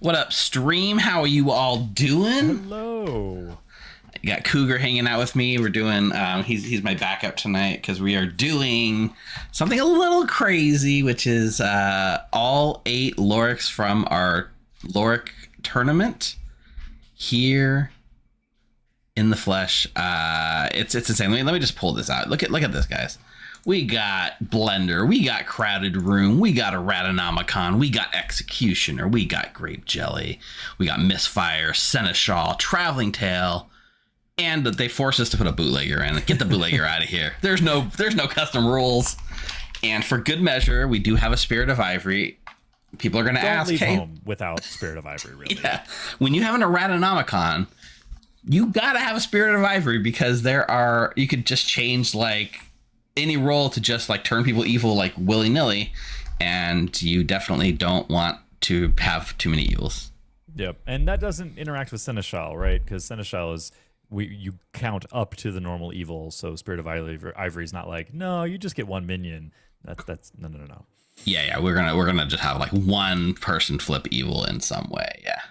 What up, stream? How are you all doing? Hello. You got Cougar hanging out with me. We're doing, he's my backup tonight because we are doing something a little crazy, which is all 8 Lorics from our Loric tournament here in the flesh. It's insane. Let me just pull this out. Look at this, guys. We got Blender, we got Crowded Room, we got Erratanomicon, we got Executioner, we got Grape Jelly, we got Misfire, Seneschal, Traveling Tail, and they force us to put a bootlegger in. Get the bootlegger out of here. There's no custom rules. And for good measure, we do have a Spirit of Ivory. People are going to ask, leave hey, home without Spirit of Ivory, really. Yeah, when you have an Erratanomicon, you got to have a Spirit of Ivory because you could just change like any role to just like turn people evil like willy-nilly, and you definitely don't want to have too many evils. Yep, and that doesn't interact with Seneschal, right? Because Seneschal is you count up to the normal evil, so Spirit of Ivory is not like, no, you just get 1 minion. That's no. Yeah, we're gonna just have like one person flip evil in some way. Yeah.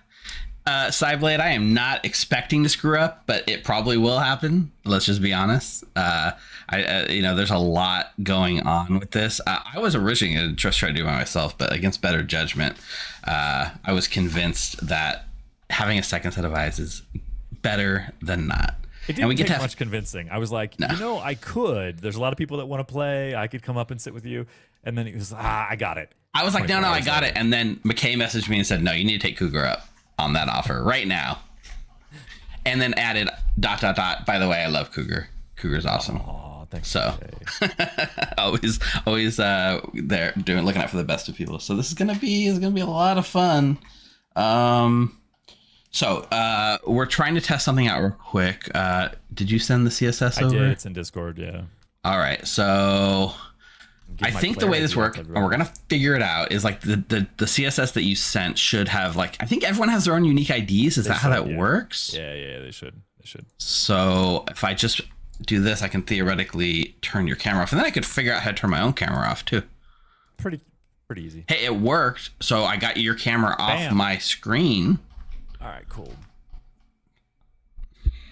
Cyblade, I am not expecting to screw up, but it probably will happen. Let's just be honest. There's a lot going on with this. I was originally going to just try to do it by myself, but against better judgment, I was convinced that having a second set of eyes is better than not. It didn't take much convincing. I was like, I could. There's a lot of people that want to play. I could come up and sit with you. And then he was, I got it. I was like, no, I got it. And then McKay messaged me and said, no, you need to take Cougar up on that offer right now. And then added ... By the way, I love Cougar. Cougar's awesome. Oh, thanks. So always there looking out for the best of people. So this is gonna be a lot of fun. So we're trying to test something out real quick. Did you send the CSS over? I did. It's in Discord. Yeah. All right. So I think the way this works, and we're gonna figure it out, is like the CSS that you sent should have like, I think everyone has their own unique IDs. Is that how that works? Yeah, they should. So if I just do this, I can theoretically turn your camera off, and then I could figure out how to turn my own camera off too. Pretty easy. Hey, it worked. So I got your camera off my screen. All right, cool.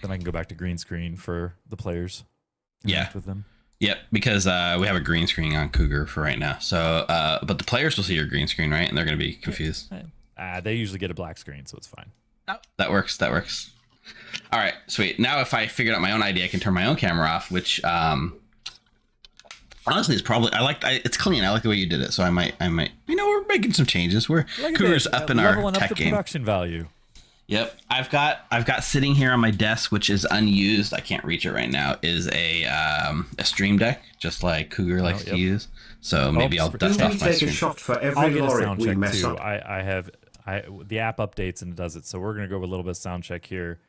Then I can go back to green screen for the players. Yeah. With them. Yep, because we have a green screen on Cougar for right now. So, but the players will see your green screen, right? And they're going to be confused. They usually get a black screen, so it's fine. Oh, that works. All right, sweet. Now, if I figured out my own ID, I can turn my own camera off, which honestly is probably it's clean. I like the way you did it, so I might. We're making some changes. Cougar's up in our tech game. Production value. Yep, I've got sitting here on my desk, which is unused. I can't reach it right now. Is a Stream Deck, just like Cougar likes to use. So maybe I'll dust off my stream. A shot for every Loric we mess up. I have the app updates and it does it. So we're gonna go with a little bit of sound check here.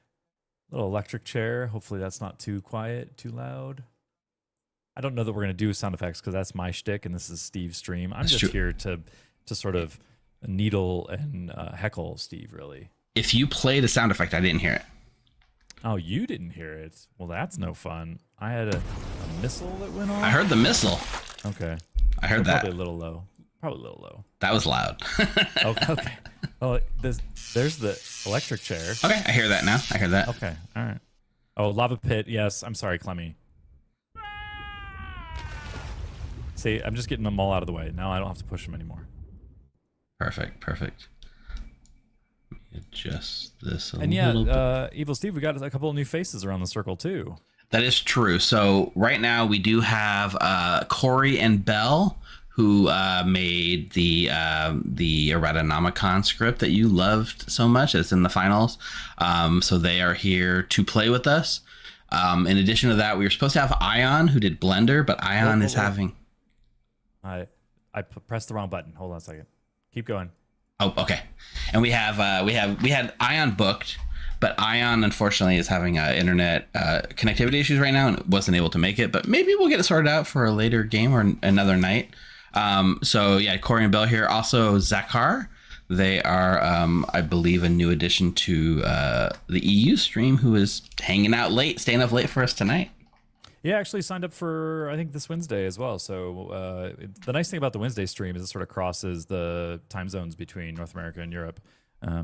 Little electric chair. Hopefully that's not too quiet, too loud. I don't know that we're gonna do sound effects because that's my shtick and this is Steve's stream. I'm just here to sort of needle and heckle Steve, really. If you played a sound effect, I didn't hear it. Oh, you didn't hear it? Well, that's no fun. I had a missile that went off. I heard the missile. Okay. I heard that. Probably a little low. That was loud. Okay. Oh, there's the electric chair. Okay, I hear that now. I heard that. Okay, all right. Oh, lava pit. Yes, I'm sorry, Clemmy. See, I'm just getting them all out of the way. Now I don't have to push them anymore. Perfect. Adjust this a little bit. Evil Steve, we got a couple of new faces around the circle too. That is true. So right now we do have Corey and Belle, who made the Erratanomicon script that you loved so much. It's in the finals. So they are here to play with us. In addition to that, we were supposed to have Ion, who did Blender, but Ion is having. I pressed the wrong button. Hold on a second. Keep going. Oh, okay. And we had Ion booked, but Ion unfortunately is having internet connectivity issues right now and wasn't able to make it. But maybe we'll get it sorted out for a later game or another night. So yeah, Corey and Bell here. Also Zakar. They are, I believe, a new addition to the EU stream, who is hanging out late, staying up late for us tonight. Yeah, actually signed up for, I think, this Wednesday as well. So the nice thing about the Wednesday stream is it sort of crosses the time zones between North America and Europe.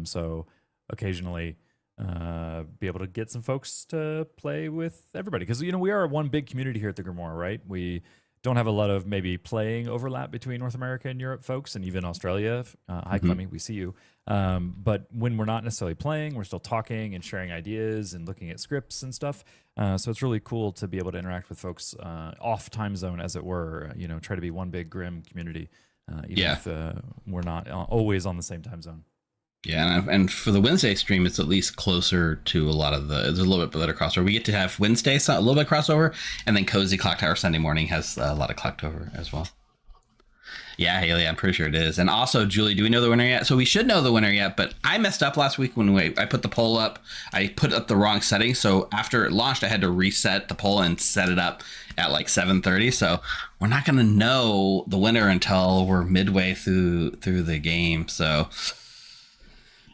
So occasionally be able to get some folks to play with everybody, because we are one big community here at the Grimoire, right? We don't have a lot of maybe playing overlap between North America and Europe folks, and even Australia. Hi, Clemmy, we see you. But when we're not necessarily playing, we're still talking and sharing ideas and looking at scripts and stuff. So it's really cool to be able to interact with folks off time zone, as it were. Try to be one big Grim community, even if we're not always on the same time zone. Yeah, and for the Wednesday stream, it's at least closer to a lot of there's a little bit better crossover. We get to have Wednesday, so a little bit crossover, and then Cozy Clock Tower Sunday morning has a lot of clock tower as well. Yeah, Haley, I'm pretty sure it is. And also, Julie, do we know the winner yet? So we should know the winner yet, but I messed up last week when I put the poll up. I put up the wrong setting, so after it launched, I had to reset the poll and set it up at like 7:30. So we're not going to know the winner until we're midway through the game. So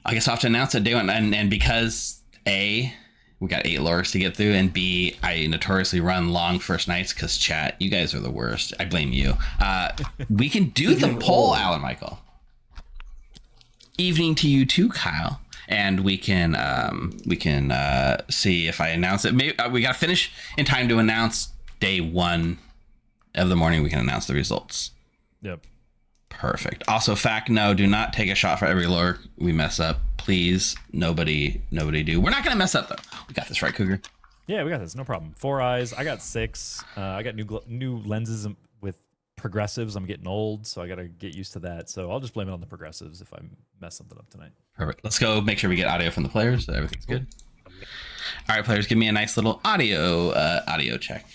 I guess I'll have to announce it day one. And because A, we got 8 Lorics to get through, and B, I notoriously run long first nights because chat, you guys are the worst. I blame you. We can do the poll, Alan Michael. Evening to you too, Kyle. And we can see if I announce it. Maybe we got to finish in time to announce day 1 of the morning. We can announce the results. Yep. Perfect. Also, fact, no, do not take a shot for every lure we mess up. Please, nobody do. We're not going to mess up, though. We got this, right, Cougar? Yeah, we got this. No problem. 4 eyes. I got 6. I got new lenses with progressives. I'm getting old, so I got to get used to that. So I'll just blame it on the progressives if I mess something up tonight. Perfect. Let's go make sure we get audio from the players so everything's good. All right, players, give me a nice little audio check.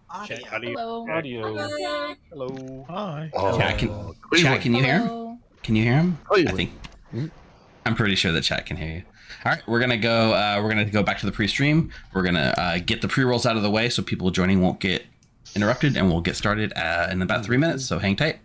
Audio. Hello. Audio. Hello. Hi. Chat, can you hear him? Can you hear him? I think. I'm pretty sure the chat can hear you. All right, we're gonna go. We're gonna go back to the pre-stream. We're gonna get the pre-rolls out of the way so people joining won't get interrupted, and we'll get started in about 3 minutes. So hang tight.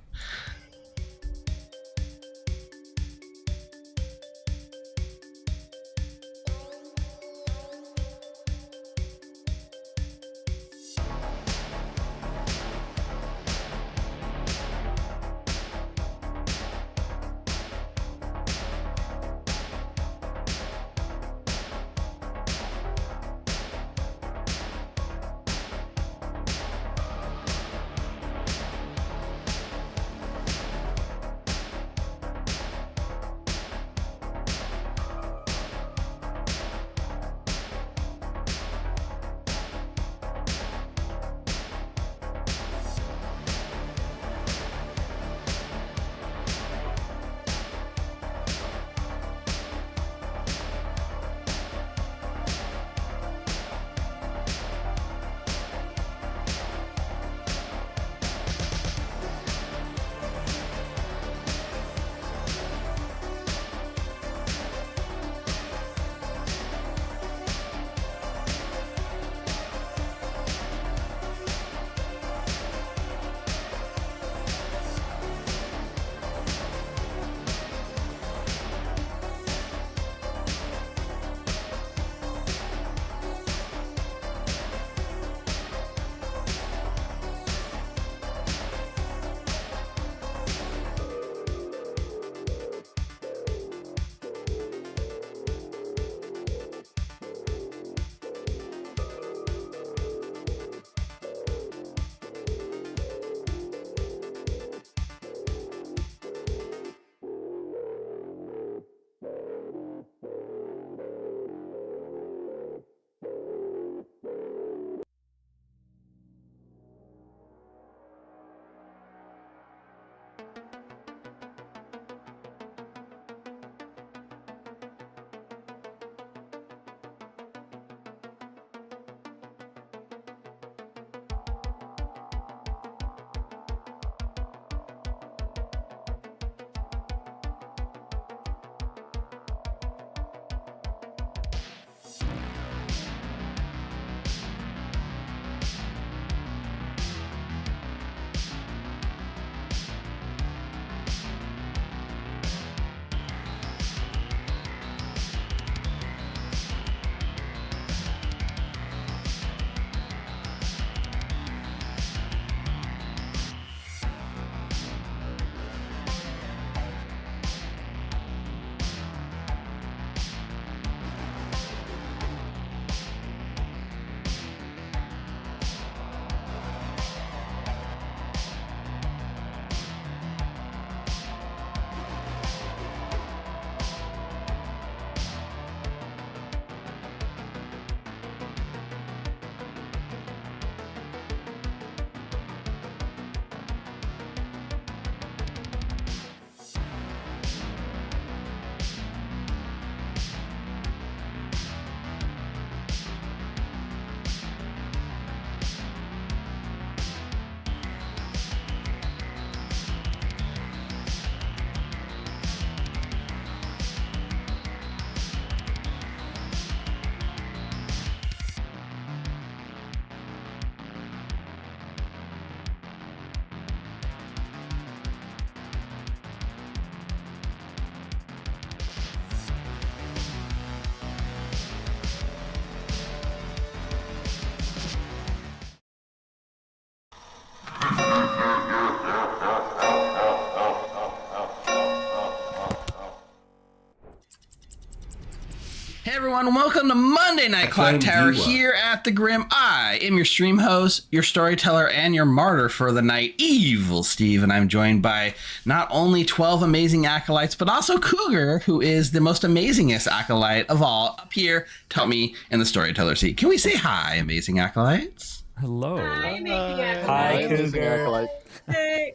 everyone. Welcome to Monday Night Clock Tower here at the Grim. I am your stream host, your storyteller, and your martyr for the night, Evil Steve. And I'm joined by not only 12 amazing acolytes, but also Cougar, who is the most amazingest acolyte of all, up here to help me in the storyteller seat. Can we say hi, amazing acolytes? Hello. Hi, amazing acolyte. Hi, Cougar. Hey.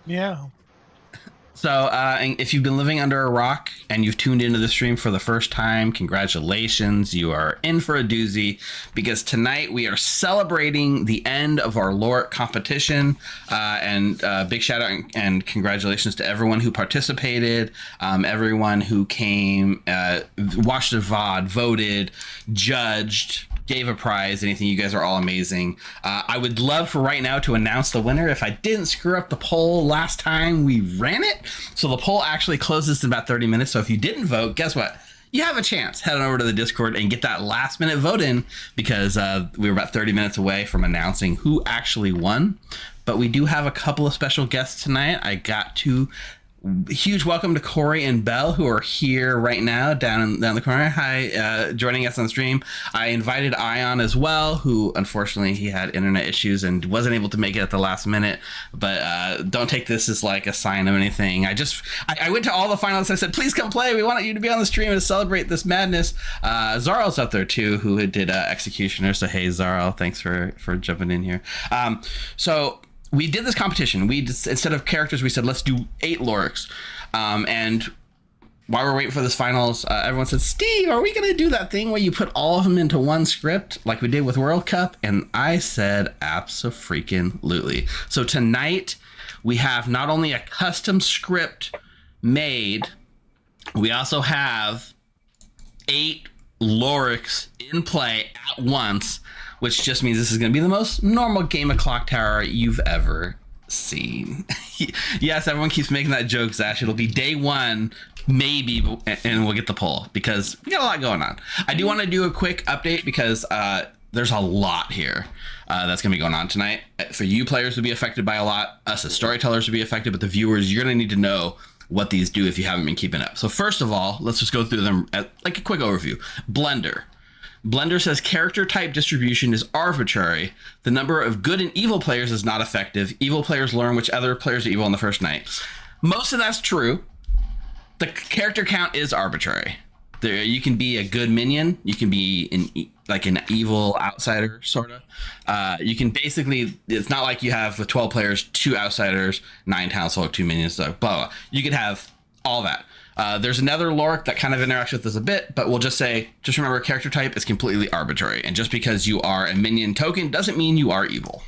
Yeah. So if you've been living under a rock and you've tuned into the stream for the first time, congratulations. You are in for a doozy because tonight we are celebrating the end of our Loric competition. And big shout out and congratulations to everyone who participated, everyone who came, watched the VOD, voted, judged, gave a prize, anything. You guys are all amazing. I would love for right now to announce the winner. If I didn't screw up the poll last time we ran it, so the poll actually closes in about 30 minutes. So if you didn't vote, guess what? You have a chance. Head on over to the Discord and get that last minute vote in because we were about 30 minutes away from announcing who actually won. But we do have a couple of special guests tonight. I got to huge welcome to Corey and Belle, who are here right now down the corner. Hi, joining us on stream. I invited Ion as well, who unfortunately he had internet issues and wasn't able to make it at the last minute. But don't take this as like a sign of anything. I went to all the finalists. I said, please come play. We want you to be on the stream and celebrate this madness. Zarl's up there too, who did Executioner. So hey, Zarl, thanks for jumping in here. So we did this competition. We just, instead of characters, we said, let's do 8 Lorics. And while we're waiting for this finals, everyone said, Steve, are we going to do that thing where you put all of them into one script like we did with World Cup? And I said, abso-freaking-lutely. So tonight we have not only a custom script made, we also have 8 Lorics in play at once, which just means this is going to be the most normal game of Clock Tower you've ever seen. Yes, everyone keeps making that joke, Zash. It'll be day one, maybe, and we'll get the poll because we got a lot going on. I do want to do a quick update because there's a lot here that's going to be going on tonight. For you players to be affected by a lot, us as storytellers to be affected, but the viewers, you're going to need to know what these do if you haven't been keeping up. So first of all, let's just go through them at like a quick overview. Blender says character type distribution is arbitrary. The number of good and evil players is not effective. Evil players learn which other players are evil on the first night. Most of that's true. The character count is arbitrary. You can be a good minion. You can be an evil outsider, sort of. You can basically, it's not like you have with 12 players, 2 outsiders, 9 townsfolk, 2 minions, so blah, blah. You could have all that. There's another Loric that kind of interacts with this a bit, but we'll just say, just remember character type is completely arbitrary. And just because you are a minion token doesn't mean you are evil.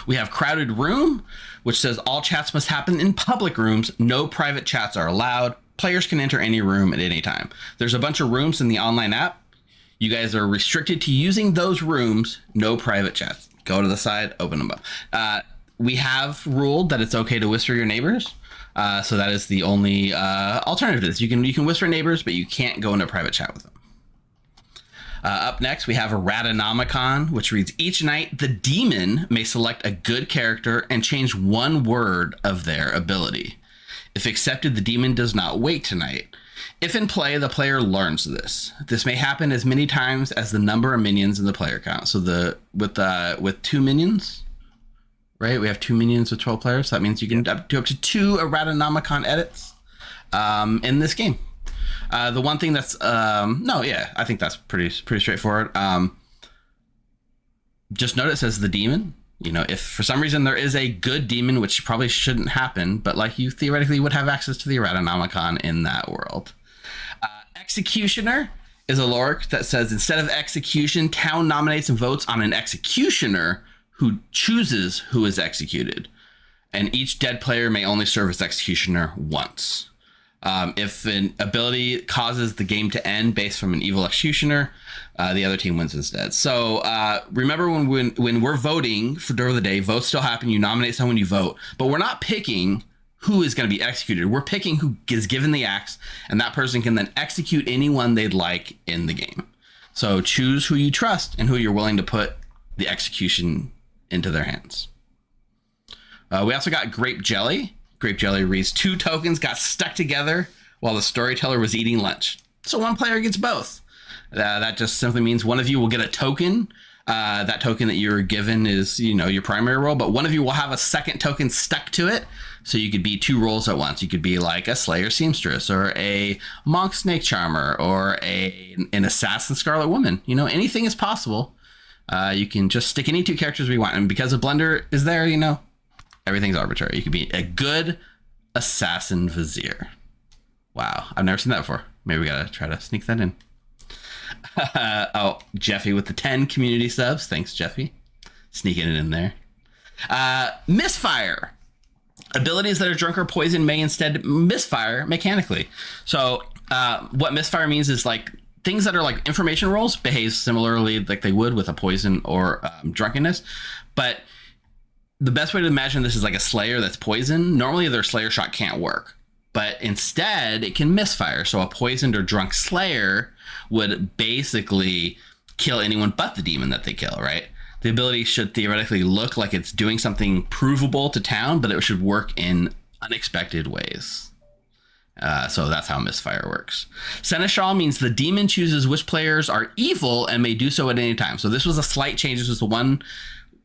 We have Crowded Room, which says all chats must happen in public rooms. No private chats are allowed. Players can enter any room at any time. There's a bunch of rooms in the online app. You guys are restricted to using those rooms. No private chats. Go to the side, open them up. We have ruled that it's okay to whisper your neighbors. So that is the only alternative to this. You can whisper neighbors, but you can't go into a private chat with them. Up next, we have Erratanomicon, which reads, each night, the demon may select a good character and change one word of their ability. If accepted, the demon does not wait tonight. If in play, the player learns this. This may happen as many times as the number of minions in the player count. So with 2 minions, right? We have 2 minions with 12 players. So that means you can do up to 2 Erratanomicon edits in this game. The one thing that's I think that's pretty straightforward. Just note it says the demon. You know, if for some reason there is a good demon, which probably shouldn't happen, but like you theoretically would have access to the Erratanomicon in that world. Executioner is a Loric that says instead of execution, town nominates and votes on an executioner who chooses who is executed, and each dead player may only serve as executioner once. If an ability causes the game to end based from an evil executioner, the other team wins instead. So remember when we're voting for Door of the Day, votes still happen. You nominate someone, you vote, but we're not picking who is going to be executed. We're picking who is given the axe, and that person can then execute anyone they'd like in the game. So choose who you trust and who you're willing to put the execution into their hands. We also got Grape Jelly. Grape Jelly reads 2 tokens got stuck together while the storyteller was eating lunch. So one player gets both. That just simply means one of you will get a token. That token that you're given is, your primary role, but one of you will have a second token stuck to it. So you could be 2 roles at once. You could be like a Slayer Seamstress or a Monk Snake Charmer or an Assassin Scarlet Woman. Anything is possible. You can just stick any 2 characters we want. And because a blender is there, everything's arbitrary. You could be a good Assassin Vizier. Wow. I've never seen that before. Maybe we got to try to sneak that in. Jeffy with the 10 community subs. Thanks, Jeffy. Sneaking it in there. Misfire. Abilities that are drunk or poison may instead misfire mechanically. So what misfire means is like things that are like information rolls behave similarly like they would with a poison or drunkenness. But the best way to imagine this is like a Slayer that's poison. Normally their Slayer shot can't work, but instead it can misfire. So a poisoned or drunk Slayer would basically kill anyone but the demon that they kill, right? The ability should theoretically look like it's doing something provable to town, but it should work in unexpected ways. So that's how misfire works. Seneschal means the demon chooses which players are evil and may do so at any time. So this was a slight change. This was the one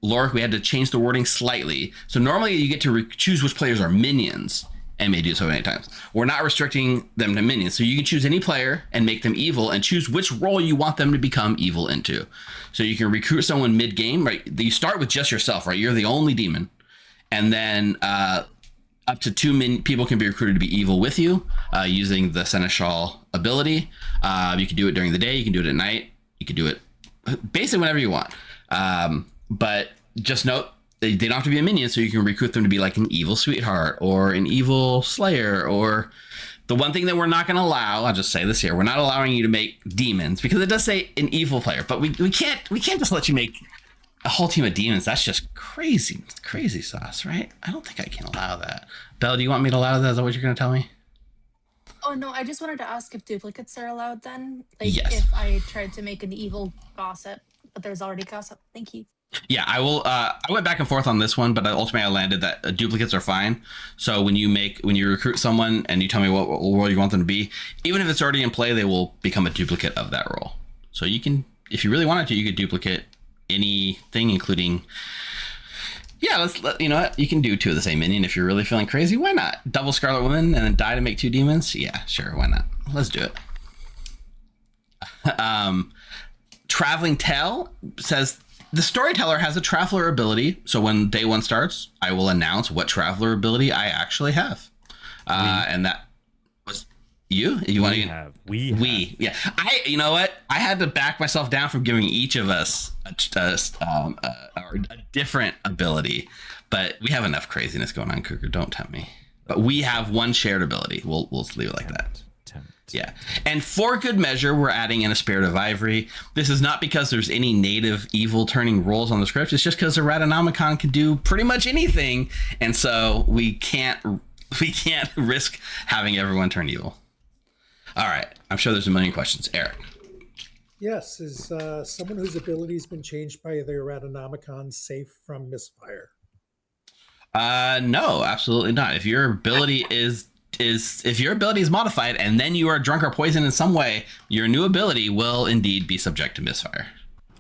Loric we had to change the wording slightly. So normally you get to choose which players are minions and may do so many times. We're not restricting them to minions. So you can choose any player and make them evil and choose which role you want them to become evil into. So you can recruit someone mid-game, right? You start with just yourself, right? You're the only demon. And then up to 2 people can be recruited to be evil with you using the Seneschal ability. You can do it during the day. You can do it at night. You can do it basically whenever you want. But just note, they don't have to be a minion, so you can recruit them to be like an evil sweetheart or an evil slayer. Or the one thing that we're not going to allow, I'll just say this here, we're not allowing you to make demons because it does say an evil player, but we can't just let you make a whole team of demons. That's just crazy sauce, right? I don't think I can allow that. Belle, do you want me to allow that? Is that what you're going to tell me? Oh no, I just wanted to ask if duplicates are allowed then. Yes. If I tried to make an evil gossip, but there's already gossip. Thank you. Yeah, I will. I went back and forth on this one, but ultimately I landed that duplicates are fine. So when you recruit someone and you tell me what role you want them to be, even if it's already in play, they will become a duplicate of that role. So you can, if you really wanted to, you could duplicate anything, including. Yeah, you can do 2 of the same minion if you're really feeling crazy. Why not? Double Scarlet Woman and then die to make 2 demons. Yeah, sure, why not? Let's do it. Traveling Tale says. The Storyteller has a Traveler ability, so when day 1 starts, I will announce what Traveler ability I actually have. And that was you. You want to? We. Yeah. You know what? I had to back myself down from giving each of us a different ability, but we have enough craziness going on, Cougar. Don't tempt me. But we have one shared ability. We'll leave it like that. Yeah. And for good measure, we're adding in a Spirit of Ivory. This is not because there's any native evil turning roles on the script. It's just because Erratanomicon can do pretty much anything. And so we can't risk having everyone turn evil. All right. I'm sure there's a million questions. Eric. Yes. Is someone whose ability has been changed by the Erratanomicon safe from misfire? No, absolutely not. If your ability is modified and then you are drunk or poisoned in some way, your new ability will indeed be subject to misfire.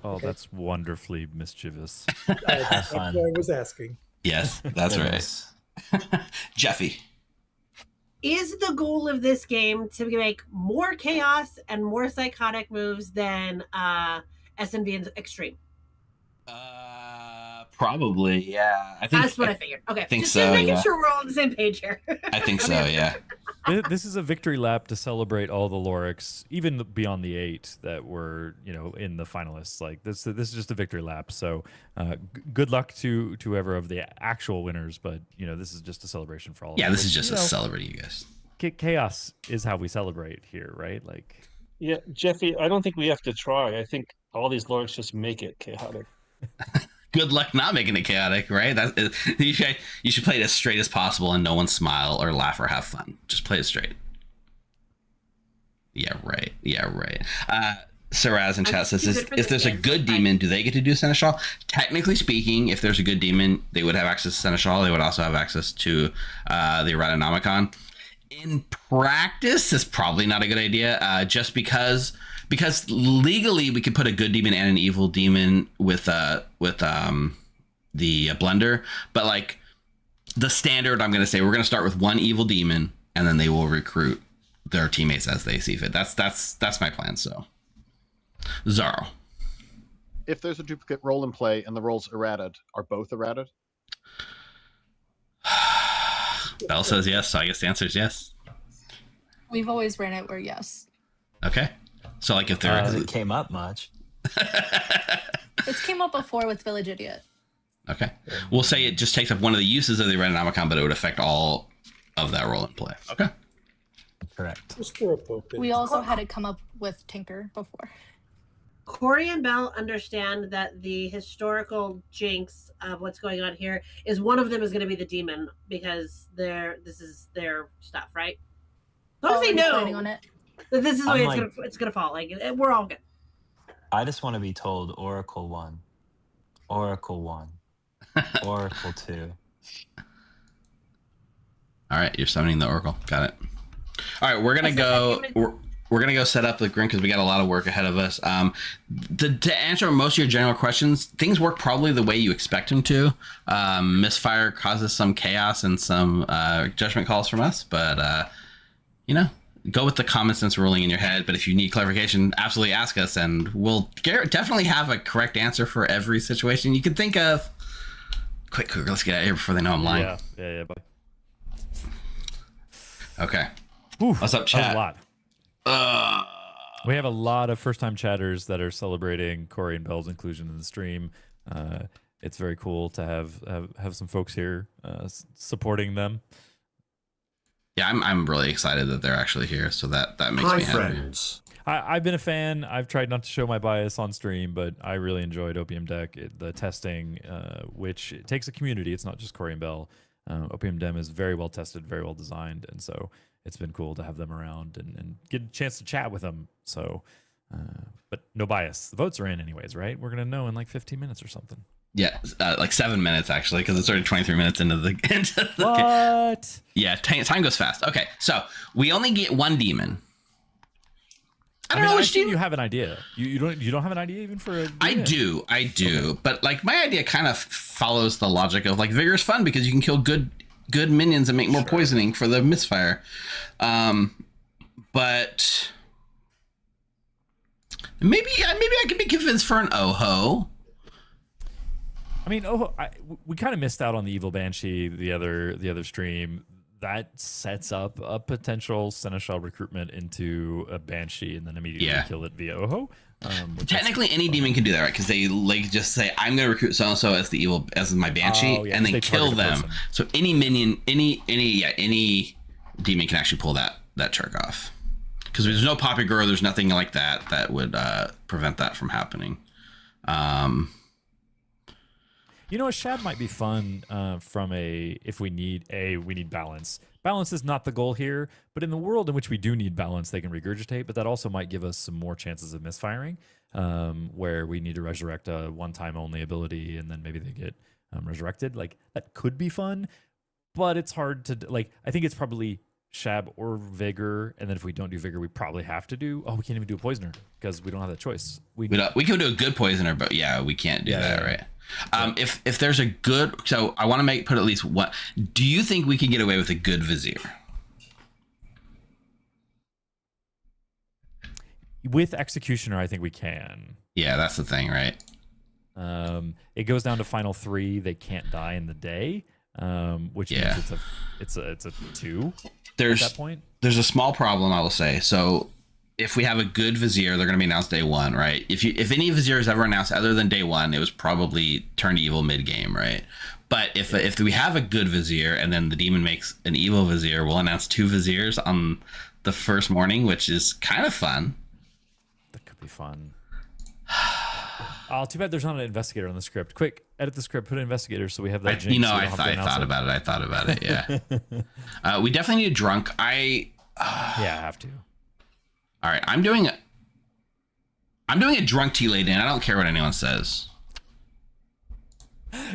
Oh, okay. That's wonderfully mischievous. That's what I was asking. Yes, that's right. Jeffy. Is the goal of this game to make more chaos and more psychotic moves than SNV and Extreme? Probably, yeah. That's what I figured. Okay, just so, making sure we're all on the same page here. I think so, yeah. This is a victory lap to celebrate all the Lorics, even beyond the 8 that were, in the finalists. Like this is just a victory lap. So, good luck to whoever of the actual winners. But this is just a celebration for all. Yeah, of this is just a celebrate, you guys. Chaos is how we celebrate here, right? Like, yeah, Jeffy. I don't think we have to try. I think all these Lorics just make it chaotic. Good luck not making it chaotic, right? You should play it as straight as possible and no one smile or laugh or have fun. Just play it straight. Yeah, right. Saraz in chat says, if there's a good demon, do they get to do Seneschal? Technically speaking, if there's a good demon, they would have access to Seneschal. They would also have access to the Erratanomicon. In practice, it's probably not a good idea. Just because legally we could put a good demon and an evil demon with the blender, but like the standard, I'm going to say we're going to start with one evil demon, and then they will recruit their teammates as they see fit. That's my plan. So, Zaro. If there's a duplicate role in play and the role's errated, are both errated? Bell says yes, so I guess the answer is yes. We've always ran it where yes. Okay. So like if there it came up much. It's came up before with Village Idiot. Okay. We'll say it just takes up one of the uses of the Erratanomicon, but it would affect all of that role in play. Okay. Correct. Just throw both in. We also had it come up with Tinker before. Corey and Bell understand that the historical jinx of what's going on here is one of them is going to be the demon because this is their stuff, right? As long as they know on it. that this is the way it's gonna fall. Like we're all good. I just want to be told Oracle 1, Oracle 1, Oracle 2. All right, you're summoning the Oracle. Got it. All right, we're gonna go. We're gonna go set up the Grim because we got a lot of work ahead of us. To answer most of your general questions, things work probably the way you expect them to. Misfire causes some chaos and some judgment calls from us, but go with the common sense ruling in your head. But if you need clarification, absolutely ask us, and we'll definitely have a correct answer for every situation you can think of. Quick, let's get out of here before they know I'm lying. Yeah. Bye. Okay. Ooh, what's up, chat? That was a lot. We have a lot of first-time chatters that are celebrating Corey and Bell's inclusion in the stream. It's very cool to have some folks here supporting them. Yeah, I'm really excited that they're actually here, so that makes me happy. Friends. I've been a fan. I've tried not to show my bias on stream, but I really enjoyed Opium Deck. The testing, which it takes a community. It's not just Corey and Bell. Opium Dem is very well tested, very well designed, and so it's been cool to have them around and get a chance to chat with them. So, but no bias. The votes are in anyways, right? We're going to know in like 15 minutes or something. Yeah, like 7 minutes actually, because it's already 23 minutes into the What? Yeah, time goes fast. Okay, so we only get one demon. I don't know which demon. You have an idea. You don't have an idea even for a demon? I do. Okay. But like my idea kind of follows the logic of like vigor is fun because you can kill good minions and make more poisoning for the misfire. But maybe I could be convinced for an Oho. I mean, we kind of missed out on the Evil Banshee the other stream. That sets up a potential Seneschal recruitment into a Banshee and then immediately kill it via Oho. Technically, any demon can do that, right? Because they like just say, "I'm going to recruit so and so as my Banshee," and then kill them. So any minion, any demon can actually pull that trick off. Because there's no Poppy Girl, there's nothing like that would prevent that from happening. A Shad might be fun if we need balance. Balance is not the goal here, but in the world in which we do need balance, they can regurgitate, but that also might give us some more chances of misfiring, where we need to resurrect a one-time only ability, and then maybe they get resurrected. Like, that could be fun, but it's hard to, like, I think it's probably Shab or Vigor, and then if we don't do Vigor, we probably have to do, we can't even do a Poisoner, because we don't have that choice. We can do a good Poisoner, but we can't do that, right? If there's a good, so I want to put at least one. Do you think we can get away with a good Vizier? With Executioner, I think we can. Yeah, that's the thing, right? It goes down to final 3. They can't die in the day, which means it's a 2. At that point, there's a small problem, I will say. So if we have a good Vizier, they're going to be announced day 1, right? If any Vizier is ever announced other than day 1, it was probably turned evil mid-game, right? But if we have a good Vizier and then the demon makes an evil Vizier, we'll announce 2 Viziers on the first morning, which is kind of fun. That could be fun. Too bad there's not an investigator on the script. Quick, edit the script, put an investigator so we have that jinx. I thought about it, yeah. We definitely need a drunk. I have to. All right, I'm doing a drunk tea laid in. I don't care what anyone says.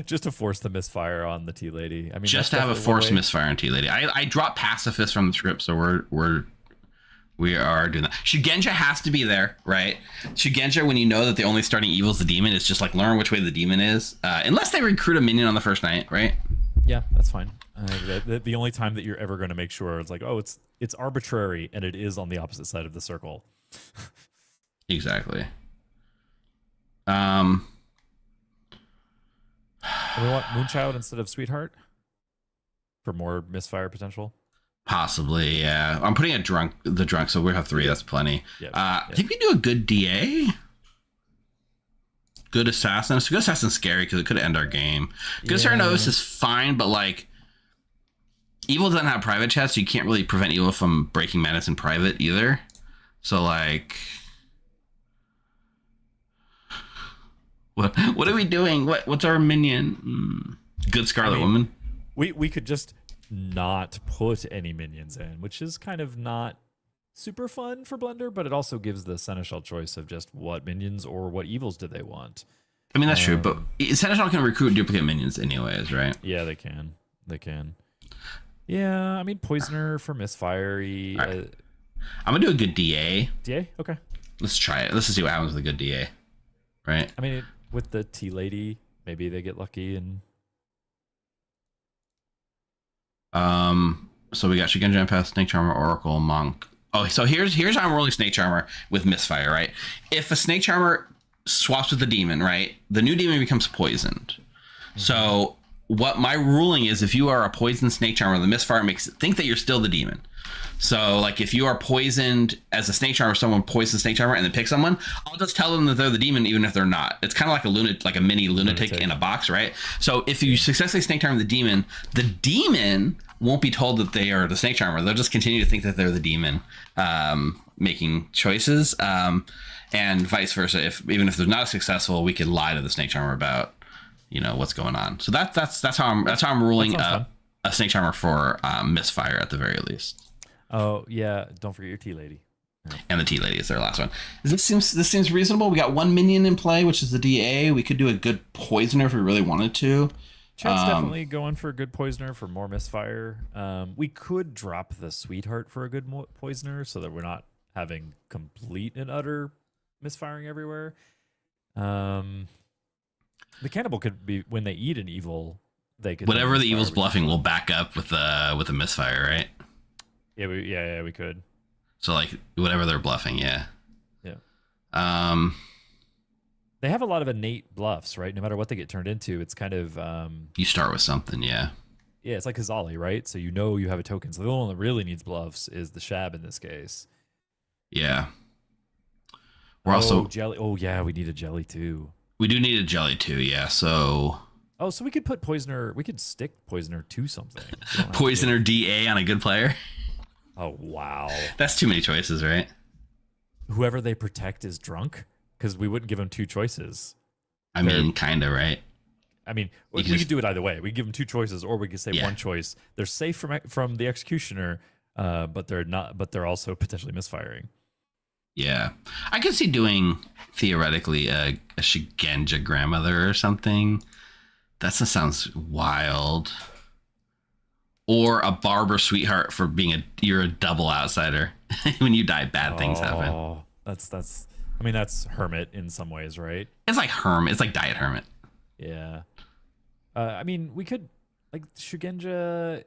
Just to force the misfire on the tea lady. I mean, just to have a forced misfire on tea lady. I dropped pacifist from the script, so we are doing that. Shugenja has to be there, right? Shugenja, when you know that the only starting evil is the demon, it's just like learn which way the demon is, unless they recruit a minion on the first night, right? Yeah, that's fine. The only time that you're ever going to make sure it's like, oh, it's arbitrary, and it is on the opposite side of the circle. Exactly. We want Moonchild instead of Sweetheart for more misfire potential. Possibly, yeah. I'm putting the drunk, so we have 3. That's plenty. Yep. I think we do a good DA. Good assassin. So good assassin's scary because it could end our game. Good Serenos is fine, but like evil doesn't have private chat, so you can't really prevent evil from breaking madness in private either. So like, what are we doing? What's our minion? Good Scarlet Woman. We could just not put any minions in, which is kind of not super fun for Blender, but it also gives the Seneschal choice of just what minions or what evils do they want. I mean, that's true, but Seneschal can recruit duplicate minions anyways, right? Yeah, they can. Yeah, I mean, Poisoner for Misfire. Right. I'm gonna do a good DA. DA? Okay. Let's try it. Let's see what happens with a good DA. Right? I mean, with the tea lady, maybe they get lucky and... So we got Shugenja, Empath, Snake Charmer, Oracle, Monk. Oh, so here's how I'm rolling Snake Charmer with Misfire, right? If a Snake Charmer swaps with the demon, right, the new demon becomes poisoned. Mm-hmm. So what my ruling is, if you are a poisoned Snake Charmer, the Misfire makes it think that you're still the demon. So like if you are poisoned as a Snake Charmer, someone poisons Snake Charmer and then picks someone, I'll just tell them that they're the demon even if they're not. It's kind of like a mini lunatic in a box, right? So if you successfully Snake Charmer the demon won't be told that they are the Snake Charmer. They'll just continue to think that they're the demon, making choices, and vice versa. Even if they're not successful, we could lie to the Snake Charmer about, what's going on. So that's how I'm ruling a Snake Charmer for Misfire at the very least. Oh yeah, don't forget your tea lady. Yeah. And the tea lady is their last one. This seems reasonable. We got 1 minion in play, which is the DA. We could do a good poisoner if we really wanted to. Chat's definitely going for a good poisoner for more misfire. We could drop the Sweetheart for a good poisoner so that we're not having complete and utter misfiring everywhere. The cannibal could be, when they eat an evil, they could... Whatever the evil's bluffing will back up with a misfire, right? Yeah, we could. So like whatever they're bluffing, yeah. Yeah. They have a lot of innate bluffs, right? No matter what they get turned into, it's kind of... you start with something, yeah. Yeah, it's like Hazali, right? So you have a token. So the only one that really needs bluffs is the Shab in this case. Yeah. We're also... Jelly. Oh, yeah, we need a Jelly too. We do need a Jelly too, yeah, so... Oh, so we could put Poisoner... We could stick Poisoner to something. Poisoner DA on a good player? Oh, wow. That's too many choices, right? Whoever they protect is drunk? Because we wouldn't give them 2 choices. I mean, kind of, right? I mean, we could do it either way. We give them 2 choices, or we could say one choice. They're safe from the executioner, but they're not. But they're also potentially misfiring. Yeah, I could see doing theoretically a Shugenja grandmother or something. That sounds wild. Or a barber sweetheart for being you're a double outsider. When you die, bad things happen. Oh, that's. I mean, that's Hermit in some ways, right? It's like Hermit. It's like Diet Hermit. Yeah. I mean, we could, like, Shugenja,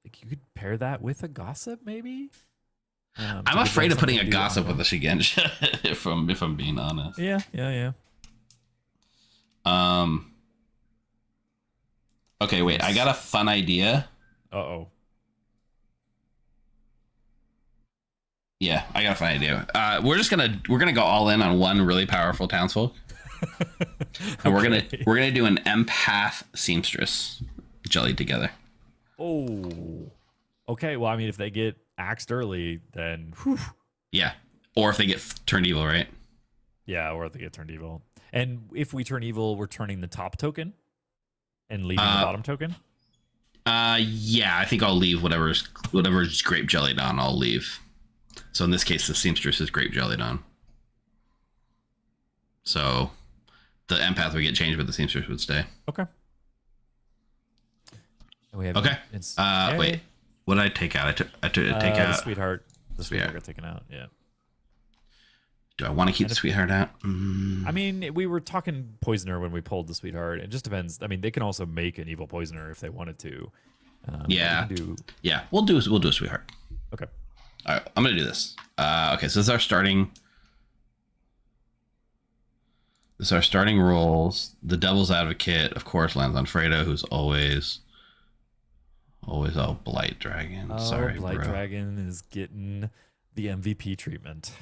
like, you could pair that with a Gossip, maybe? I'm afraid of putting a Gossip with a Shugenja, if I'm being honest. Yeah. Okay, wait. I got a fun idea. Uh-oh. Yeah, I got a fun idea. We're gonna go all in on one really powerful townsfolk, and we're gonna do an empath seamstress jelly together. Oh, okay. Well, I mean, if they get axed early, then whew. Yeah, or if they get turned evil, right? Yeah, or if they get turned evil. And if we turn evil, we're turning the top token and leaving the bottom token. Yeah, I think I'll leave whatever's grape jellied on. I'll leave. So in this case, the seamstress is grape jellied on. So the empath would get changed, but the seamstress would stay. Okay. And we have Okay. Wait. What did I take out? I took take the out sweetheart. The sweetheart got taken out. Yeah. Do I want to keep the sweetheart out? I mean, we were talking poisoner when we pulled the sweetheart. It just depends. I mean, they can also make an evil poisoner if they wanted to. Yeah. We'll do a sweetheart. Okay. All right. I'm gonna do this. Okay. So this is our starting. This is our starting rolls. The Devil's Advocate, of course, lands on Fredo, who's always Blight Dragon. Sorry, Blight bro. Dragon is getting the MVP treatment.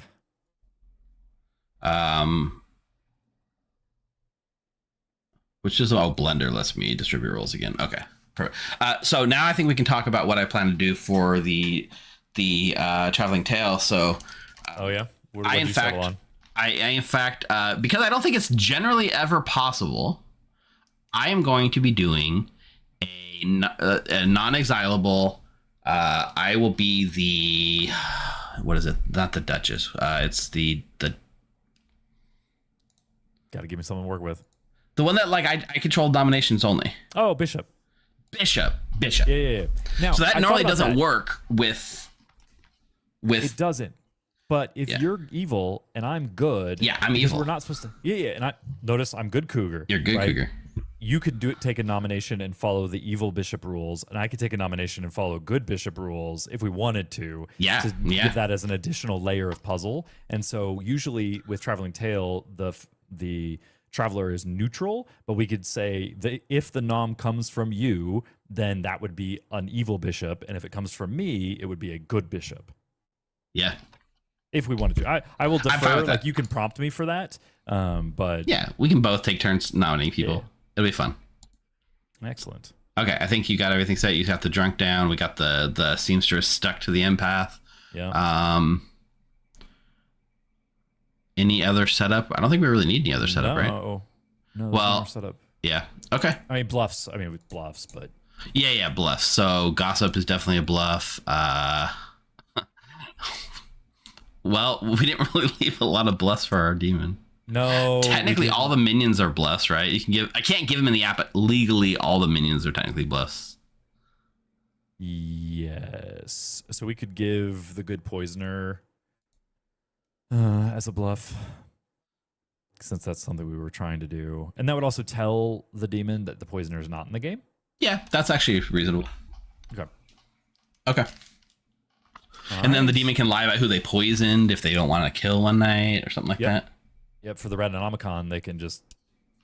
Which is Blender lets me distribute rolls again. Okay, perfect. So now I think we can talk about what I plan to do for the Traveling Tale. So, oh yeah, I in fact, because I don't think it's generally ever possible, I am going to be doing a non-exilable. I will be the, what is it? Not the Duchess. It's the. Got to give me something to work with. The one that I control nominations only. Oh, Bishop. Yeah. Now, so that normally doesn't work with. It doesn't. But if you're evil and I'm good, I'm evil. We're not supposed to. Yeah. And I notice I'm good Cougar. You're good Cougar. You could take a nomination and follow the evil bishop rules, and I could take a nomination and follow good bishop rules if we wanted to. To give that as an additional layer of puzzle. And so usually with Traveling Tale, the Traveler is neutral, but we could say if the nom comes from you, then that would be an evil bishop, and if it comes from me, it would be a good bishop. Yeah. If we wanted to, I will defer. Like you can prompt me for that, but yeah, we can both take turns nominating people. Yeah. It'll be fun. Excellent. Okay, I think you got everything set. You got the drunk down. We got the seamstress stuck to the empath. Yeah. Any other setup? I don't think we really need any other setup, right? No. Well, no setup. Yeah. Okay. I mean bluffs. With bluffs, but yeah, bluffs. So gossip is definitely a bluff. Well, we didn't really leave a lot of bluffs for our demon. No. Technically, all the minions are bluffs, right? I can't give them in the app, but legally, all the minions are technically bluffs. Yes. So we could give the good poisoner as a bluff, since that's something we were trying to do, and that would also tell the demon that the poisoner is not in the game. Yeah, that's actually reasonable. Okay. And then the demon can lie about who they poisoned if they don't want to kill one night or something like that. Yep, for the Erratanomicon, they can just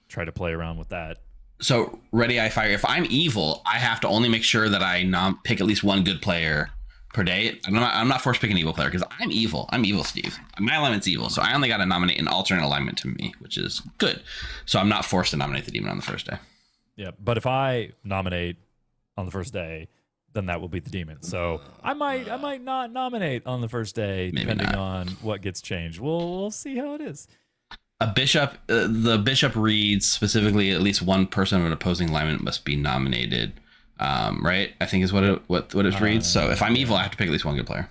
try to play around with that. So, Ready, I Fire. If I'm evil, I have to only make sure that I pick at least one good player per day. I'm not forced to pick an evil player because I'm evil. I'm evil, Steve. My alignment's evil, so I only got to nominate an alternate alignment to me, which is good. So I'm not forced to nominate the demon on the first day. Yeah, but if I nominate on the first day, then that will be the demon. So I might not nominate on the first day, depending on what gets changed. We'll see how it is. A bishop, the bishop reads specifically at least one person of an opposing alignment must be nominated. Right? I think is what it reads. So if I'm evil, I have to pick at least one good player.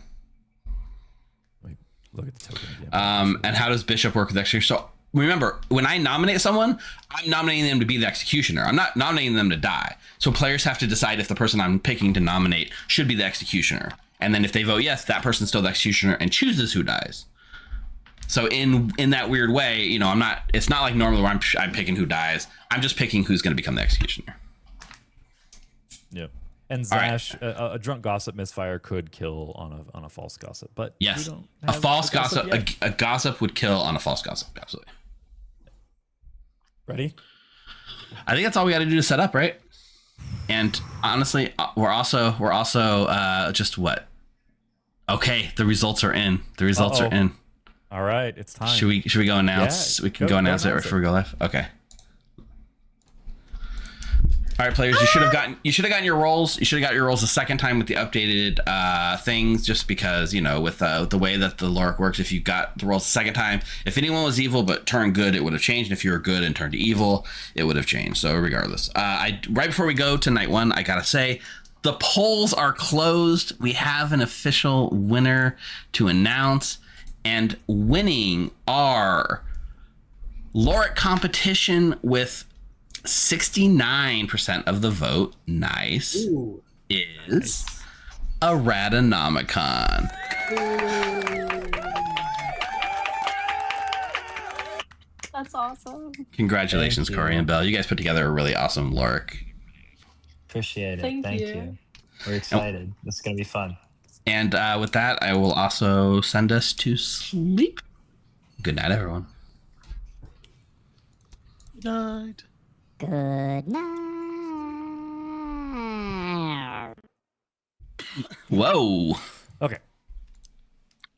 Wait, look at the token again. And how does bishop work with executioner? So remember, when I nominate someone, I'm nominating them to be the executioner. I'm not nominating them to die. So players have to decide if the person I'm picking to nominate should be the executioner. And then if they vote yes, that person's still the executioner and chooses who dies. So in that weird way, it's not like normally where I'm picking who dies. I'm just picking who's going to become the executioner. Yep. And Zash, a drunk gossip misfire could kill on a false gossip, but yes, a false gossip, a gossip would kill on a false gossip. Absolutely. Ready? I think that's all we got to do to set up, right? And honestly, we're also just what? Okay, the results are in. The results are in. All right, it's time. Should we go announce? Yeah, we can go announce it right before we go live. Okay. All right, players, you should have gotten your rolls. You should have got your rolls the second time with the updated things, just because with the way that the Loric works. If you got the rolls the second time, if anyone was evil but turned good, it would have changed. And if you were good and turned to evil, it would have changed. So regardless, right before we go to night one, I gotta say the polls are closed. We have an official winner to announce, and winning are Loric competition with 69% of the vote. Nice. Ooh. Is Erratanomicon. That's awesome. Congratulations, Thank you. Corey and Belle. You guys put together a really awesome Loric. Appreciate it. Thank Thank you. you. We're excited. This is going to be fun. And with that, I will also send us to sleep. Good night, everyone. Good night. Good night. Whoa. Okay.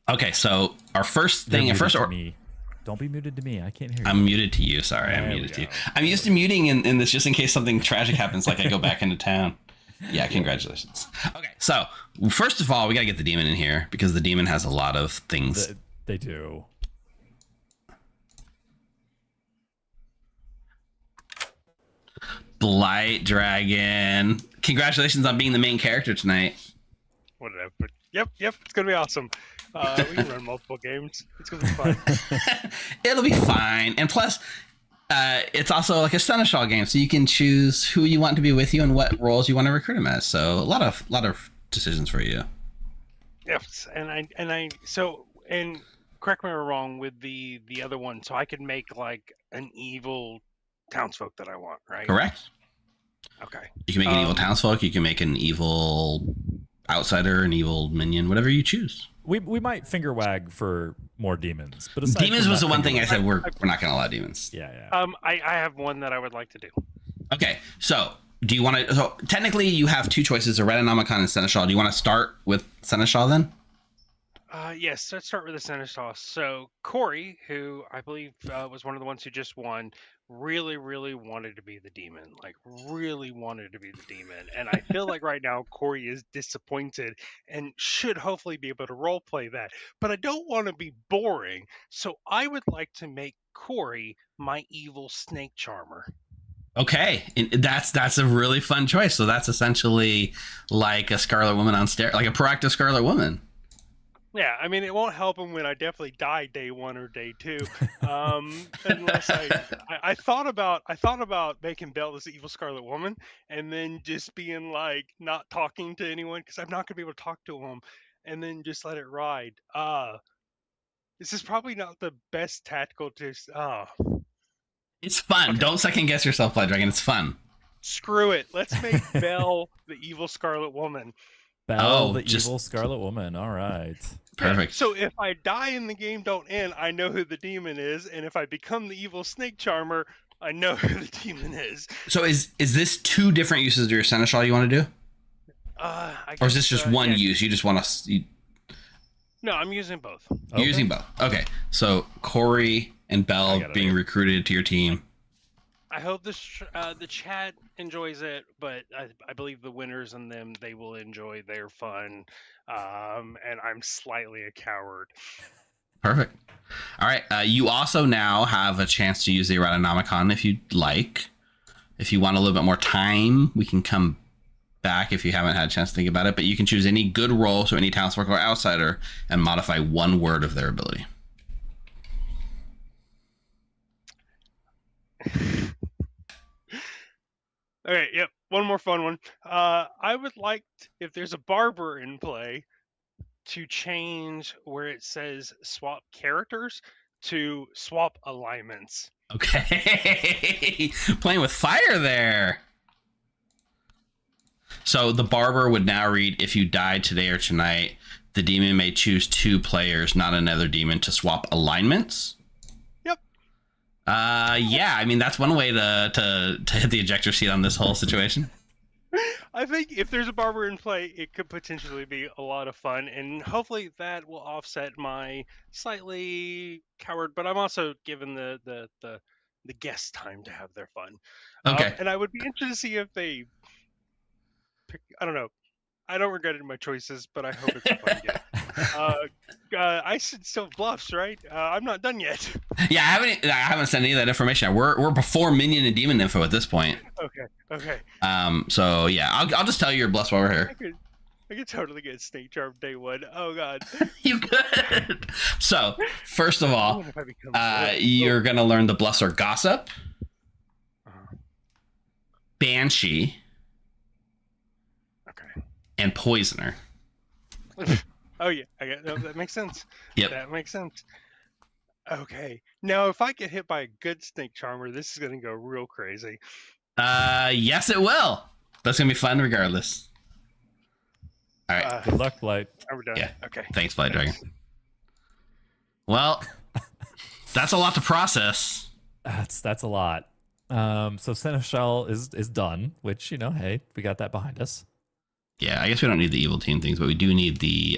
Okay, so our first You're thing, muted first to or me. Don't be muted to me. I can't hear you. I'm muted to you. Sorry, I'm There we muted to you. go. I'm used to muting in this just in case something tragic happens, like I go back into town. Yeah, congratulations. Okay, so first of all, we gotta get the demon in here because the demon has a lot of things. They do. Blight Dragon. Congratulations on being the main character tonight. What did I put? Yep, it's gonna be awesome. We can run multiple games. It's gonna be fun. It'll be fine. And plus, it's also like a seneschal game, so you can choose who you want to be with you and what roles you want to recruit him as. So a lot of decisions for you. Yes, and correct me if I'm wrong with the other one. So I could make like an evil townsfolk that I want, right? Correct. Okay. You can make an evil townsfolk. You can make an evil outsider, an evil minion, whatever you choose. We might finger wag for more demons, but demons was the one thing I said we're not going to allow demons. Yeah. I have one that I would like to do. Okay, so do you want to? So technically, you have two choices: Erratanomicon and Seneschal. Do you want to start with Seneschal then? Yes, let's start with the Seneschal. So Corey, who I believe was one of the ones who just won, really wanted to be the demon. Like really wanted to be the demon. And I feel like right now Corey is disappointed and should hopefully be able to role play that. But I don't want to be boring. So I would like to make Corey my evil snake charmer. Okay, and that's a really fun choice. So that's essentially like a Scarlet Woman on steroids, like a proactive Scarlet Woman. Yeah, I mean, it won't help him when I definitely die day 1 or day 2, unless I thought about making Belle this evil Scarlet Woman, and then just being like not talking to anyone because I'm not gonna be able to talk to him, and then just let it ride. This is probably not the best tactical. It's fun. Okay. Don't second guess yourself, Blood Dragon. It's fun. Screw it. Let's make Belle the evil Scarlet Woman. Belle, the evil Scarlet Woman. All right. Perfect. So if I die in the game don't end, I know who the demon is, and if I become the evil snake charmer, I know who the demon is. So is this two different uses of your Seneschal you want to do? Or is this just one use? You just want to... No, I'm using both. You're using both. Okay. So Corey and Belle being recruited to your team. I hope the chat enjoys it, but I believe the winners and them, they will enjoy their fun. And I'm slightly a coward. Perfect. All right. You also now have a chance to use the Erratanomicon if you'd like. If you want a little bit more time, we can come back if you haven't had a chance to think about it. But you can choose any good role, so any townsfolk or outsider, and modify one word of their ability. Okay, yep. One more fun one. I would like, if there's a barber in play, to change where it says swap characters to swap alignments. Okay. Playing with fire there. So the barber would now read, if you die today or tonight, the demon may choose two players, not another demon, to swap alignments. Yep. Yeah, I mean, that's one way to hit the ejector seat on this whole situation. I think if there's a barber in play, it could potentially be a lot of fun, and hopefully that will offset my slightly coward, but I'm also given the guest time to have their fun. Okay. And I would be interested to see if they pick, I don't know. I don't regret my choices, but I hope it's a fun game. I should still bluffs, right? I'm not done yet. Yeah, I haven't sent any of that information. We're before minion and demon info at this point. Okay. So yeah, I'll just tell you your bluffs while we're here. I could totally get Snake Charm day one. Oh god. You could. So, first of all, What if I become you're going to learn the Bluster Gossip, Uh-huh. Banshee, Okay. and Poisoner. Oh yeah, that makes sense. Yep. That makes sense. Okay. Now, if I get hit by a good Snake Charmer, this is going to go real crazy. Yes, it will. That's going to be fun regardless. All right. Good luck, Blight. Are we done? Yeah. Okay. Thanks, Blight Dragon. Well, that's a lot to process. That's a lot. So Seneschal is done, which, hey, we got that behind us. Yeah, I guess we don't need the evil team things, but we do need the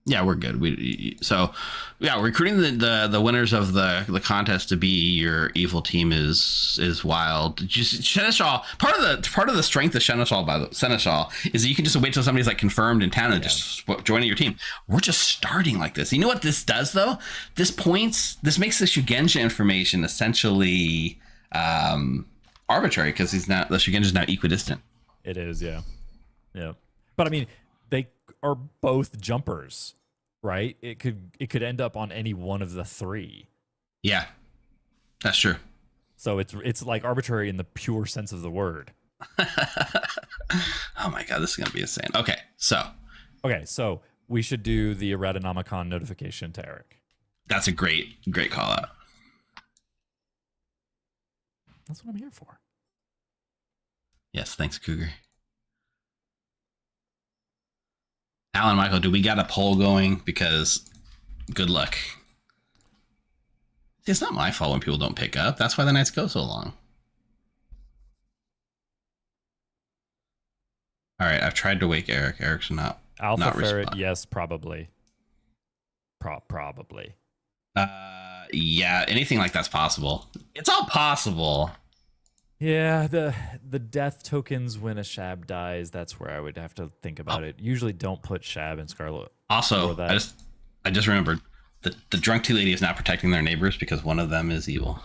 yeah, we're good. Recruiting the winners of the contest to be your evil team is wild. Just Seneschal, part of the strength of Seneschal is that you can just wait till somebody's like confirmed in town and just joining your team. We're just starting like this. You know what this does though? This makes the Shugenja information essentially arbitrary because the Shugenja is now equidistant. It is, yeah. But I mean, they are both jumpers, right? It could end up on any one of the three. Yeah, that's true. So it's like arbitrary in the pure sense of the word. Oh my god, this is gonna be insane. Okay, so we should do the Erratanomicon notification to Eric. That's a great call out. That's what I'm here for. Yes, thanks, Cougar. Alan, Michael, do we got a poll going? Because good luck. It's not my fault when people don't pick up. That's why the nights go so long. All right, I've tried to wake Eric. Eric's not Ferret, respond. yes, probably. Probably. Yeah, anything like that's possible. It's all possible. Yeah, the death tokens when a Shab dies, that's where I would have to think about it. Usually don't put Shab and Scarlet. Also, I just remembered the drunk tea lady is not protecting their neighbors because one of them is evil.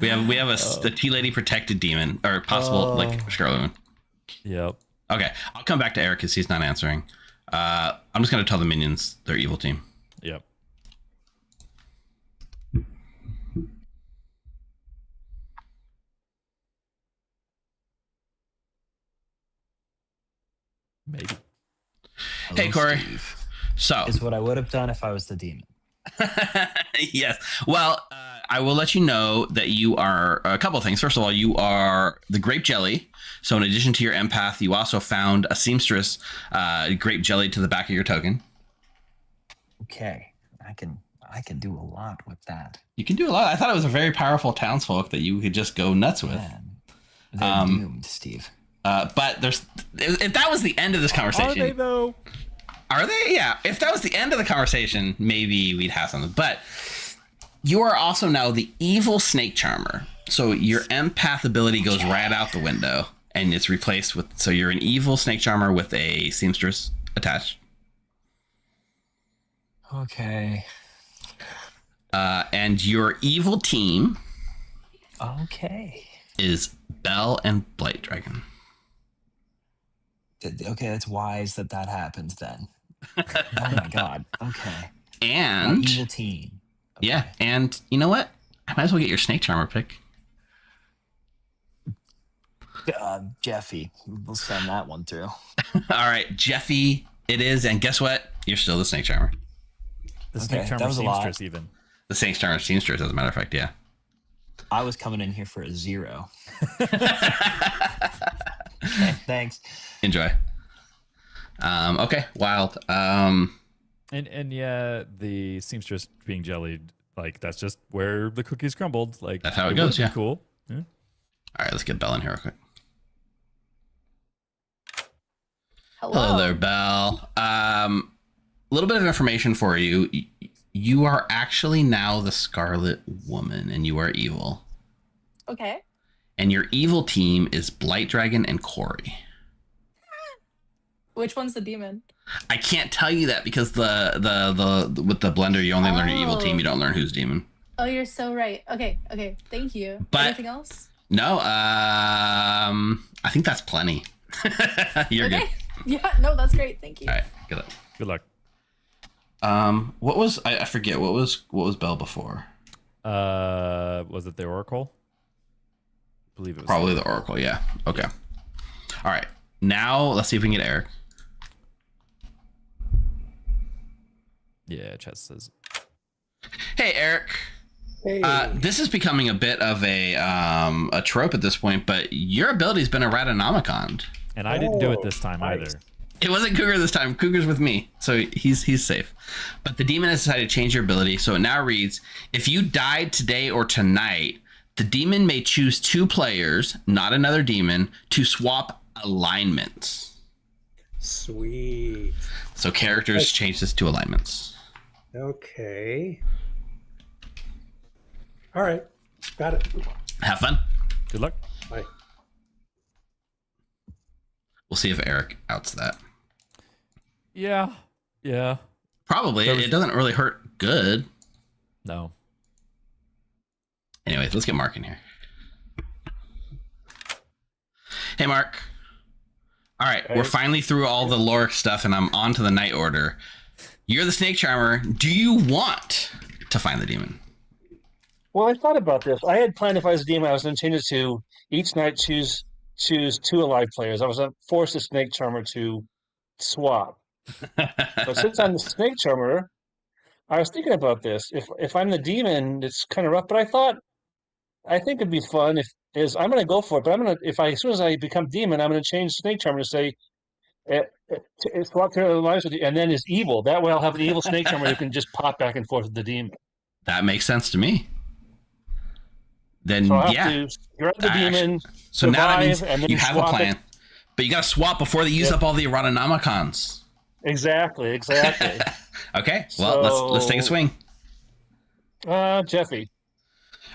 we have a tea lady protected demon or possible like Scarlet Moon. Yep. Okay, I'll come back to Eric because he's not answering. I'm just gonna tell the minions they're evil team. Yep. Maybe. Hello, Hey, Corey. Steve. So It's what I would have done if I was the demon. yes. Well, I will let you know that you are a couple of things. First of all, you are the Grape Jelly. So in addition to your empath, you also found a seamstress Grape Jelly to the back of your token. Okay, I can do a lot with that. You can do a lot. I thought it was a very powerful townsfolk that you could just go nuts with. Man, they're doomed, Steve. But if that was the end of this conversation. Are they though? Are they? Yeah. If that was the end of the conversation, maybe we'd have something. But you are also now the evil snake charmer. So your empath ability goes right out the window and it's replaced with, so you're an evil snake charmer with a seamstress attached. Okay. And your evil team Okay. is Belle and Blight Dragon. Okay, that's wise that happens then. Oh my god. Okay. And My evil team. Okay. yeah, and you know what? I might as well get your snake charmer pick. Jeffy. We'll send that one through. All right, Jeffy, it is, and guess what? You're still the snake charmer. The snake that charmer was a lot. seamstress even. The snake charmer seamstress, as a matter of fact, yeah. I was coming in here for a 0. Okay, thanks. Enjoy. Okay, wild. And yeah, the seamstress being jellied, like that's just where the cookies crumbled. Like That's how it would goes, be yeah. Cool. Yeah. All right, let's get Belle in here real quick. Hello. Hello there, Belle. A little bit of information for you. You are actually now the Scarlet Woman, and you are evil. Okay. And your evil team is Blight Dragon and Corey. Which one's the demon? I can't tell you that because the with the blender, you only learn your evil team. You don't learn who's demon. Oh, you're so right. Okay, okay. Thank you. But- Anything else? No, I think that's plenty. You're Okay. good. Yeah, no, that's great. Thank you. All right, good luck. Good luck. What was I forget what was Bell before? Was it the Oracle? I believe it was Probably the Oracle. Yeah. Okay. All right. Now let's see if we can get Eric. Yeah, chat says. Hey, Eric. Hey. This is becoming a bit of a trope at this point, but your ability's been Erratanomicon. And I didn't do it this time either. It wasn't Cougar this time. Cougar's with me, so he's safe. But the demon has decided to change your ability, so it now reads: if you died today or tonight, the demon may choose 2 players, not another demon, to swap alignments. Sweet. So characters change this to alignments. Okay. All right. Got it. Have fun. Good luck. Bye. We'll see if Eric outs that. Yeah. Yeah. Probably. It doesn't really hurt good. No. Anyways, let's get Mark in here. Hey, Mark. All right, we're finally through all the Loric stuff, and I'm on to the night order. You're the snake charmer. Do you want to find the demon? Well, I thought about this. I had planned if I was a demon, I was going to change it to each night choose 2 alive players. I was going to force the snake charmer to swap. But since I'm the snake charmer, I was thinking about this. If I'm the demon, it's kind of rough. But I think it'd be fun I'm going to go for it. But as soon as I become demon, I'm going to change snake charmer to say swap to alliance with you, and then is evil. That way, I'll have an evil snake charmer who can just pop back and forth with the demon. That makes sense to me. Then So I'll yeah, have to grab the demon. so now that means and then you have a swap plan, it. but you got to swap before they use up all the Erratanomicons. Exactly. Okay, well let's take a swing. Jeffy.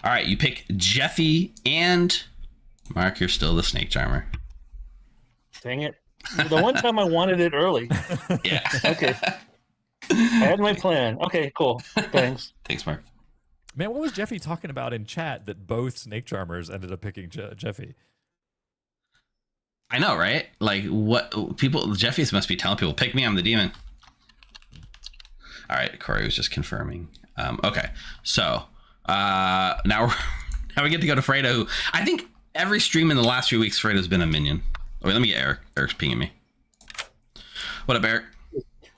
All right, you pick Jeffy and Mark. You're still the snake charmer. Dang it. The one time I wanted it early. Yeah. Okay. I had my plan. Okay, cool. Thanks. Thanks, Mark. Man, what was Jeffy talking about in chat that both snake charmers ended up picking Jeffy? I know, right? Like, what people? Jeffy's must be telling people, "Pick me, I'm the demon." All right, Corey was just confirming. Okay, so now we get to go to Fredo. Who I think every stream in the last few weeks, Fredo's been a minion. Oh, wait, let me get Eric. Eric's pinging me. What up, Eric?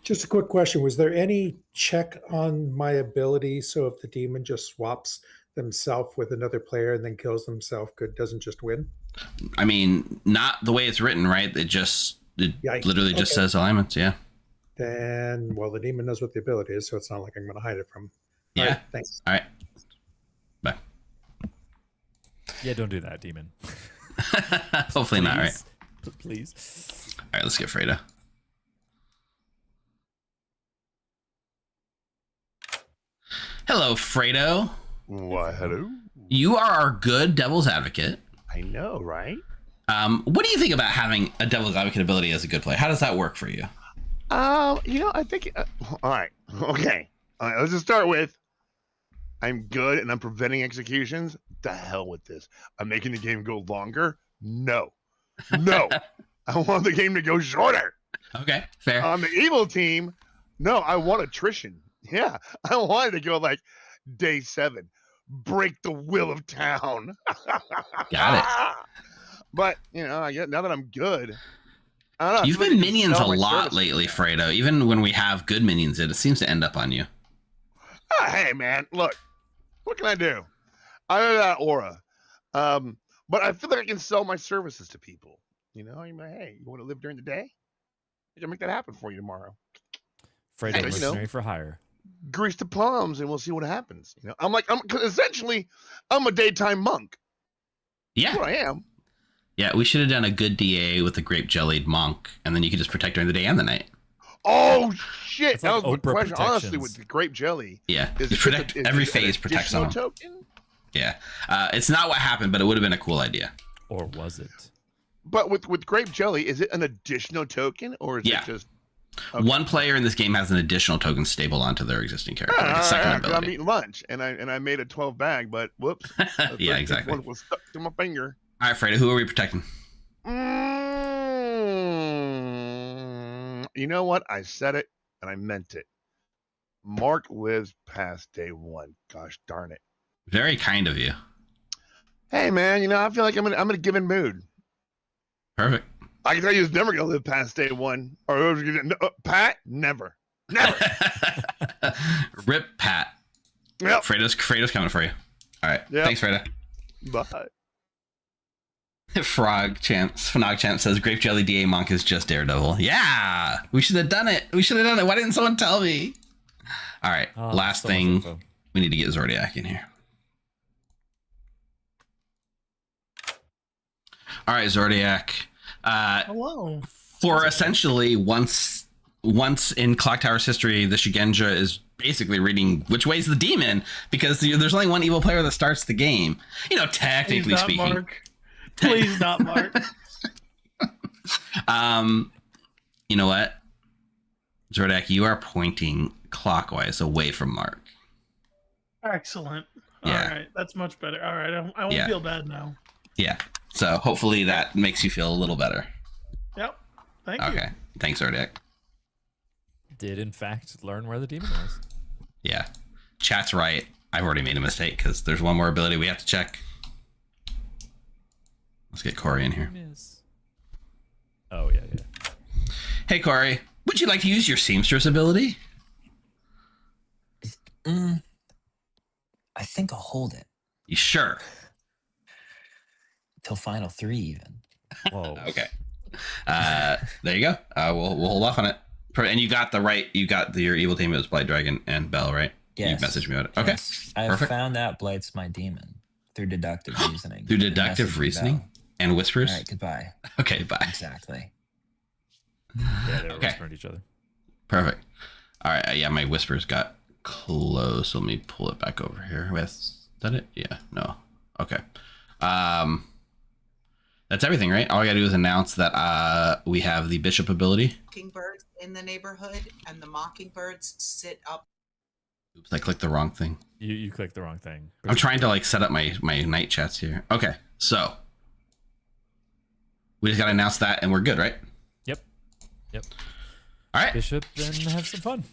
Just a quick question. Was there any check on my ability? So if the demon just swaps themselves with another player and then kills themselves, doesn't just win? I mean, not the way it's written, right? It literally just says alignments. Yeah. Then, well, the demon knows what the ability is, so it's not like I'm going to hide it from. Yeah. All right, thanks. All right. Bye. Yeah, don't do that, demon. Hopefully not, right? Please. All right, let's get Fredo. Hello, Fredo. Why, hello. You are our good devil's advocate. I know, right? What do you think about having a devil's advocate ability as a good player? How does that work for you? I think. All right. Okay. All right. Let's just start with. I'm good and I'm preventing executions. The hell with this. I'm making the game go longer. No. I want the game to go shorter. Okay, fair. On the evil team, no, I want attrition. Yeah, I wanted to go like day 7, break the will of town. Got it. But I get now that I'm good. I don't know, You've been minions a lot lately, Fredo. Even when we have good minions, it seems to end up on you. Hey, man, look, what can I do? I have that aura, but I feel like I can sell my services to people. You're like, hey, you want to live during the day? I can make that happen for you tomorrow. Fredo, mercenary for hire. Grease the palms, and we'll see what happens. I'm essentially, I'm a daytime monk. Yeah, that's what I am. Yeah, we should have done a good DA with a grape jellied monk, and then you could just protect during the day and the night. Oh shit! It's That like was the Oprah question. Honestly, protections. with the grape jelly, Yeah, is you protect every phase. an Protects additional someone. token? Yeah, it's not what happened, but it would have been a cool idea. Or was it? But with grape jelly, is it an additional token, or is it just? Okay. One player in this game has an additional token stable onto their existing character, like a second ability. I'm eating lunch, and I made a 12 bag, but whoops. Yeah, exactly. One was stuck to my finger. All right, Fredo, who are we protecting? You know what? I said it, and I meant it. Mark lives past day one. Gosh darn it. Very kind of you. Hey, man, I feel like I'm in a given mood. Perfect. I can tell you, he's never gonna live past day one. Or Pat, never. Rip Pat. Yep. Fredo's coming for you. All right. Yep. Thanks, Fredo. Bye. Fnog Champ says Grape Jelly DA Monk is just Daredevil. Yeah, we should have done it. Why didn't someone tell me? All right, last thing, we need to get Zordiac in here. All right, Zordiac. Hello. For essentially once in Clock Tower's history, the Shugenja is basically reading which way's the demon, because there's only one evil player that starts the game. Technically speaking. Mark. Please not, Mark. You know what? Zordak, you are pointing clockwise away from Mark. Excellent. Yeah. All right. That's much better. All right. I won't feel bad now. Yeah. So hopefully that makes you feel a little better. Yep. Thank you. Okay. Thanks, Zordak. Did in fact learn where the demon was. Yeah. Chat's right. I've already made a mistake because there's one more ability we have to check. Let's get Corey in here. Oh, yeah. Hey, Corey. Would you like to use your Seamstress ability? I think I'll hold it. You sure? Till final 3 even. Whoa. Okay. There you go. We'll hold off on it. And you got your evil team. It was Blight Dragon and Bell, right? Yes. You messaged me about it. Okay. Yes. I found out Blight's my demon through deductive reasoning. Through deductive reasoning and whispers? All right, goodbye. Okay, bye. Exactly. Yeah, they were whispering to each other. Perfect. All right. Yeah, my whispers got close. Let me pull it back over here. Is that it? Yeah. No. Okay. That's everything, right? All I gotta do is announce that we have the bishop ability. Mockingbirds in the neighborhood, and the mockingbirds sit up. Oops, I clicked the wrong thing. You clicked the wrong thing. I'm trying to set up my night chats here. Okay, so we just gotta announce that, and we're good, right? Yep. All right. Bishop, then have some fun.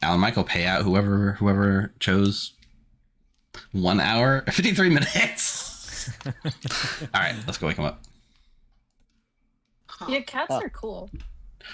Alan Michael, pay out whoever chose 1 hour, 53 minutes. All right, let's go wake him up. Yeah, cats are cool.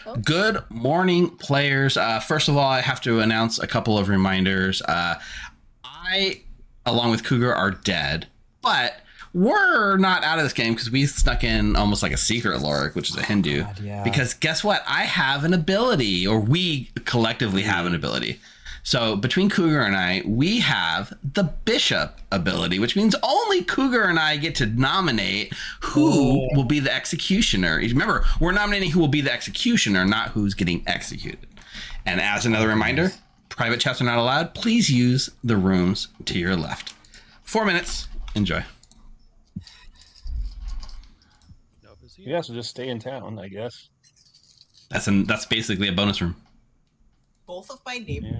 Oh. Good morning, players. First of all, I have to announce a couple of reminders. I, along with Cougar, are dead, but we're not out of this game because we snuck in almost like a secret Loric, which is a Hindu. God, yeah. Because guess what? I have an ability, or we collectively have an ability. So between Cougar and I, we have the Bishop ability, which means only Cougar and I get to nominate who will be the executioner. Remember, we're nominating who will be the executioner, not who's getting executed. And as another reminder, private chats are not allowed. Please use the rooms to your left. 4 minutes. Enjoy. Yeah, so just stay in town, I guess. That's basically a bonus room. Both of my neighbors.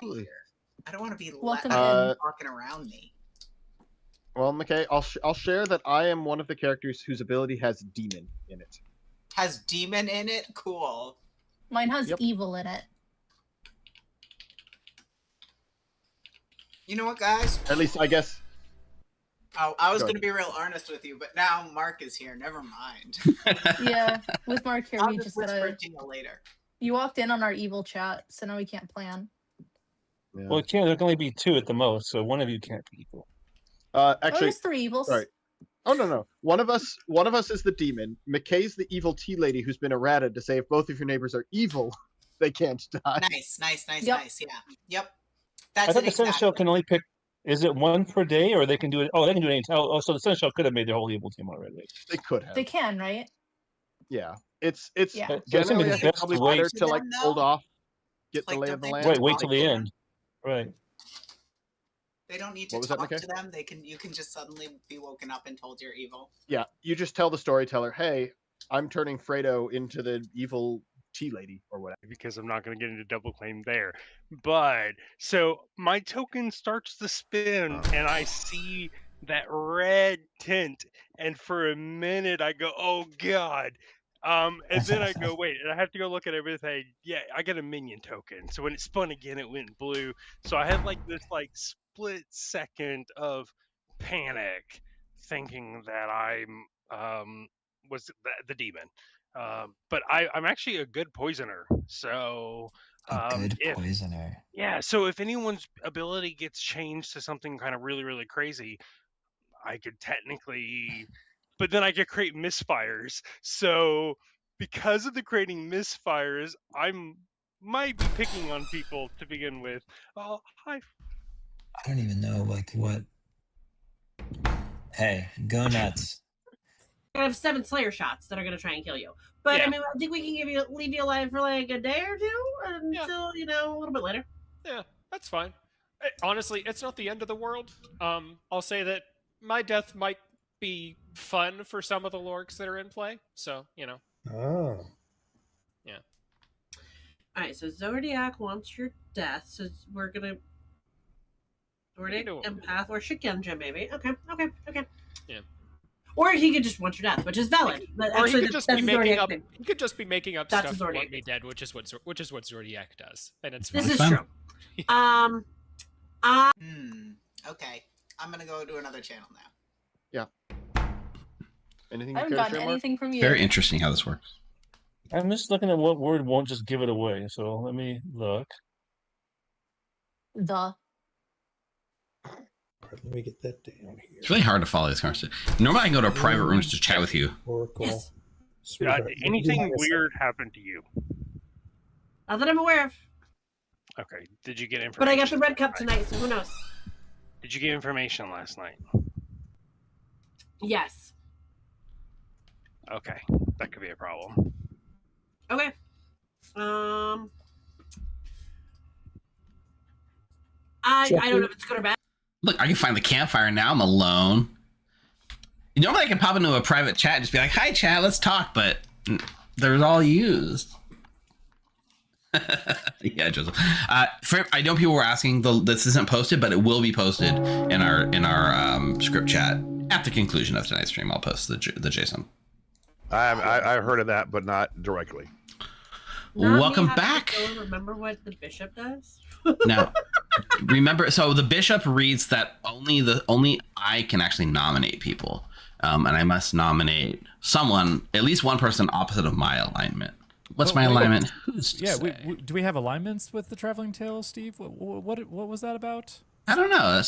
Yeah. I don't want to be Welcome talking around me. Well, McKay, I'll share that I am one of the characters whose ability has demon in it. Has demon in it? Cool. Mine has evil in it. You know what, guys? At least, I guess. Oh, I was going to be real honest with you, but now Mark is here. Never mind. Yeah, with Mark here, I'll we just just whisper gotta. it to you later. You walked in on our evil chat, so now we can't plan. Yeah. Well, there can only be 2 at the most, so one of you can't be equal. Actually, there's 3 evils. Sorry. Oh no. One of us is the demon. McKay's the evil tea lady who's been errated to say if both of your neighbors are evil, they can't die. Nice. Yep. Yeah. Yep. That's I thought it the Seneschal can only pick. Is it 1 per day, or they can do it? Oh, they can do it anytime. Oh, so the Seneschal could have made their whole evil team already. They could have. They can, right? Yeah. It's Yeah. generally I think probably better to them, hold though. off, get the Like, lay don't of the they land. Wait till the end. Right. They don't need to What was that, talk McKay? to them. You can just suddenly be woken up and told you're evil. Yeah, you just tell the storyteller, hey, I'm turning Fredo into the evil tea lady or whatever. Because I'm not going to get into double claim there. But so my token starts to spin and I see that red tint, and for a minute I go, oh God. And then I go, wait, and I have to go look at everything. Yeah, I got a minion token. So when it spun again, it went blue. So I had like this split second of panic, thinking that I'm was the demon. But I'm actually a good poisoner. So Good poisoner. yeah. So if anyone's ability gets changed to something kind of really really crazy, I could technically, but then I could create misfires. So because of the creating misfires, might be picking on people to begin with. Oh, hi. I don't even know what. Hey, go nuts. I have 7 Slayer shots that are going to try and kill you. But Yeah. I mean, I think we can leave you alive for like a day or two until a little bit later. Yeah, that's fine. Honestly, it's not the end of the world. I'll say that my death might be fun for some of the Lorics that are in play. So Oh. Yeah. All right, so Zodiac wants your death, so we're gonna Zodiac empath or Shigenja maybe. Okay. Yeah. Or he could just want your death, which is valid. But Or actually, he could just that's be a making Zodiac up. thing. He could just be making up That's a stuff to Zodiac want me dead, which is what Zodiac does, and it's This fine. is true. Okay. I'm gonna go to another channel now. Yeah. Anything I you haven't care to gotten share, Mark? anything from you. Very interesting how this works. I'm just looking at what word won't just give it away. So let me look. The. Let me get that down here. It's really hard to follow this conversation. Normally I can go to a private room just to chat with you. Oracle. Yes. Anything weird happened to you? Not that I'm aware of. Okay. Did you get information? But I got the red cup tonight, so who knows? Did you get information last night? Yes. Okay, that could be a problem. Okay. I don't know if it's good or bad. Look, I can find the campfire now. I'm alone. Normally I can pop into a private chat and just be like, hi chat, let's talk, but they're all used. Yeah, Joseph. I know people were asking, this isn't posted, but it will be posted in our script chat at the conclusion of tonight's stream. I'll post the JSON. I heard of that, but not directly. Welcome back. Remember what the bishop does? Now, remember, so the bishop reads that only I can actually nominate people, and I must nominate someone, at least one person opposite of my alignment. What's my alignment? Who's to say? Do we have alignments with the Traveling Tale, Steve? What was that about? I don't know.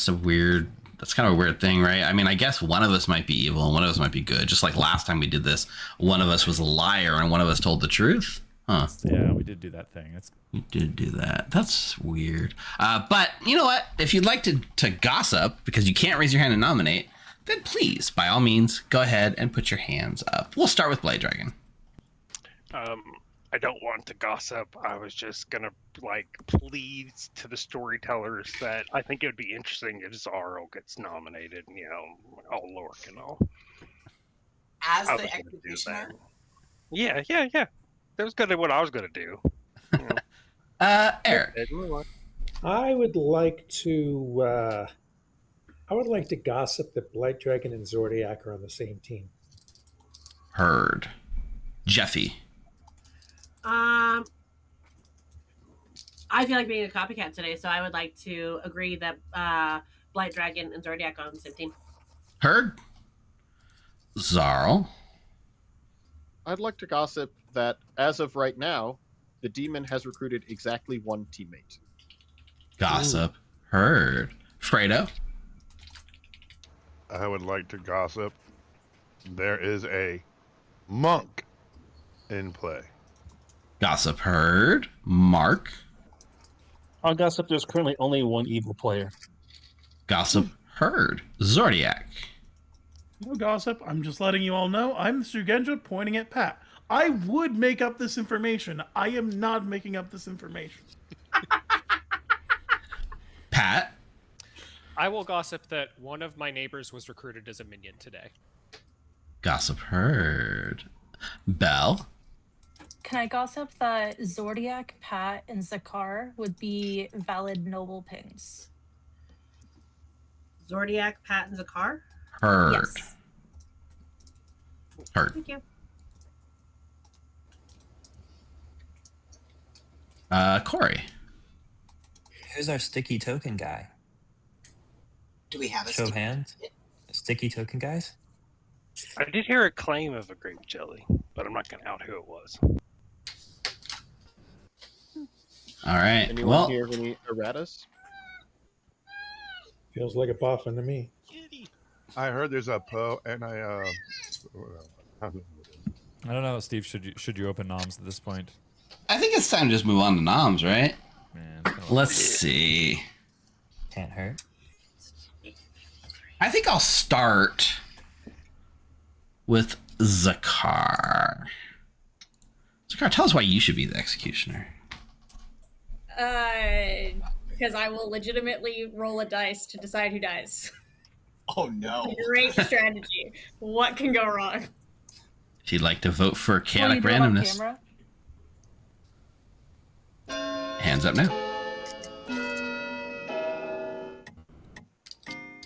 That's kind of a weird thing, right? I mean, I guess one of us might be evil and one of us might be good. Just like last time we did this, one of us was a liar and one of us told the truth. Huh. Yeah, we did do that thing. We did do that. That's weird. But you know what? If you'd like to gossip, because you can't raise your hand and nominate, then please, by all means, go ahead and put your hands up. We'll start with Blade Dragon. I don't want to gossip. I was just gonna plead to the storytellers that I think it would be interesting if Zaro gets nominated. All Loric and all. As I the was gonna do executioner? that. Yeah. That was gonna what I was gonna do. Eric. I would like to gossip that Blight Dragon and Zodiac are on the same team. Heard. Jeffy. I feel like being a copycat today, so I would like to agree that Blight Dragon and Zodiac are on the same team. Heard. Zarl. I'd like to gossip that as of right now, the demon has recruited exactly one teammate. Gossip. Ooh. Heard. Fredo. I would like to gossip. There is a monk in play. Gossip. Heard. Mark. I'll gossip. There's currently only one evil player. Gossip. Heard. Zodiac. No gossip. I'm just letting you all know I'm the Sugenja pointing at Pat. I would make up this information. I am not making up this information. Pat. I will gossip that one of my neighbors was recruited as a minion today. Gossip heard. Belle? Can I gossip that Zodiac, Pat, and Zakar would be valid noble pings? Zodiac, Pat, and Zakar? Heard. Yes. Heard. Thank you. Corey. Who's our sticky token guy? Do we have a Show of sticky- hands. Sticky token guys? I did hear a claim of a grape jelly, but I'm not going to out who it was. All right. Anyone Well, here have any erratas? Feels like a boffin to me. I heard there's a Poe, and I don't know, Steve. Should you open noms at this point? I think it's time to just move on to noms, right? Man, Let's see. Can't hurt. I think I'll start with Zakar. Zakar, tell us why you should be the executioner. Because I will legitimately roll a dice to decide who dies. Oh no. Great strategy. What can go wrong? If you'd like to vote for chaotic Will you do it on randomness, camera? hands up now.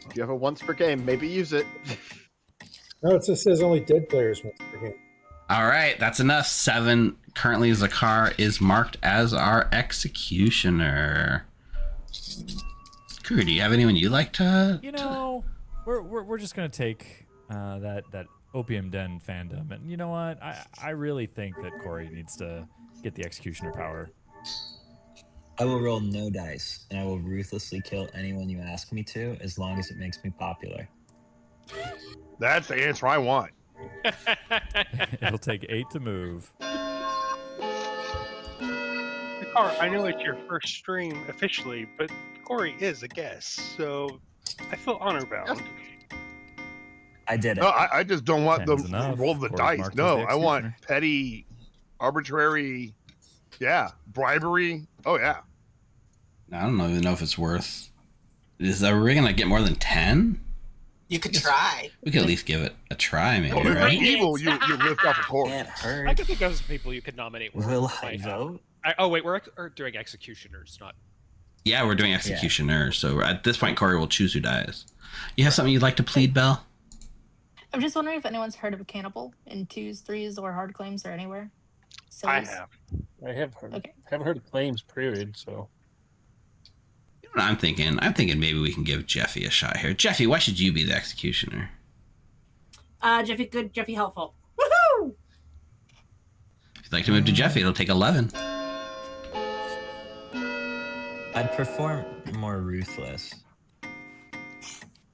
If you have a once per game, maybe use it. No, it just says only dead players once per game. All right, that's enough. 7. Currently, Zakar is marked as our executioner. Kruger, do you have anyone you'd like to? You know, we're just gonna take that Opium Den fandom, and you know what? I really think that Corey needs to get the executioner power. I will roll no dice, and I will ruthlessly kill anyone you ask me to, as long as it makes me popular. that's the answer I want. It'll take 8 to move. Car, I know it's your first stream officially, but Corey is a guest, so I feel honor bound. I did it. No, I just don't want them Ten's enough. roll the Corey's dice. marked as No, the I want executioner. petty, arbitrary, bribery. Oh yeah. I don't even know if it's worth. Are we gonna get more than 10? You could try. We could at least give it a try, maybe, Well, if right? you're evil, you lift off a course. Can't hurt. I can think of some people you could nominate. Will by, I vote? oh wait, we're doing executioners, not. Yeah, we're doing executioner. So at this point, Corey will choose who dies. You have something you'd like to plead, Belle? I'm just wondering if anyone's heard of a cannibal in 2s, 3s, or hard claims or anywhere. So I have. I have heard. Okay. Haven't heard of claims. Period. So. You know what I'm thinking? I'm thinking maybe we can give Jeffy a shot here. Jeffy, why should you be the executioner? Jeffy good, Jeffy helpful. Woohoo! If you'd like to move to Jeffy, it'll take 11. I'd perform more ruthless.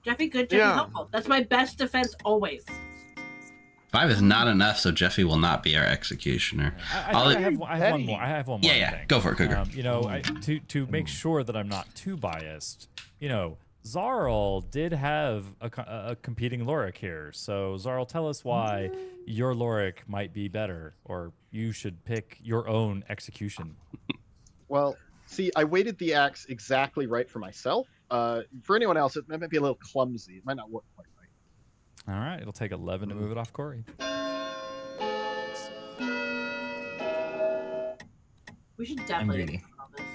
Jeffy good, Jeffy helpful. That's my best defense always. 5 is not enough, so Jeffy will not be our executioner. I have one more. I have one more. Yeah, thing. go for it, Cougar. You know, to make sure that I'm not too biased, you know, Zarl did have a competing Loric here. So Zarl, tell us why your Loric might be better, or you should pick your own execution. Well, see, I weighted the axe exactly right for myself. For anyone else, it might be a little clumsy. It might not work quite right. All right, it'll take 11 to move it off Corey. We should I'm definitely greedy. on this.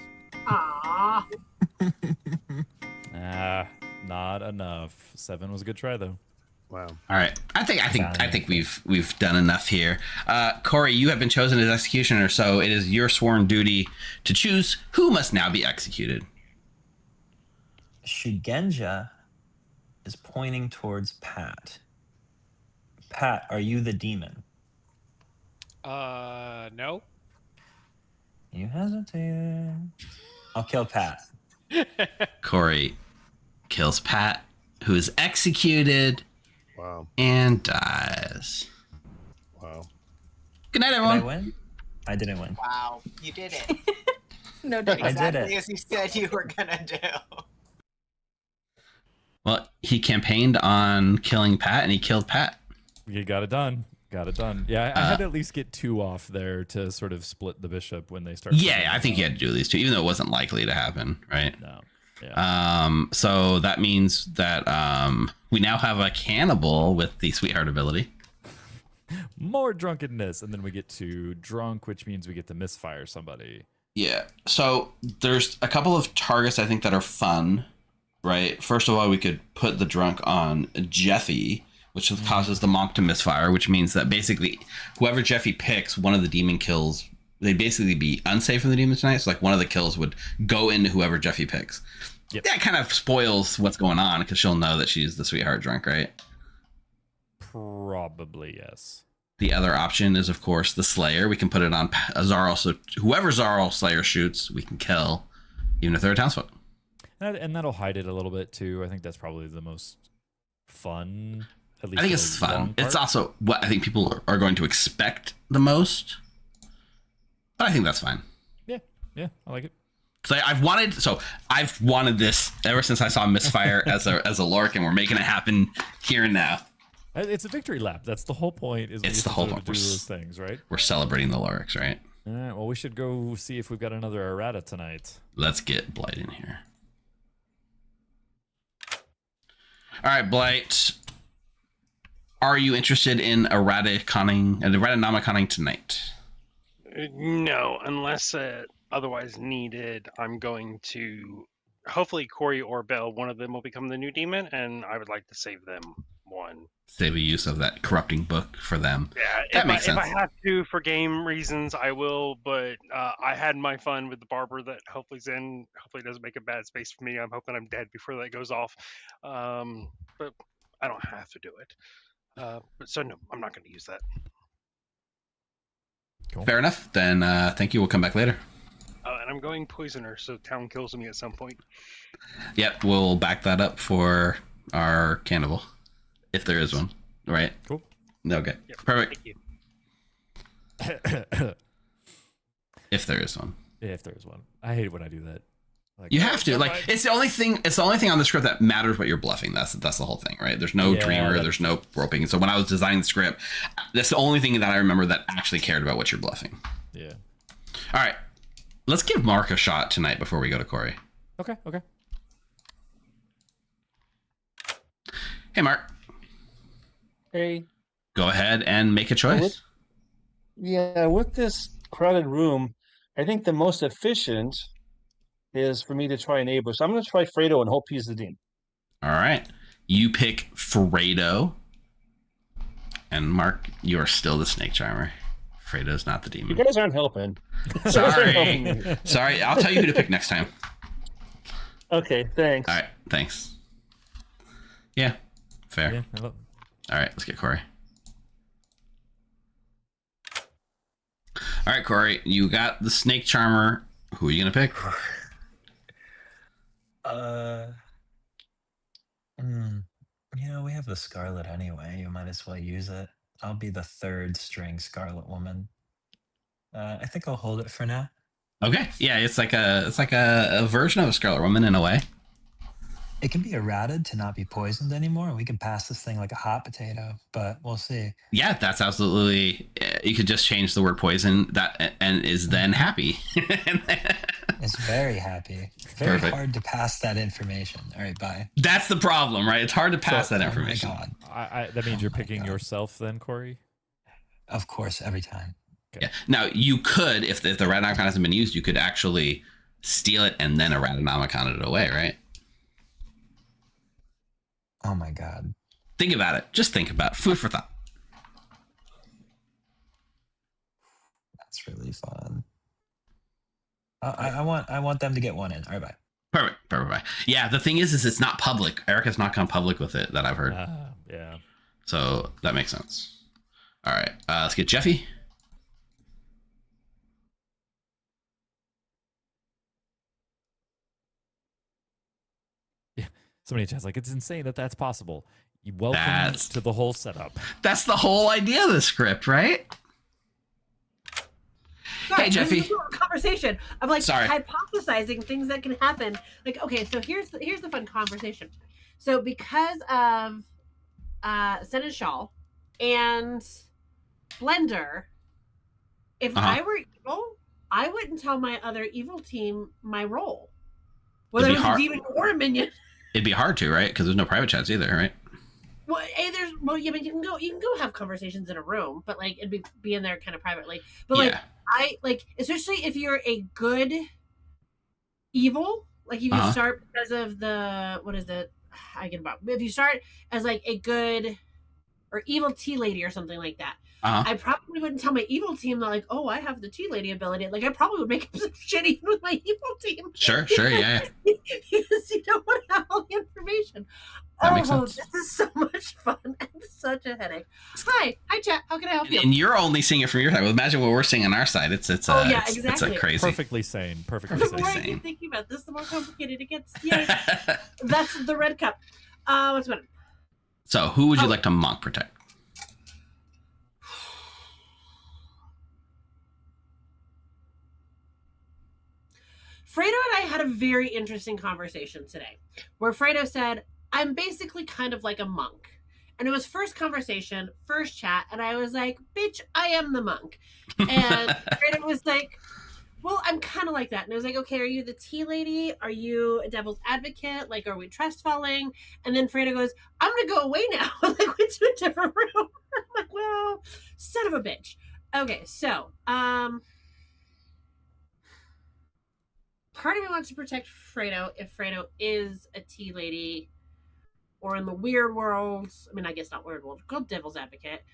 Aww. Not enough. 7 was a good try though. Wow. All right, I think we've done enough here. Corey, you have been chosen as executioner, so it is your sworn duty to choose who must now be executed. Shugenja is pointing towards Pat. Pat, are you the demon? No. You hesitated. I'll kill Pat. Corey kills Pat, who is executed. Wow. And dies. Wow. Good night, Did everyone. I win? I didn't win. Wow, you did it. No I dice. did Exactly it. as you said you were gonna do. Well, he campaigned on killing Pat, and he killed Pat. You got it done. Got it done. Yeah, I had to at least get 2 off there to sort of split the bishop when they start. Yeah, I think you had to do these 2, even though it wasn't likely to happen, right? No. So that means that we now have a cannibal with the sweetheart ability. More drunkenness, and then we get to drunk, which means we get to misfire somebody. Yeah. So there's a couple of targets I think that are fun, right? First of all, we could put the drunk on Jeffy, which causes the monk to misfire, which means that basically whoever Jeffy picks, one of the demon kills, they'd basically be unsafe from the demon tonight. So like one of the kills would go into whoever Jeffy picks. Yep. That kind of spoils what's going on because she'll know that she's the sweetheart drunk, right? Probably, yes. The other option is, of course, the Slayer. We can put it on Zarl. So whoever Zarl Slayer shoots, we can kill, even if they're a townsfolk. And that'll hide it a little bit, too. I think that's probably the most fun. At least I think it's fun. It's also what I think people are going to expect the most. But I think that's fine. Yeah, I like it. Because I've wanted this ever since I saw Misfire as a Loric, and we're making it happen here and now. It's a victory lap. That's the whole point. It's the whole point. To do those things, right? We're celebrating the Lorics, right? All right. Well, we should go see if we've got another errata tonight. Let's get Blight in here. All right, Blight. Are you interested in Erratanomicon tonight? No, unless otherwise needed. I'm going to hopefully Corey or Bell, one of them will become the new demon, and I would like to save them one. Save a use of that corrupting book for them. Yeah, that makes sense. If I have to for game reasons, I will. But I had my fun with the barber that hopefully's in. Hopefully, it doesn't make a bad space for me. I'm hoping I'm dead before that goes off. But I don't have to do it. So no, I'm not going to use that. Cool. Fair enough. Then thank you. We'll come back later. And I'm going poisoner, so town kills me at some point. Yep, we'll back that up for our cannibal, if there is one. Right? Cool. Okay. Yep. Perfect. Thank you. If there is one. Yeah, if there is one. I hate it when I do that. Like, you have to. Like, it's the only thing. It's the only thing on the script that matters what you're bluffing. That's the whole thing, right? There's no dreamer. There's no roping. So when I was designing the script, that's the only thing that I remember that actually cared about what you're bluffing. Yeah. All right. Let's give Mark a shot tonight before we go to Corey. Okay. Hey, Mark. Hey. Go ahead and make a choice. With this crowded room, I think the most efficient is for me to try an ambush. I'm going to try Fredo and hope he's the demon. All right. You pick Fredo. And Mark, you are still the snake charmer. Fredo's not the demon. You guys aren't helping. Sorry. I'll tell you who to pick next time. Okay, thanks. All right, thanks. Yeah, fair. Yeah, all right, let's get Corey. All right, Corey, you got the snake charmer. Who are you gonna pick? We have the Scarlet anyway. You might as well use it. I'll be the third string Scarlet Woman. I think I'll hold it for now. Okay, yeah, it's like a version of a Scarlet Woman in a way. It can be errated to not be poisoned anymore, and we can pass this thing like a hot potato. But we'll see. Yeah, that's absolutely. You could just change the word poison and is then happy. It's very happy. Very Perfect. Hard to pass that information. All right, bye. That's the problem, right? It's hard to pass that information. Oh my God. That means you're picking yourself then, Corey? Of course, every time. Okay. Yeah. Now, you could, if the Erratanomicon hasn't been used, you could actually steal it and then Erratanomicon it away, right? Oh my God. Think about it. Just think about it. Food for thought. That's really fun. I want them to get one in. All right, bye. Perfect. Bye. Yeah, the thing is it's not public. Erica's not gone public with it that I've heard. Yeah. So that makes sense. All right, let's get Jeffy. Yeah. Somebody in chat's like, it's insane that's possible. Welcome to the whole setup. That's the whole idea of the script, right? Sorry, hey, Jeffy. This is a conversation. I'm like Sorry. hypothesizing things that can happen. Like, okay, so here's the fun conversation. So because of Seneschal and Blender, if I were evil, I wouldn't tell my other evil team my role. Whether it's a demon or a minion. It'd be hard to, right? Because there's no private chats either, right? Well, yeah, but you can go have conversations in a room, but like it'd be in there kind of privately. But like especially if you're a good evil, like if you start because of the if you start as like a good or evil tea lady or something like that. I probably wouldn't tell my evil team that like, oh, I have the tea lady ability. Like I probably would make up some shit even with my evil team. Sure, yeah. Because you don't want to have all the information. That makes sense. This is so much fun and such a headache. Hi chat. How can I help you? And you're only seeing it from your side. Well, imagine what we're seeing on our side. It's exactly. It's a crazy. Perfectly sane. Perfectly sane. The more I keep thinking about this, the more complicated it gets. Yay. That's the red cup. What's better? So, who would you like to monk protect? Fredo and I had a very interesting conversation today where Fredo said, I'm basically kind of like a monk. And it was first conversation, first chat. And I was like, bitch, I am the monk. And Fredo was like, well, I'm kind of like that. And I was like, okay, are you the tea lady? Are you a devil's advocate? Like, are we trust falling? And then Fredo goes, I'm going to go away now. Like, went to a different room. I'm like, well, son of a bitch. Okay, so, part of me wants to protect Fredo if Fredo is a tea lady or in the weird worlds. I mean, I guess not weird world, called devil's advocate.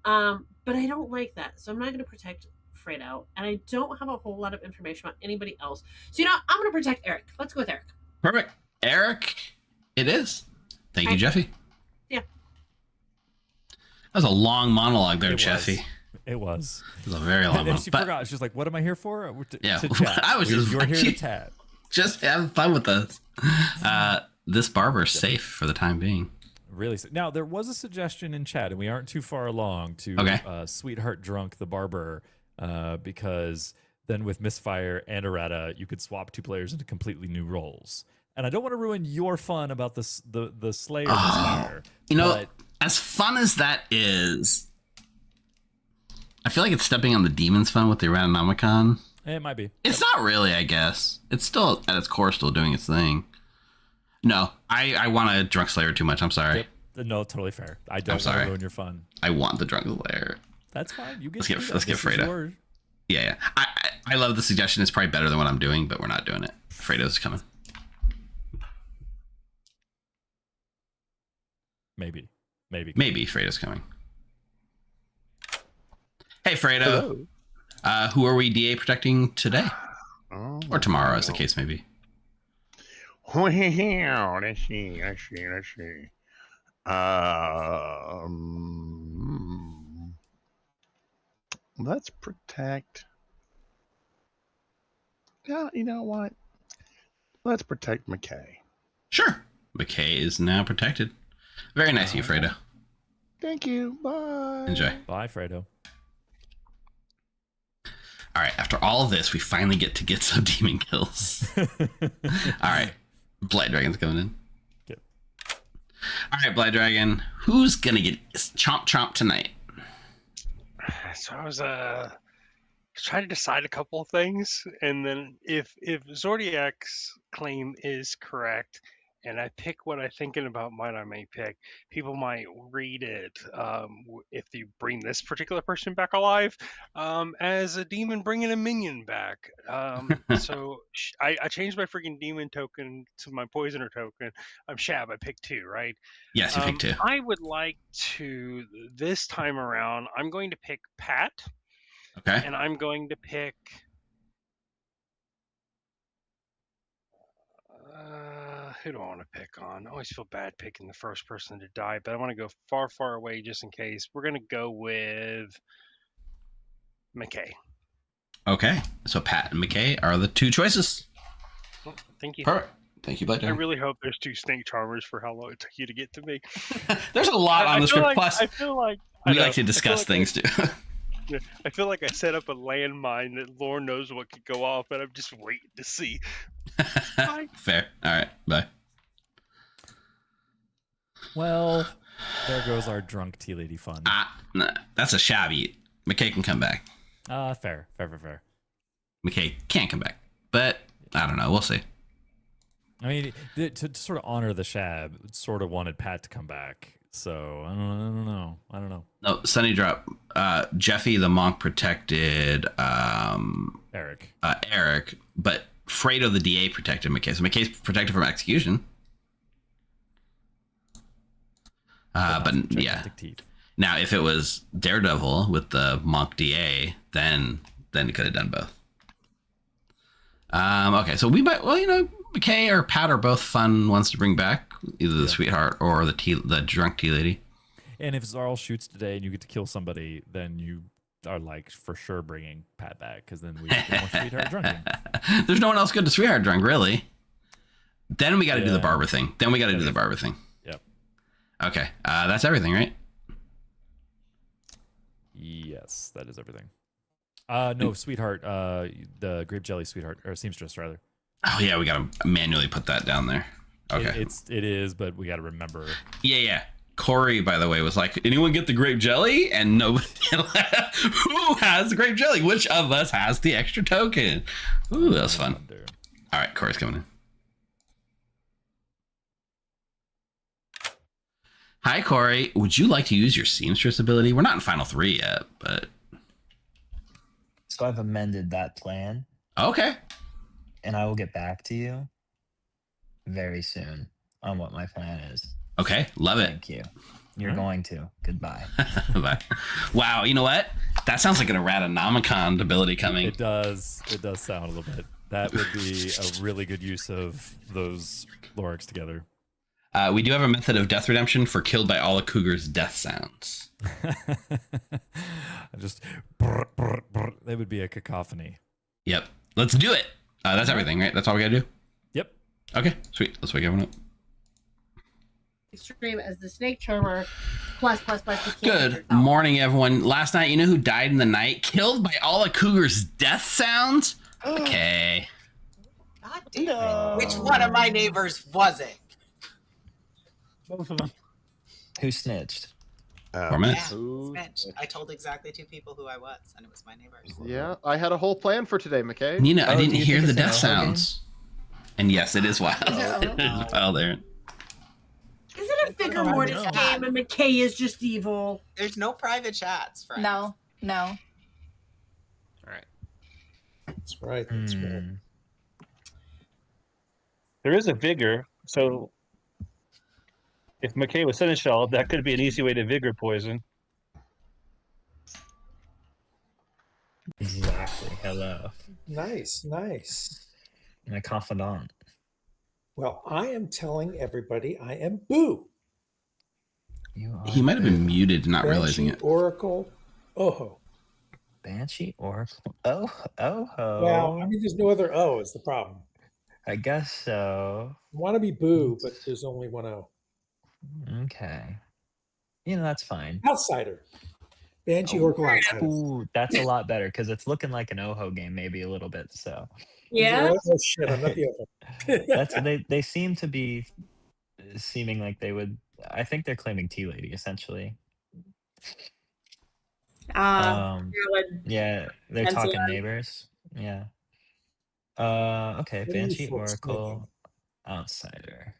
But I don't like that. So I'm not going to protect Fredo. And I don't have a whole lot of information about anybody else. So, you know, I'm going to protect Eric. Let's go with Eric. Perfect. Eric, it is. Thank you, Jeffy. Yeah. That was a long monologue there, Jeffy. It was. It was a very long one. And she forgot. She was like, what am I here for? Yeah. To chat. I was You're here to chat. Just having fun with us. This barber's safe for the time being. Really. Now, there was a suggestion in chat, and we aren't too far along to Sweetheart Drunk the Barber, because then with Misfire and Errata, you could swap two players into completely new roles. And I don't want to ruin your fun about the Slayer Misfire. You know, as fun as that is, I feel like it's stepping on the demon's fun with the Erratanomicon. It might be. It's not really, I guess. It's still, at its core, still doing its thing. No, I want a Drunk Slayer too much. I'm sorry. Yep. No, totally fair. I don't want to ruin your fun. I want the Drunk Slayer. That's fine. You get let's get Fredo. Yeah. I love the suggestion. It's probably better than what I'm doing, but we're not doing it. Fredo's coming. Maybe Fredo's coming. Hey, Fredo. Who are we DA protecting today? Or tomorrow, as the case may be. Let's see. Let's protect. Yeah, you know what? Let's protect McKay. Sure. McKay is now protected. Very nice of you, Fredo. Thank you. Bye. Enjoy. Bye, Fredo. All right. After all of this, we finally get some demon kills. All right. Blight Dragon's coming in. Yep. All right, Blight Dragon. Who's going to get chomp tonight? So I was trying to decide a couple of things, and then if Zodiac's claim is correct, and I pick what I'm thinking about what I may pick, people might read it, if you bring this particular person back alive, as a demon bringing a minion back. So I changed my freaking demon token to my poisoner token. I'm Shab. I picked 2, right? Yes, you picked 2. I would like to, this time around, I'm going to pick Pat. Okay. And I'm going to pick... who do I want to pick on? I always feel bad picking the first person to die, but I want to go far, far away just in case. We're going to go with McKay. Okay. So Pat and McKay are the 2 choices. Well, thank you. Perfect. Thank you, Blight. I really hope there's 2 Snake Charmers for how long it took you to get to me. There's a lot on the script. Plus, I feel like we like to discuss things too. Yeah, I feel like I set up a landmine that Lord knows what could go off, and I'm just waiting to see. Bye. Fair. All right. Bye. Well, there goes our drunk tea lady fun. Nah, that's a shabby. McKay can come back. Fair. McKay can't come back, but I don't know. We'll see. I mean, to sort of honor the Shab, sort of wanted Pat to come back. So I don't know. No, Sunny Drop. Jeffy the monk protected Eric. Eric, but Fredo the DA protected McKay. So McKay's protected from execution. But yeah. Now, if it was Daredevil with the monk DA, then it could have done both. Okay, so we might. Well, McKay or Pat are both fun ones to bring back, either the sweetheart or the drunk tea lady. And if Zarl shoots today and you get to kill somebody, then you are like for sure bringing Pat back because then we get more sweetheart drunk. There's no one else good to sweetheart drunk, really. Then we got to do the barber thing. Yep. Okay, that's everything, right? Yes, that is everything. No, sweetheart. The grape jelly sweetheart or seamstress rather. Oh yeah, we got to manually put that down there. Okay, it is, but we got to remember. Yeah. Corey, by the way, was like, anyone get the grape jelly? And nobody. Who has the grape jelly? Which of us has the extra token? Ooh, that was fun. All right, Corey's coming in. Hi, Corey. Would you like to use your seamstress ability? We're not in Final 3 yet, but... So I've amended that plan. Okay. And I will get back to you very soon on what my plan is. Okay, love it. Thank you. You're going to. Goodbye. Bye. Wow, you know what? That sounds like an Erratanomicon ability coming. It does. It does sound a little bit. That would be a really good use of those Lorics together. We do have a method of death redemption for killed by all a cougar's death sounds. Just brr, brr, brr. That would be a cacophony. Yep. Let's do it. That's everything, right? That's all we gotta do? Yep. Okay, sweet. Let's wake everyone up. Extreme as the snake charmer plus. Good morning, everyone. Last night, you know who died in the night? Killed by all a cougar's death sounds? Okay. God damn it. Which one of my neighbors was it? Both of them. Who snitched? Snitched. I told exactly 2 people who I was, and it was my neighbors. Yeah, I had a whole plan for today, McKay. Nina, I didn't hear the death sounds. And yes, it is wild. It is wild, Aaron. Is it a vigor mortis game and McKay is just evil? There's no private chats, friends. No. All right. That's right. That's right. There is a vigor, so if McKay was Seneschal, that could be an easy way to vigor poison. Exactly. Hello. Nice. My confidant. Well, I am telling everybody I am Boo. He might have been muted, not realizing it. Oracle. Oh. Banshee Oracle. Oh. Well, I mean, there's no other O is the problem. I guess so. I want to be Boo, but there's only one O. Okay. That's fine. Outsider. Banshee Oracle Outsider. Ooh, that's a lot better because it's looking like an Oho game, maybe a little bit. So. Yeah. Oh shit! I'm not the Oho. They seem to be seeming like they would. I think they're claiming Tea Lady essentially. Yeah, they're talking neighbors. Yeah. Okay. Banshee Oracle Outsider.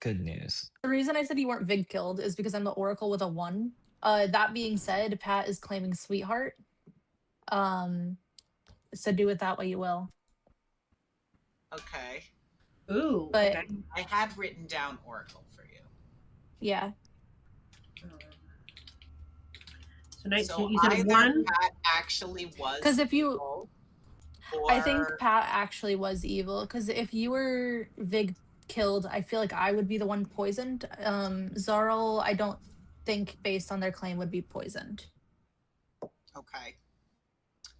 Good news. The reason I said you weren't Vig killed is because I'm the Oracle with a 1. That being said, Pat is claiming Sweetheart. So do it that way you will. Okay. Ooh. But I had written down Oracle for you. yeah. So 19, So you said either 1? Pat actually was Because if you, evil, I think or- Pat actually was evil. Because if you were Vig killed, I feel like I would be the one poisoned. Zarl, I don't think based on their claim would be poisoned. Okay.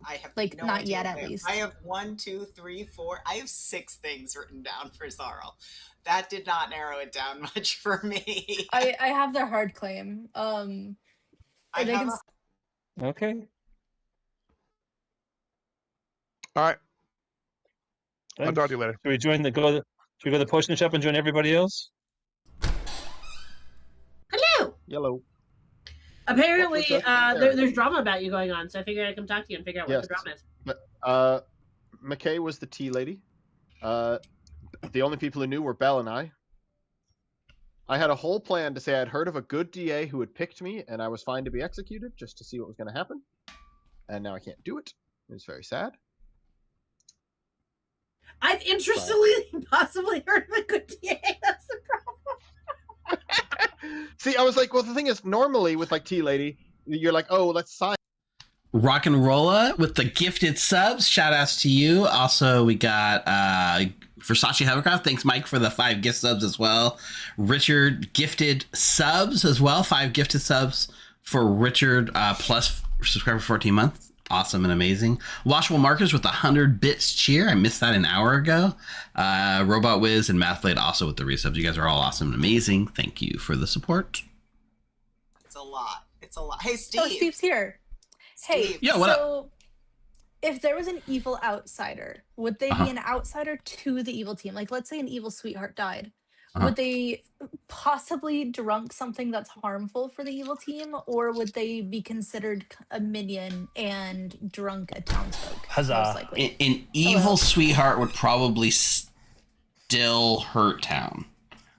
I have Like, no not idea yet, at where. least. I have 1, 2, 3, 4. I have 6 things written down for Zarl. That did not narrow it down much for me. I have their hard claim. I they have can Okay. All right. I'll Thanks. talk to you later. Should we join the go? Should we go to the potion shop and join everybody else? Hello. Yellow. Apparently, What was that? there's drama about you going on, so I figured I'd come talk to you and figure out what the drama is. McKay was the tea lady. The only people who knew were Belle and I. I had a whole plan to say I'd heard of a good DA who had picked me, and I was fine to be executed just to see what was going to happen. And now I can't do it. It's very sad. I've interestingly possibly heard of a good DA. That's the problem. See, I was like, well, the thing is, normally with like Tea Lady, you're like, oh, let's sign. Rock and Rolla with the gifted subs. Shout outs to you. Also, we got Versace Hovercraft. Thanks, Mike, for the 5 gift subs as well. Richard gifted subs as well. 5 gifted subs for Richard plus subscriber for 14 months. Awesome and amazing. Washable Markers with the 100 bits cheer. I missed that an hour ago. Robot Wiz and Mathblade also with the resubs. You guys are all awesome and amazing. Thank you for the support. It's a lot. It's a lot. Hey, Steve. Oh, Steve's here. Hey, yeah, what so if there was an evil outsider, would they be an outsider to the evil team? Like, let's say an evil sweetheart died. Would they possibly drunk something that's harmful for the evil team, or would they be considered a minion and drunk a townsfolk? Huzzah. Most likely. An evil sweetheart would probably still hurt town.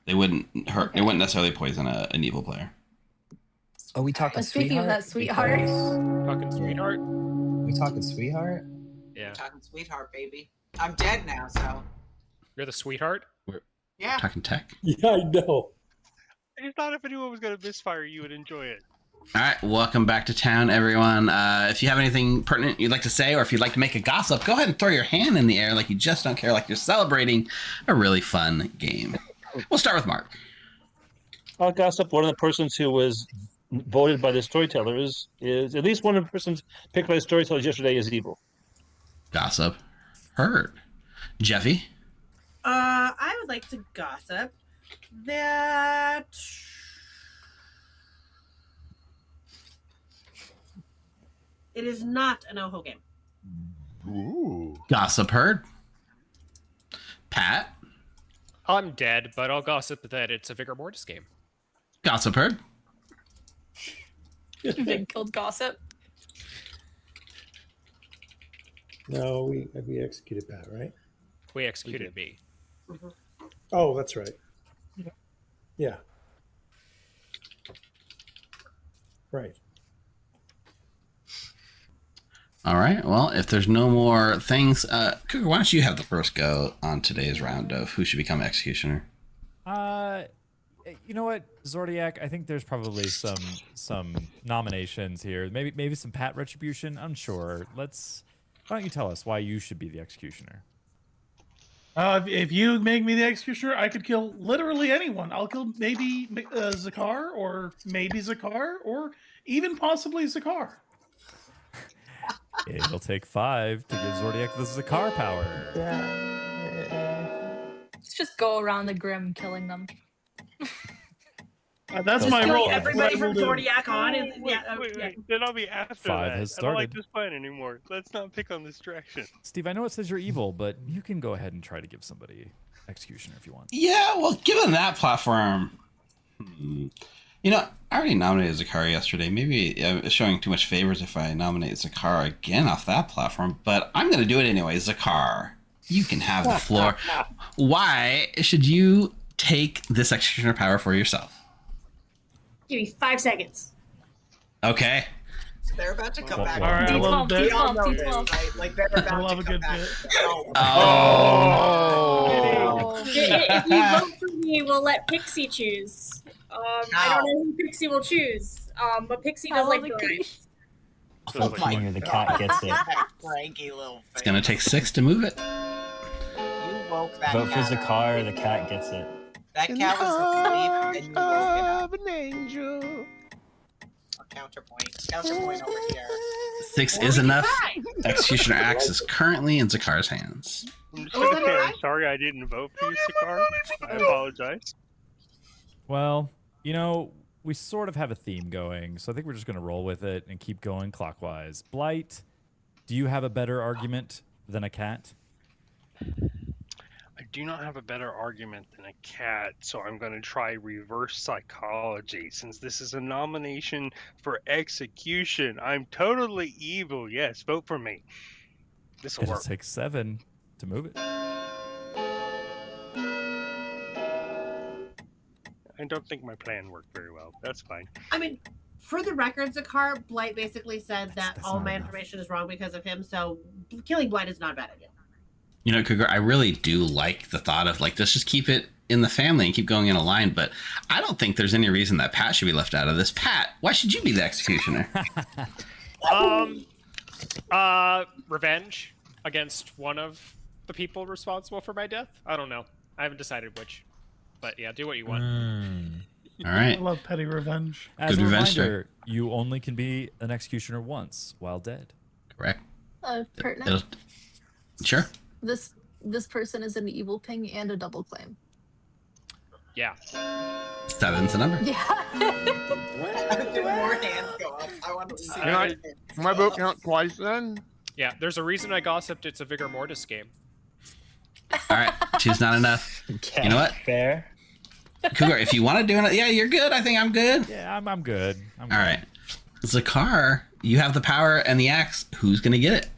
They wouldn't hurt. They wouldn't necessarily poison an evil player. Oh, we talking Speaking sweetheart? of that sweetheart. Talking sweetheart? We talking sweetheart? Yeah. Talking sweetheart, baby. I'm dead now, so. You're the sweetheart? Yeah. Talking tech. Yeah, I know. I just thought if anyone was going to misfire, you would enjoy it. All right, welcome back to town, everyone. If you have anything pertinent you'd like to say, or if you'd like to make a gossip, go ahead and throw your hand in the air like you just don't care, like you're celebrating a really fun game. We'll start with Mark. I'll gossip. One of the persons who was voted by the Storyteller is at least one of the persons picked by the Storytellers yesterday is evil. Gossip. Heard. Jeffy? I would like to gossip that it is not an OHO game. Ooh. Gossip heard. Pat? I'm dead, but I'll gossip that it's a Vigor Mortis game. Gossip heard. Big killed gossip. No, we executed Pat, right? We executed B. Oh, that's right. Yeah. Right. All right. Well, if there's no more things, Cougar, why don't you have the first go on today's round of who should become executioner? You know what, Zordiac? I think there's probably some nominations here. Maybe some Pat retribution. I'm sure. Why don't you tell us why you should be the executioner? If you make me the executioner, I could kill literally anyone. I'll kill maybe Zakar, or maybe Zakar, or even possibly Zakar. It'll take 5 to give Zordiac the Zakar power. Let's just go around the Grim killing them. That's my role. Everybody from Zodiac on. Wait. Then I'll be after 5 that. has I don't like started. this plan anymore. Let's not pick on this direction. Steve, I know it says you're evil, but you can go ahead and try to give somebody executioner if you want. Yeah, well, given that platform, you know, I already nominated Zakar yesterday. Maybe it's showing too much favors if I nominate Zakar again off that platform, but I'm going to do it anyway. Zakar, you can have the floor. Why should you take this executioner power for yourself? Give me 5 seconds. Okay. They're about to come back. All right, I love D12, that. D12, D12. Right? Like they're about I love to a come good back. bit. If you vote for me, we'll let Pixie choose. I don't know who Pixie will choose. But Pixie does like brains. Oh my Junior, the cat gets it. That cranky little face. It's going to take 6 to move it. You woke that Vote for cat up. Zakar, the cat gets it. That cat was asleep and you woke it up. An angel. Counterpoint over here. 6 is enough. Executioner Axe is currently in Zakar's hands. I'm just going to say I'm sorry I didn't vote for you, Zakar. I apologize. Well, you know, we sort of have a theme going, so I think we're just going to roll with it and keep going clockwise. Blight, do you have a better argument than a cat? I do not have a better argument than a cat, so I'm going to try reverse psychology. Since this is a nomination for execution, I'm totally evil. Yes, vote for me. This will It'll work. take 7 to move it. I don't think my plan worked very well. That's fine. I mean, for the record, Zakar, Blight basically said that all my information is wrong because of him, so killing Blight is not a bad idea. You know, Cougar, I really do like the thought of, like, let's just keep it in the family and keep going in a line, but I don't think there's any reason that Pat should be left out of this. Pat, why should you be the executioner? Revenge against one of the people responsible for my death? I don't know. I haven't decided which. But yeah, do what you want. All right. I love petty revenge. As Good a revenge reminder, you only can be an executioner once while dead. Correct. Pertinent. Sure. This person is an evil ping and a double claim. Yeah. 7's the number. Yeah. Did more hands go up? I want to see. Can I, my vote count twice then? Yeah, there's a reason I gossiped it's a Vigor Mortis game. All right. Two's not enough. Okay, You know what? Fair. Cougar, if you want to do it, yeah, you're good. I think I'm good. Yeah, I'm good. All right. Zakar, you have the power and the axe. Who's going to get it?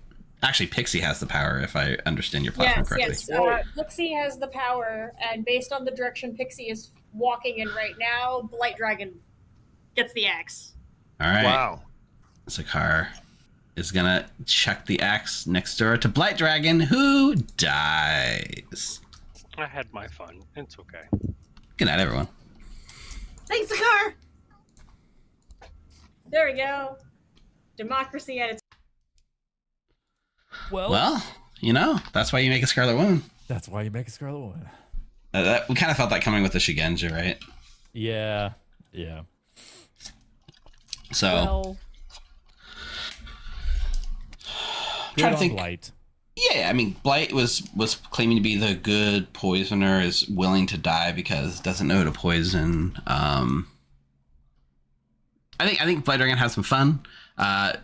Actually, Pixie has the power, if I understand your platform correctly. Yes. Pixie has the power, and based on the direction Pixie is walking in right now, Blight Dragon gets the axe. All right. Wow. Zakar is going to chuck the axe next door to Blight Dragon, who dies. I had my fun. It's okay. Good night, everyone. Thanks, Zakar! There we go. Democracy at its... Well, you know, that's why you make a Scarlet Woman. That's why you make a Scarlet Woman. We kind of felt that coming with the Shigenja, right? Yeah. Yeah. So... Well, trying to think. Blight. Yeah, I mean, Blight was claiming to be the good poisoner, is willing to die because doesn't know who to poison. I think Blight Dragon has some fun.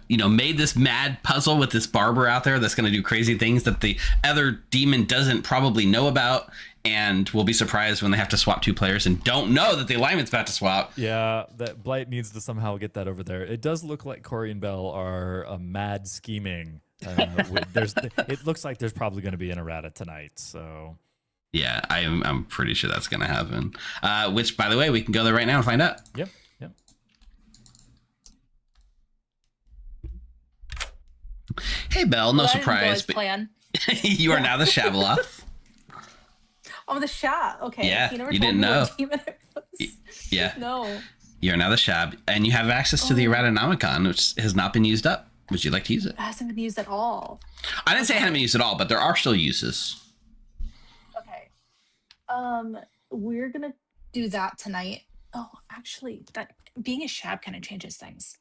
Made this mad puzzle with this barber out there that's going to do crazy things that the other demon doesn't probably know about, and will be surprised when they have to swap two players and don't know that the alignment's about to swap. Yeah, that Blight needs to somehow get that over there. It does look like Corey and Bell are mad scheming. It looks like there's probably going to be an errata tonight. So yeah, I'm pretty sure that's going to happen. Which, by the way, we can go there right now and find out. Yep. Hey, Belle, no surprise, but you are now the Shabaloth. Oh, the Shab. Okay. Yeah, never you told didn't me know. what demon it was. Yeah. No. You're now the Shab, and you have access to the Erratanomicon, which has not been used up. Would you like to use it? It hasn't been used at all. I didn't say it hadn't been used at all, but there are still uses. Okay. We're gonna do that tonight. Oh, actually, that being a Shab kind of changes things.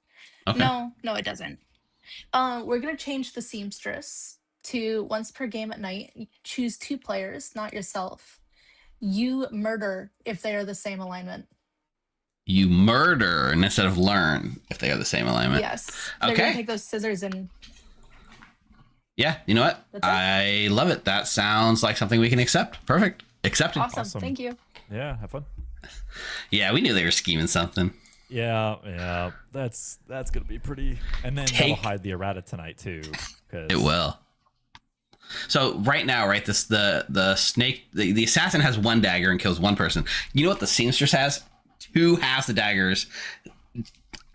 Okay. No, it doesn't. We're gonna change the seamstress to once per game at night. You choose two players, not yourself. You murder if they are the same alignment. You murder instead of learn if they are the same alignment. Yes. They're Okay. gonna take those scissors and. Yeah, you know what? I love it. That sounds like something we can accept. Perfect. Accepted. Awesome. Thank you. Yeah, have fun. Yeah, we knew they were scheming something. Yeah. That's gonna be pretty. And then they'll hide the errata tonight too. It will. So right now, right, the snake, the assassin has one dagger and kills one person. You know what the seamstress has? Two halves the daggers,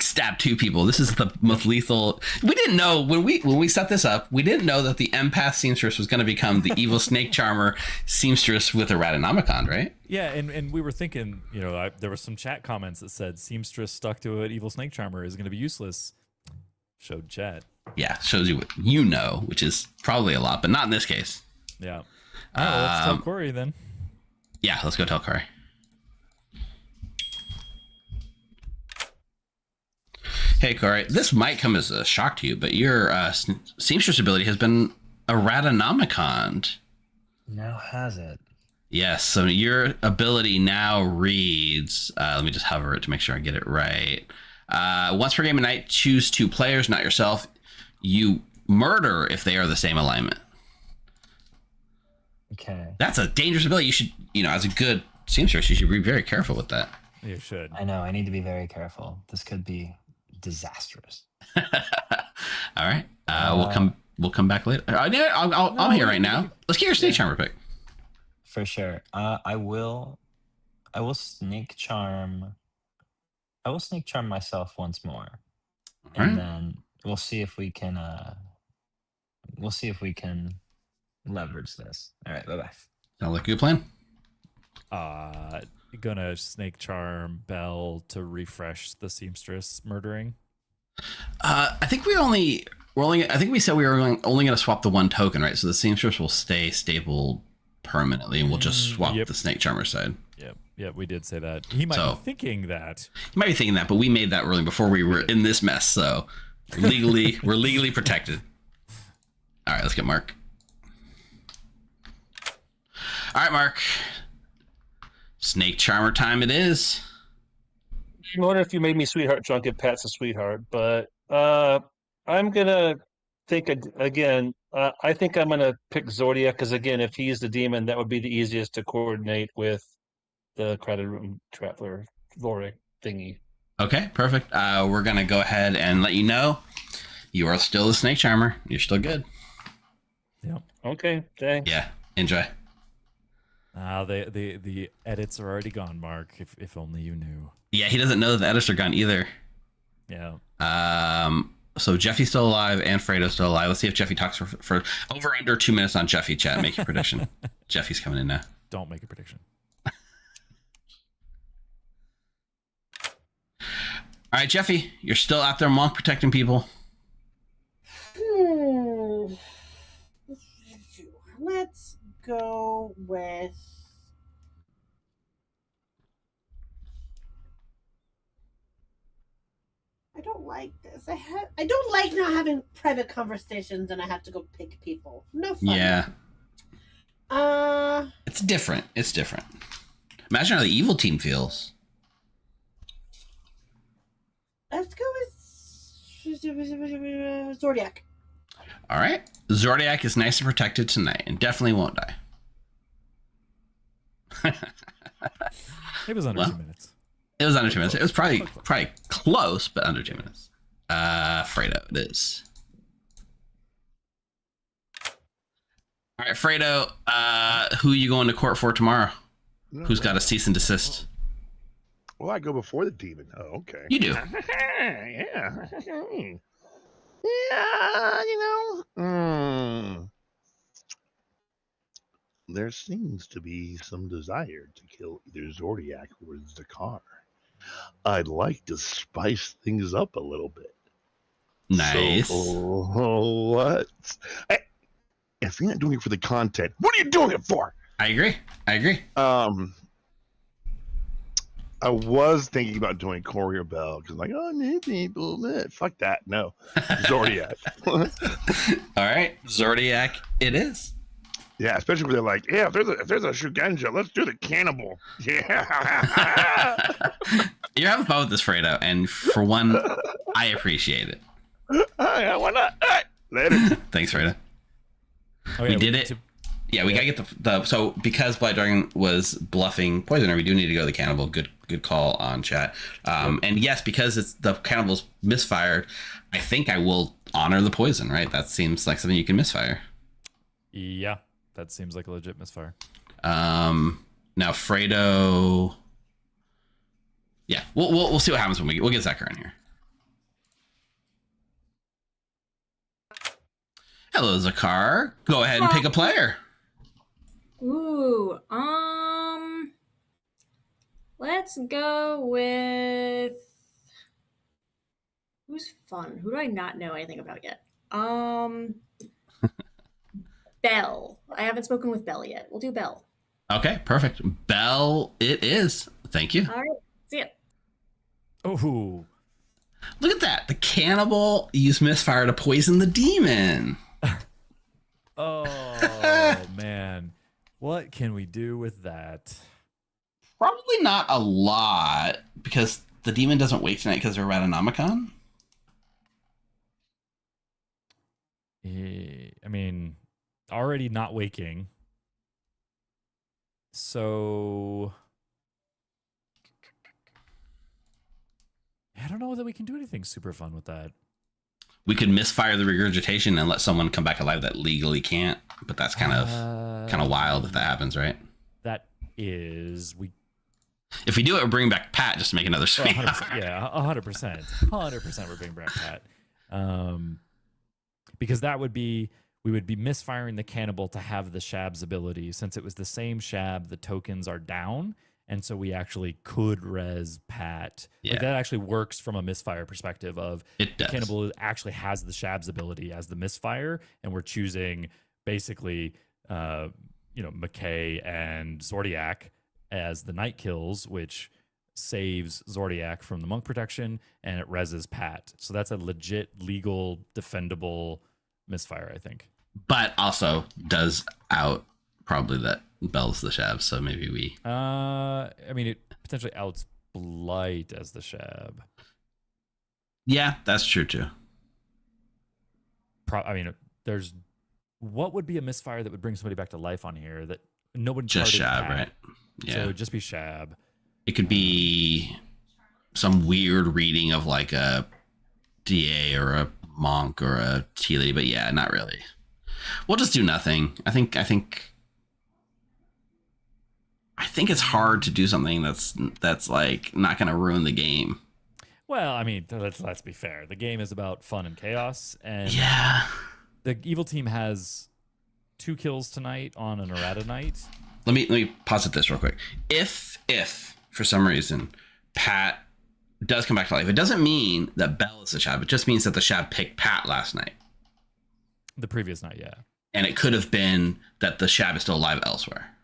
stab two people. This is the most lethal. We didn't know when we set this up. We didn't know that the empath seamstress was going to become the evil snake charmer seamstress with Erratanomicon, right? Yeah, and we were thinking, there were some chat comments that said seamstress stuck to an evil snake charmer is going to be useless. Showed chat. Yeah, shows you what you know, which is probably a lot, but not in this case. Yeah. All right, well, let's tell Corey then. Yeah, let's go tell Corey. Hey, Corey, this might come as a shock to you, but your seamstress ability has been Erratanomicon. Now has it? Yes, so your ability now reads, let me just hover it to make sure I get it right. Once per game at night, choose two players, not yourself. You murder if they are the same alignment. Okay. That's a dangerous ability. You should, as a good seamstress, you should be very careful with that. You should. I know. I need to be very careful. This could be disastrous. All right. We'll come back later. I'm here right now. Let's get your snake charmer pick. For sure. I will I will sneak charm. I will sneak charm myself once more, and then we'll see if we can. We'll see if we can leverage this. All right. Bye bye. Sounds like a good plan. Gonna snake charm Bell to refresh the seamstress murdering. I think I think we said we were only going to swap the one token, right? So the seamstress will stay stable permanently, and we'll just swap the snake charmer side. Yep, we did say that. He might be thinking that. He might be thinking that, but we made that ruling before we were in this mess, so we're legally protected. All right, let's get Mark. All right, Mark. Snake charmer time it is. I wonder if you made me sweetheart drunk if Pat's a sweetheart, but I'm gonna think again. I think I'm gonna pick Zordiak because again, if he's the demon, that would be the easiest to coordinate with the crowded room traveler Loric thingy. Okay, perfect. We're gonna go ahead and let you know you are still the snake charmer. You're still good. Yep. Okay. Thanks. Yeah. Enjoy. The edits are already gone, Mark. If only you knew. Yeah, he doesn't know that the edits are gone either. Yeah. So Jeffy's still alive and Fredo's still alive. Let's see if Jeffy talks for over under 2 minutes on Jeffy chat. Make your prediction. Jeffy's coming in now. Don't make a prediction. All right, Jeffy, you're still out there monk protecting people. Let's go with I don't like this. I don't like not having private conversations and I have to go pick people. No fun. Yeah. It's different. It's different. Imagine how the evil team feels. Let's go with Zordiak. All right. Zordiak is nice and protected tonight and definitely won't die. It was under 2 minutes. It was under 2 minutes. It was probably close, but under 2 minutes. Fredo, it is. All right, Fredo, who are you going to court for tomorrow? Who's got a cease and desist? Well, I go before the demon. Oh, okay. You do. Yeah. Yeah, you know. There seems to be some desire to kill either Zordiak or Zakar. I'd like to spice things up a little bit. Nice. So, if you're not doing it for the content, what are you doing it for? I agree. I was thinking about doing Corey or Bell because, like, oh, new people, fuck that. No, Zordiak. All right, Zordiak, it is. Yeah, especially when they're like, yeah, if there's a Shugenja, let's do the cannibal. Yeah. You're having fun with this, Fredo, and for one, I appreciate it. Yeah, why not? All right, later. Thanks, Fredo. Oh, yeah, we did it. Yeah, we gotta get the so because Blight Dragon was bluffing Poisoner, we do need to go to the cannibal. Good call on chat. And yes, because it's the cannibal's misfired, I think I will honor the poison. Right? That seems like something you can misfire. Yeah, that seems like a legit misfire. Now Fredo. Yeah, we'll see what happens when we'll get Zakar in here. Hello, Zakar. Go ahead and pick a player. Ooh, let's go with who's fun? Who do I not know anything about yet? Bell. I haven't spoken with Bell yet. We'll do Bell. Okay, perfect. Bell, it is. Thank you. All right. See ya. Oh, look at that! The cannibal used misfire to poison the demon. Oh man. What can we do with that? Probably not a lot, because the demon doesn't wake tonight because of Erratanomicon. I mean, already not waking. So I don't know that we can do anything super fun with that. We could misfire the regurgitation and let someone come back alive that legally can't, but that's kind of wild if that happens, right? That is If we do it, we're bringing back Pat just to make another Well, sweetheart. 100%, yeah, 100%. 100% we're bringing back Pat. Because that would be, we would be misfiring the cannibal to have the Shab's ability. Since it was the same Shab, the tokens are down. And so we actually could res Pat. Yeah. Like that actually works from a misfire perspective of It does. cannibal actually has the Shab's ability as the misfire. And we're choosing basically, McKay and Zordiak as the night kills, which saves Zordiak from the monk protection, and it reses Pat. So that's a legit, legal, defendable misfire, I think. But also does out probably that Bell's the Shab, so maybe we... I mean, it potentially outs Blight as the Shab. Yeah, that's true too. There's... What would be a misfire that would bring somebody back to life on here that nobody... Just Shab, Pat? right? Yeah. So it would just be Shab. It could be some weird reading of like a DA or a monk or a tea lady, but yeah, not really. We'll just do nothing. I think it's hard to do something that's like not going to ruin the game. Well, I mean, let's be fair. The game is about fun and chaos, and yeah, the evil team has 2 kills tonight on an errata night. Let me posit this real quick. If for some reason Pat does come back to life, it doesn't mean that Bell is the Shab. It just means that the Shab picked Pat last night. The previous night, yeah. And it could have been that the Shab is still alive elsewhere.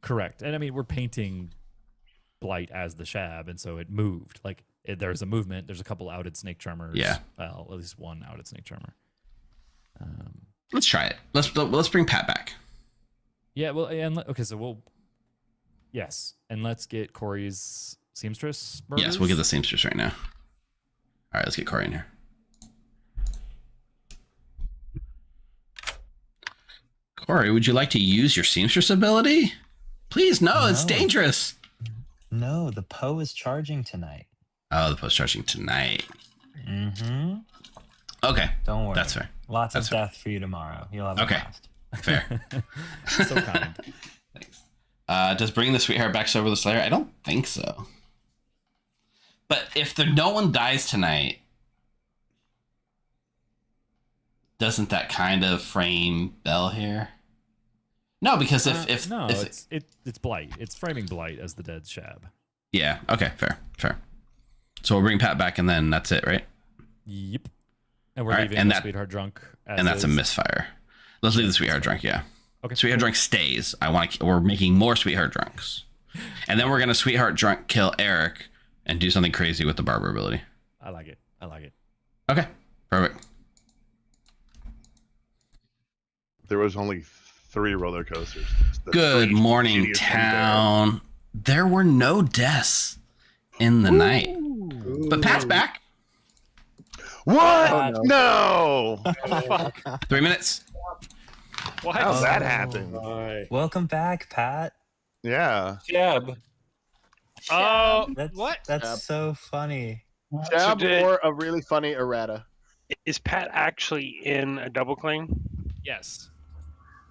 Correct. And I mean, we're painting Blight as the Shab, and so it moved. Like, there's a movement. There's a couple outed Snake Charmers. Yeah. Well, at least one outed Snake Charmer. Let's try it. Let's bring Pat back. Yeah, well, yes. And let's get Corey's Seamstress murders. Yes, we'll get the Seamstress right now. All right, let's get Corey in here. Corey, would you like to use your Seamstress ability? Please, no, it's dangerous. No, the Poe is charging tonight. Oh, the Poe's charging tonight. Mm-hmm. Okay. Don't worry. That's fair. Lots That's of death for you tomorrow. You'll have a Okay. blast. Fair. So kind. Thanks. Does bringing the Sweetheart back over the Slayer? I don't think so. But if no one dies tonight, doesn't that kind of frame Bell here? No, because if it's Blight. It's framing Blight as the dead Shab. Yeah. Okay. Fair. So we'll bring Pat back, and then that's it, right? Yep. And we're All right, leaving and the that- Sweetheart drunk. And that's a misfire. Let's leave the Sweetheart drunk. Yeah. Okay. Sweetheart drunk stays. We're making more Sweetheart drunks, and then we're gonna Sweetheart drunk kill Eric and do something crazy with the Barber ability. I like it. Okay. Perfect. There was only 3 roller coasters. The Good 3 morning, idiots town. There were no deaths in the night, but Pat's back. What? Oh, no. Fuck. 3 minutes. What? How's that happen? Welcome back, Pat. Yeah. Jab. Oh, That's, what? That's Jab. so funny. Jab So did- or a really funny errata. Is Pat actually in a double claim? Yes.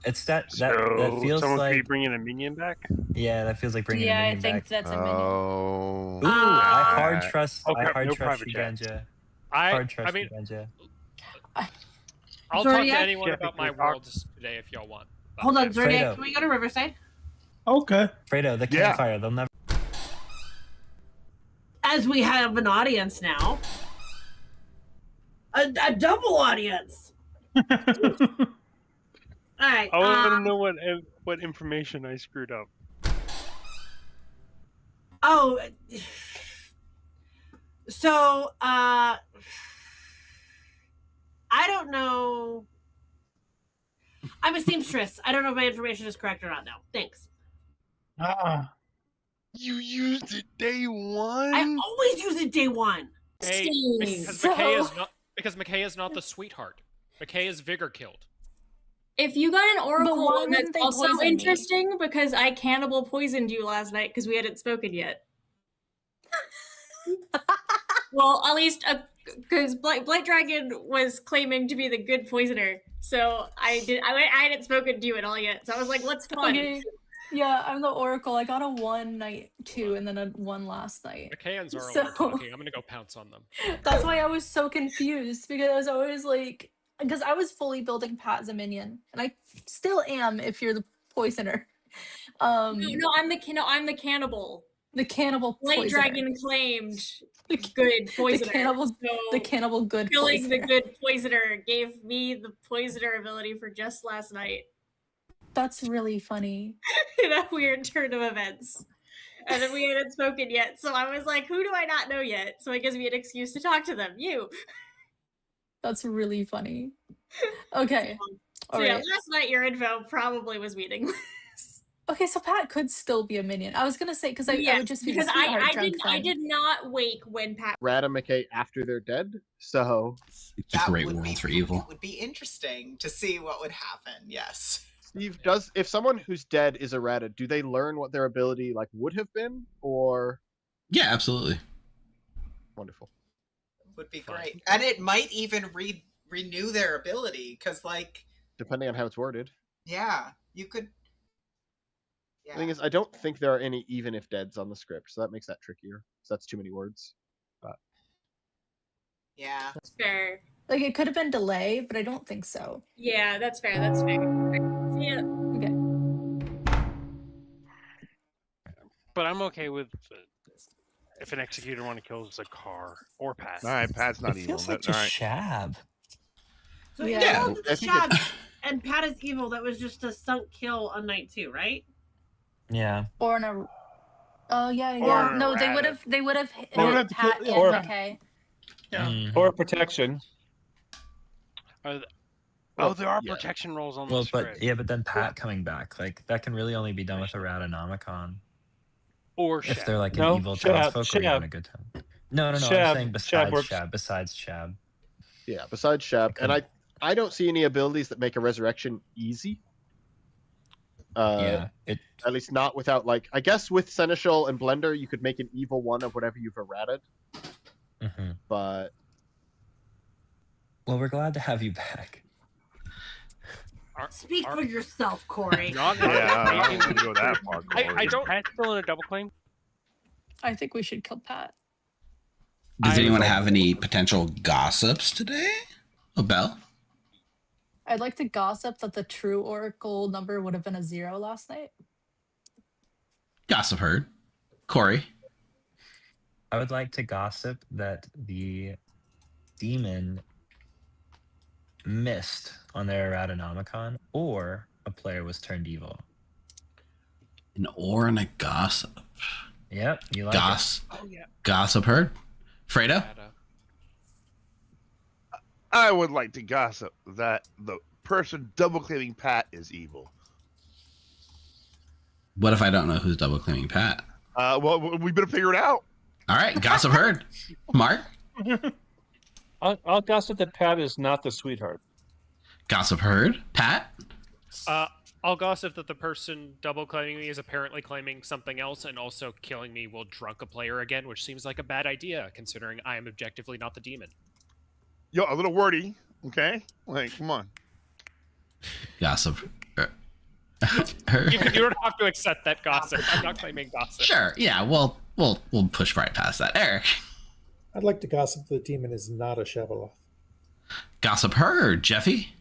It's that So feels someone could be like bringing a minion back? yeah, that feels like bringing Yeah, a I minion think back. that's a minion. Oh. Ooh, I hard Alright. trust. Oh, I crap, hard no trust private you, chat. Ganja. I Hard trust mean, you, Ganja. I'll talk to Zodiac? anyone Yeah, about my because our- worlds today if y'all want. But Hold on, yeah. Zodiac. Fredo. Can we go to Riverside? Okay. Fredo, the Yeah. campfire. They'll never. As we have an audience now. A double audience. All right. I want to know what information I screwed up. Oh. So, I don't know. I'm a seamstress. I don't know if my information is correct or not now. Thanks. You used it day one? I always use it day one. Hey, because McKay is not the sweetheart. McKay is vigor killed. If you got an oracle why one, that's wouldn't they also poison me? interesting because I cannibal poisoned you last night because we hadn't spoken yet. Well, at least because Blight Dragon was claiming to be the good poisoner, so I hadn't spoken to you at all yet. So I was like, "What's fun?" Okay. Yeah, I'm the Oracle. I got a 1 night 2 and then a 1 last night. McKay and Zara So- are talking. I'm gonna go pounce on them. That's why I was so confused because I was always like, because I was fully building Pat as a minion, and I still am if you're the poisoner. No, I'm the cannibal. The cannibal Light poisoner. Dragon claimed good poisoner. The cannibal good killing poisoner. the good poisoner gave me the poisoner ability for just last night. That's really funny. In a weird turn of events. And then we hadn't spoken yet, so I was like, who do I not know yet? So it gives me an excuse to talk to them. You. That's really funny. Okay. So All yeah, right. last night your info probably was meaningless. Okay, so Pat could still be a minion. I was gonna say because I would just be because the sweetheart drunk I friend. did not wake when Pat Erratomicon after they're dead. So it's a great world for evil. It would be interesting to see what would happen. Yes. Steve, if someone who's dead is errata, do they learn what their ability would have been, or? Yeah, absolutely. Wonderful. Would be great, and it might even renew their ability because, depending on how it's worded. Yeah, you could. Yeah. The thing is, I don't think there are any even if deads on the script, so that makes that trickier. So that's too many words. But yeah, that's fair. Like it could have been delay, but I don't think so. Yeah, that's fair. That's fair. Yeah. Okay. But I'm okay with if an executor one kills a car or Pat. All right, Pat's not It evil. feels like All just right. Shab. So Yeah. yeah, the Shab and Pat is evil. That was just a sunk kill on night 2, right? Yeah. Or in a. Oh yeah, Or yeah. an No, they would errata. have. They would have hit They would have Pat to and kill- McKay. Yeah. Or protection. There are yeah. protection rolls on the Well, script. but then Pat coming back, that can really only be done with Erratanomicon. Or If Shab. they're like an No, evil Shab, townsfolk or you're having Shab. a good time. No, I'm Shab, saying Shab besides works. Shab, besides Shab. yeah, besides Shab, and I don't see any abilities that make a resurrection easy. Yeah, At least not without I guess with Seneschal and Blender you could make an evil one of whatever you've errated. Mhm. But Well, we're glad to have you back. Speak for yourself, Corey. Not Yeah, I don't want to go that far. I don't. Pat's still in a double claim. I think we should kill Pat. Does anyone have any potential gossips today? Oh, Belle? I'd like to gossip that the true Oracle number would have been a 0 last night. Gossip heard. Corey? I would like to gossip that the demon missed on their Erratanomicon, or a player was turned evil. An or and a gossip. Yep, you like Oh yeah. Gossip heard. Fredo? I would like to gossip that the person double claiming Pat is evil. What if I don't know who's double claiming Pat? Well, we better figure it out. All right, gossip heard. Mark? I'll gossip that Pat is not the sweetheart. Gossip heard. Pat? I'll gossip that the person double claiming me is apparently claiming something else and also killing me will drunk a player again, which seems like a bad idea considering I am objectively not the demon. Yo, a little wordy, okay? Come on. Gossip. You don't have to accept that gossip. I'm not claiming gossip. Sure. Yeah. We'll push right past that. Eric. I'd like to gossip the demon is not a Sheveloth. Gossip heard. Jeffy.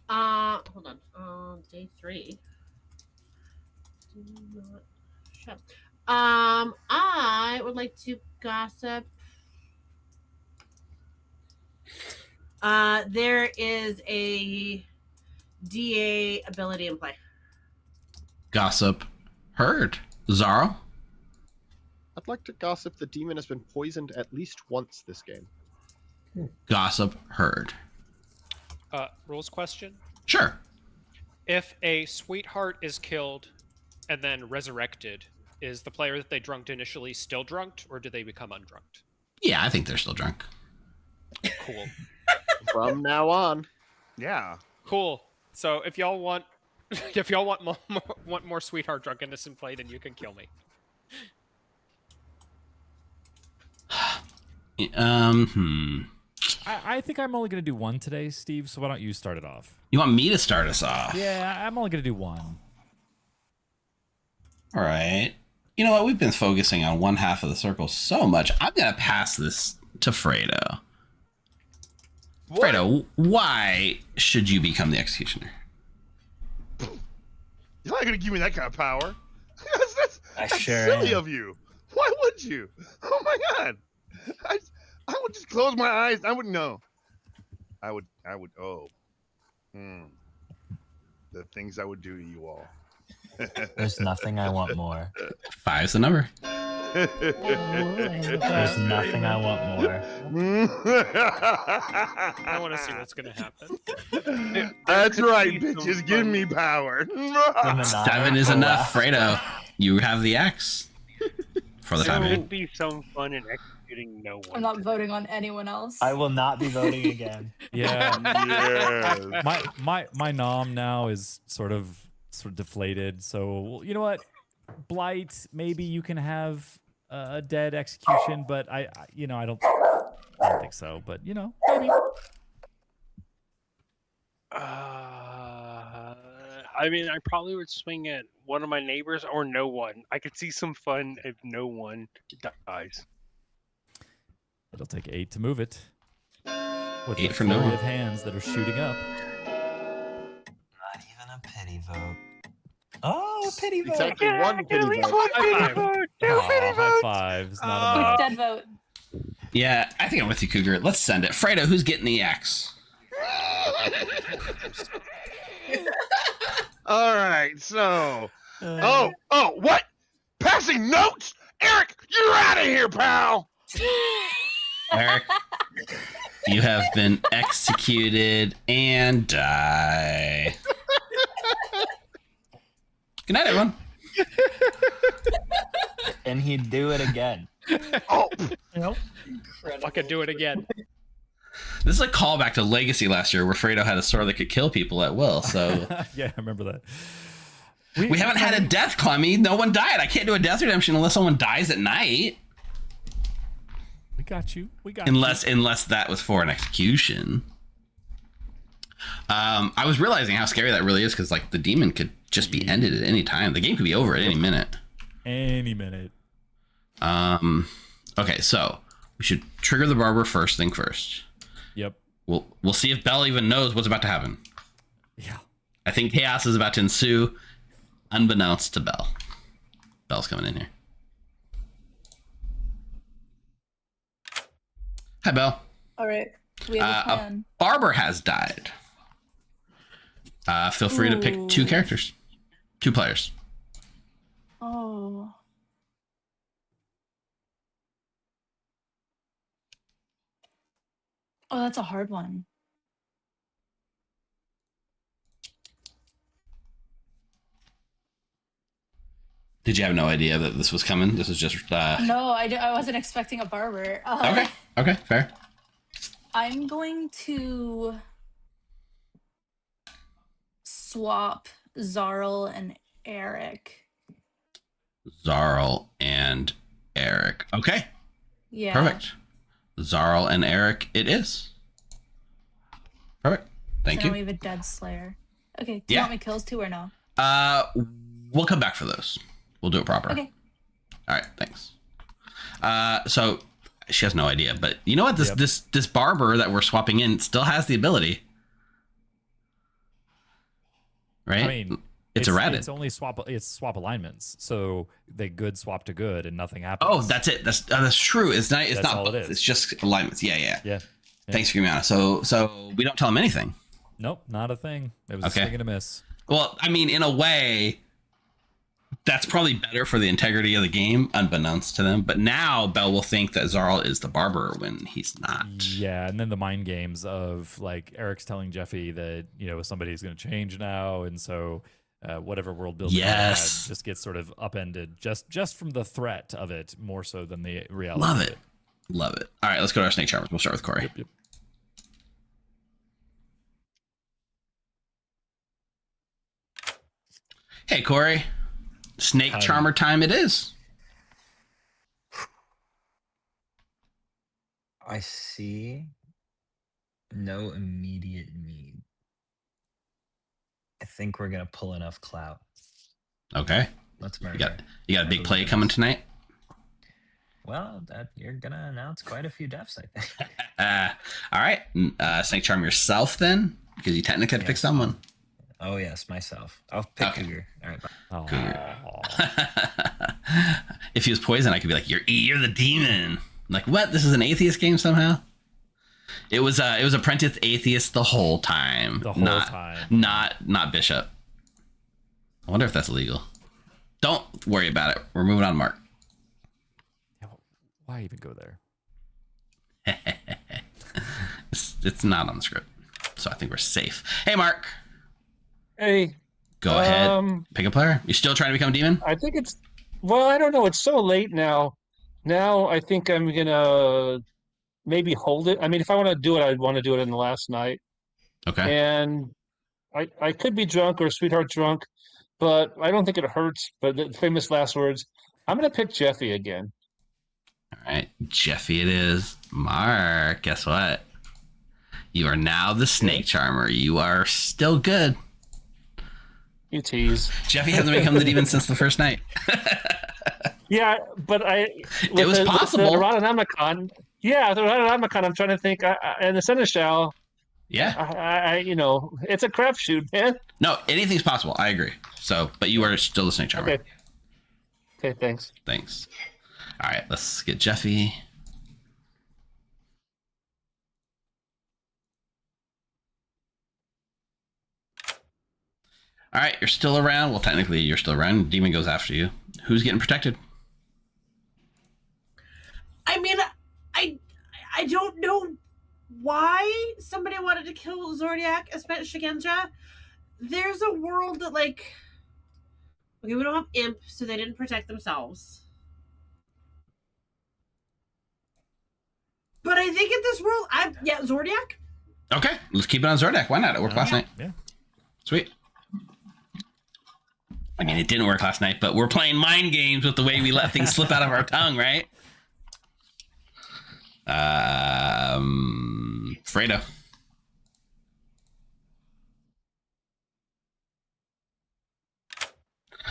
Hold on. Day 3. Do not shut. I would like to gossip. There is a DA ability in play. Gossip heard. Zaro. I'd like to gossip the demon has been poisoned at least once this game. Gossip heard. Rules question? Sure. If a sweetheart is killed and then resurrected, is the player that they drunked initially still drunked, or do they become undrunked? Yeah, I think they're still drunk. Cool. From now on. Yeah. Cool. So if y'all want more sweetheart drunkenness in play, then you can kill me. I think I'm only going to do one today, Steve, so why don't you start it off? You want me to start us off? Yeah, I'm only going to do one. All right. You know what? We've been focusing on one half of the circle so much. I'm going to pass this to Fredo. What? Fredo, why should you become the executioner? You're not going to give me that kind of power. that's sure silly am. of you. Why would you? Oh my God. I would just close my eyes. I wouldn't know. I would, oh. The things I would do to you all. There's nothing I want more. 5's the number. There's nothing I want more. I want to see what's going to happen. That's right, bitches. Give me power. 7 is enough, Fredo. You have the X for the time There being. would be some fun in executing no one. I'm not voting on anyone else. I will not be voting again. Yeah. Yes. My nom now is sort of deflated. So you know what, Blight, maybe you can have a dead execution, but I don't think so. But maybe. I mean, I probably would swing at one of my neighbors or no one. I could see some fun if no one dies. It'll take 8 to move it. With 8 the for no flurry one. of hands that are shooting up. Not even a pity vote. Oh, a pity vote. Exactly one pity vote. High fives. Not enough. Dead vote. Yeah, I think I'm with you, Cougar. Let's send it. Fredo, who's getting the X? All right, so. Oh, what? Passing notes? Eric, you're out of here, pal. Eric, you have been executed and die. Good night, everyone. And he'd do it again. Oh, Fucking do it again. This is a callback to Legacy last year, where Fredo had a sword that could kill people at will. So Yeah, I remember that. we haven't had a death climby. No one died. I can't do a death redemption unless someone dies at night. We got you. Unless that was for an execution. I was realizing how scary that really is, because like the demon could just be ended at any time. The game could be over at any minute. Any minute. Okay, so we should trigger the barber first thing first. Yep. We'll see if Bell even knows what's about to happen. Yeah. I think chaos is about to ensue, unbeknownst to Bell. Bell's coming in here. Hi, Bell. All right. We have a plan. Barber has died. Feel free to pick 2 characters. 2 players. Oh. Oh, that's a hard one. Did you have no idea that this was coming? This was just... No, I wasn't expecting a barber. Okay, fair. I'm going to swap Zarl and Eric. Zarl and Eric. Okay, Yeah. perfect. Zarl and Eric it is. Perfect. Thank So now you. we have a dead slayer. Okay. Do you Yeah. want me kills too or no? We'll come back for those. We'll do it proper. Okay. All right, thanks. So she has no idea, but you know what? This barber that we're swapping in still has the ability, right? I mean, it's errated. It's only swap alignments, so they good swap to good, and nothing happens. Oh, that's it. That's true. It's not. It's That's not all it both. is. It's just alignments. Yeah. Yeah. Thanks for giving me honest. So we don't tell him anything. Nope, not a thing. It was Okay. a swing and a miss. Well, I mean, in a way, that's probably better for the integrity of the game, unbeknownst to them. But now Bell will think that Zarl is the barber when he's not. Yeah, and then the mind games of like Eric's telling Jeffy that somebody's going to change now, and so whatever world building they had Yes. just gets sort of upended just from the threat of it more so than the reality. Love of it. Love it. All right, let's go to our snake charmers. We'll start with Corey. Yep. Hey, Corey. Snake Howdy. charmer time it is. I see No immediate need. I think we're gonna pull enough clout. Okay. Let's murder. You got a big play coming tonight? Well, you're gonna announce quite a few deaths, I think. All right. Snake Charm yourself then, because you technically have to pick someone. Oh yes, myself. I'll pick Cougar. All right. Oh. Cougar. If he was poison, I could be like, you're the demon. I'm like, what? This is an atheist game somehow? It was Apprentice Atheist the whole time. The whole time. Not Bishop. I wonder if that's illegal. Don't worry about it. We're moving on, Mark. Why even go there? It's not on the script, so I think we're safe. Hey, Mark. Hey. Go ahead. Pick a player. You still trying to become a demon? I think it's. Well, I don't know. It's so late now. Now I think I'm gonna maybe hold it. I mean, if I want to do it, I'd want to do it in the last night. Okay. And I could be drunk or sweetheart drunk, but I don't think it hurts. But the famous last words. I'm gonna pick Jeffy again. All right, Jeffy it is. Mark, guess what? You are now the Snake Charmer. You are still good. You tease. Jeffy hasn't become the demon since the first night. Yeah, but it was possible. The Erratanomicon. Yeah, the Erratanomicon. I'm trying to think. And the Seneschal. Yeah. It's a crapshoot, man. No, anything's possible. I agree. So, but you are still the Snake Charmer. Okay, thanks. Thanks. All right, let's get Jeffy. All right, you're still around. Well, technically, you're still around. Demon goes after you. Who's getting protected? I mean, I don't know why somebody wanted to kill Zordiak, especially Shigenja. There's a world that, like... Okay, we don't have Imp, so they didn't protect themselves. But I think in this world, Zordiak. Okay, let's keep it on Zordiak. Why not? It worked last night. Yeah. Sweet. I mean, it didn't work last night, but we're playing mind games with the way we let things slip out of our tongue, right? Fredo.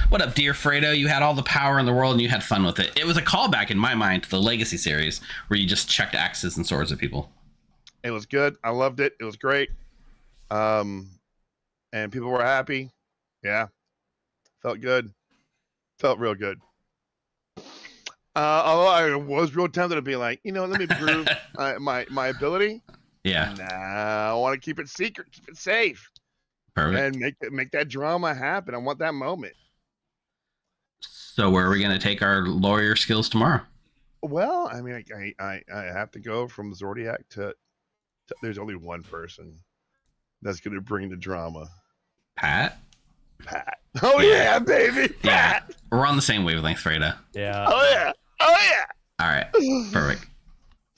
What up, dear Fredo? You had all the power in the world and you had fun with it. It was a callback in my mind to the Legacy series where you just checked axes and swords at people. It was good. I loved it. It was great. And people were happy. Yeah. Felt good. Felt real good. Although I was real tempted to be like, let me prove my ability. Yeah. Nah, I want to keep it secret, keep it safe. Perfect. And make that drama happen. I want that moment. So where are we going to take our lawyer skills tomorrow? Well, I mean, I have to go from Zordiak to there's only one person that's going to bring the drama. Pat? Oh yeah, baby. Yeah. We're on the same wavelength, Fredo. Yeah. Oh yeah. Oh yeah. All right. Perfect.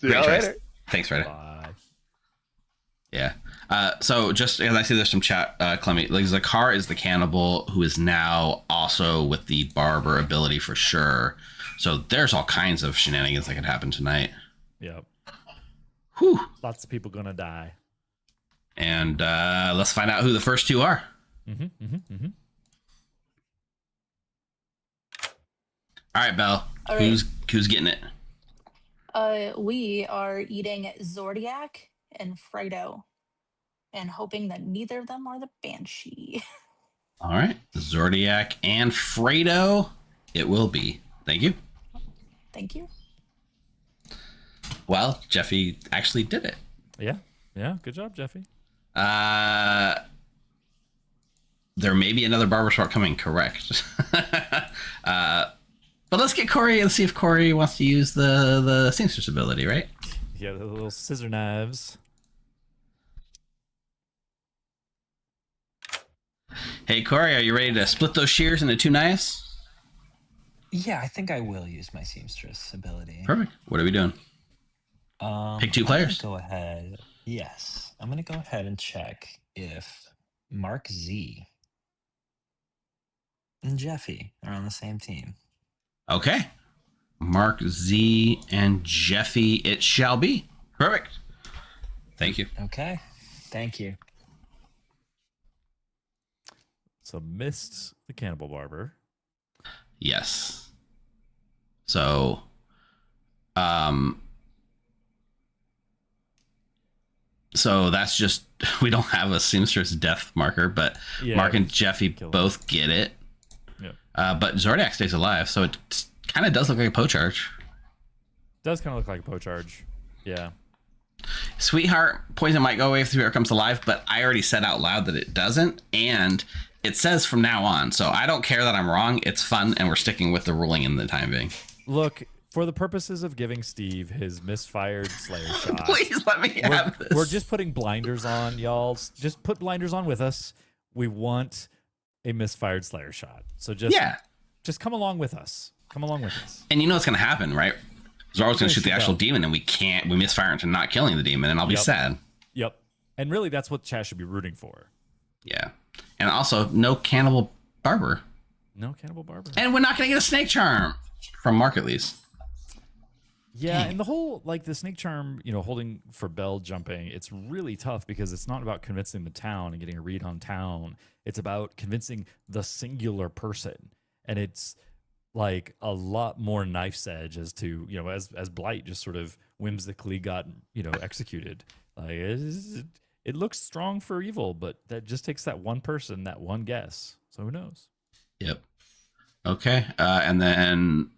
See you later. Thanks, Fredo. Bye. Yeah. So just as I see there's some chat, Clemmy, like Zakar is the cannibal who is now also with the barber ability for sure. So there's all kinds of shenanigans that could happen tonight. Yep. Whew. Lots of people gonna die. And let's find out who the first two are. All right, Belle. All right. Who's getting it? We are eating Zordiak and Fredo, and hoping that neither of them are the Banshee. All right, Zordiak and Fredo. It will be. Thank you. Thank you. Well, Jeffy actually did it. Yeah. Good job, Jeffy. There may be another barber shop coming. Correct. But let's get Corey and see if Corey wants to use the seamstress ability, right? Yeah, the little scissor knives. Hey, Corey, are you ready to split those shears into two knives? Yeah, I think I will use my seamstress ability. Perfect. What are we doing? Pick two players. Go ahead. Yes, I'm gonna go ahead and check if Mark Z and Jeffy are on the same team. Okay. Mark Z and Jeffy, it shall be. Perfect. Thank you. Okay. Thank you. So missed the Cannibal Barber. Yes. So, so that's just, we don't have a Seamstress death marker, but Yeah, Mark and Jeffy both get it. Yeah. But Zordiac stays alive, so it kind of does look like a Pocharge. Does kind of look like a Pocharge. Yeah. Sweetheart poison might go away if Sweetheart comes alive, but I already said out loud that it doesn't, and it says from now on. So I don't care that I'm wrong. It's fun, and we're sticking with the ruling in the time being. Look, for the purposes of giving Steve his misfired Slayer shot, please let me have this. We're just putting blinders on, y'all. Just put blinders on with us. We want a misfired Slayer shot. So just come along with us. Come along with us. And you know what's going to happen, right? Zorro's going to shoot the actual demon, and we misfire into not killing the demon, and I'll be sad. Yep. And really, that's what chat should be rooting for. Yeah. And also, no Cannibal Barber. No Cannibal Barber. And we're not going to get a Snake Charm from Mark, at least. Yeah, and the whole, like, the Snake Charm, holding for bell jumping, it's really tough because it's not about convincing the town and getting a read on town. It's about convincing the singular person. And it's like a lot more knife's edge as to, as Blight just sort of whimsically got, executed. Like, it looks strong for evil, but that just takes that one person, that one guess. So who knows? Yep. Okay. And then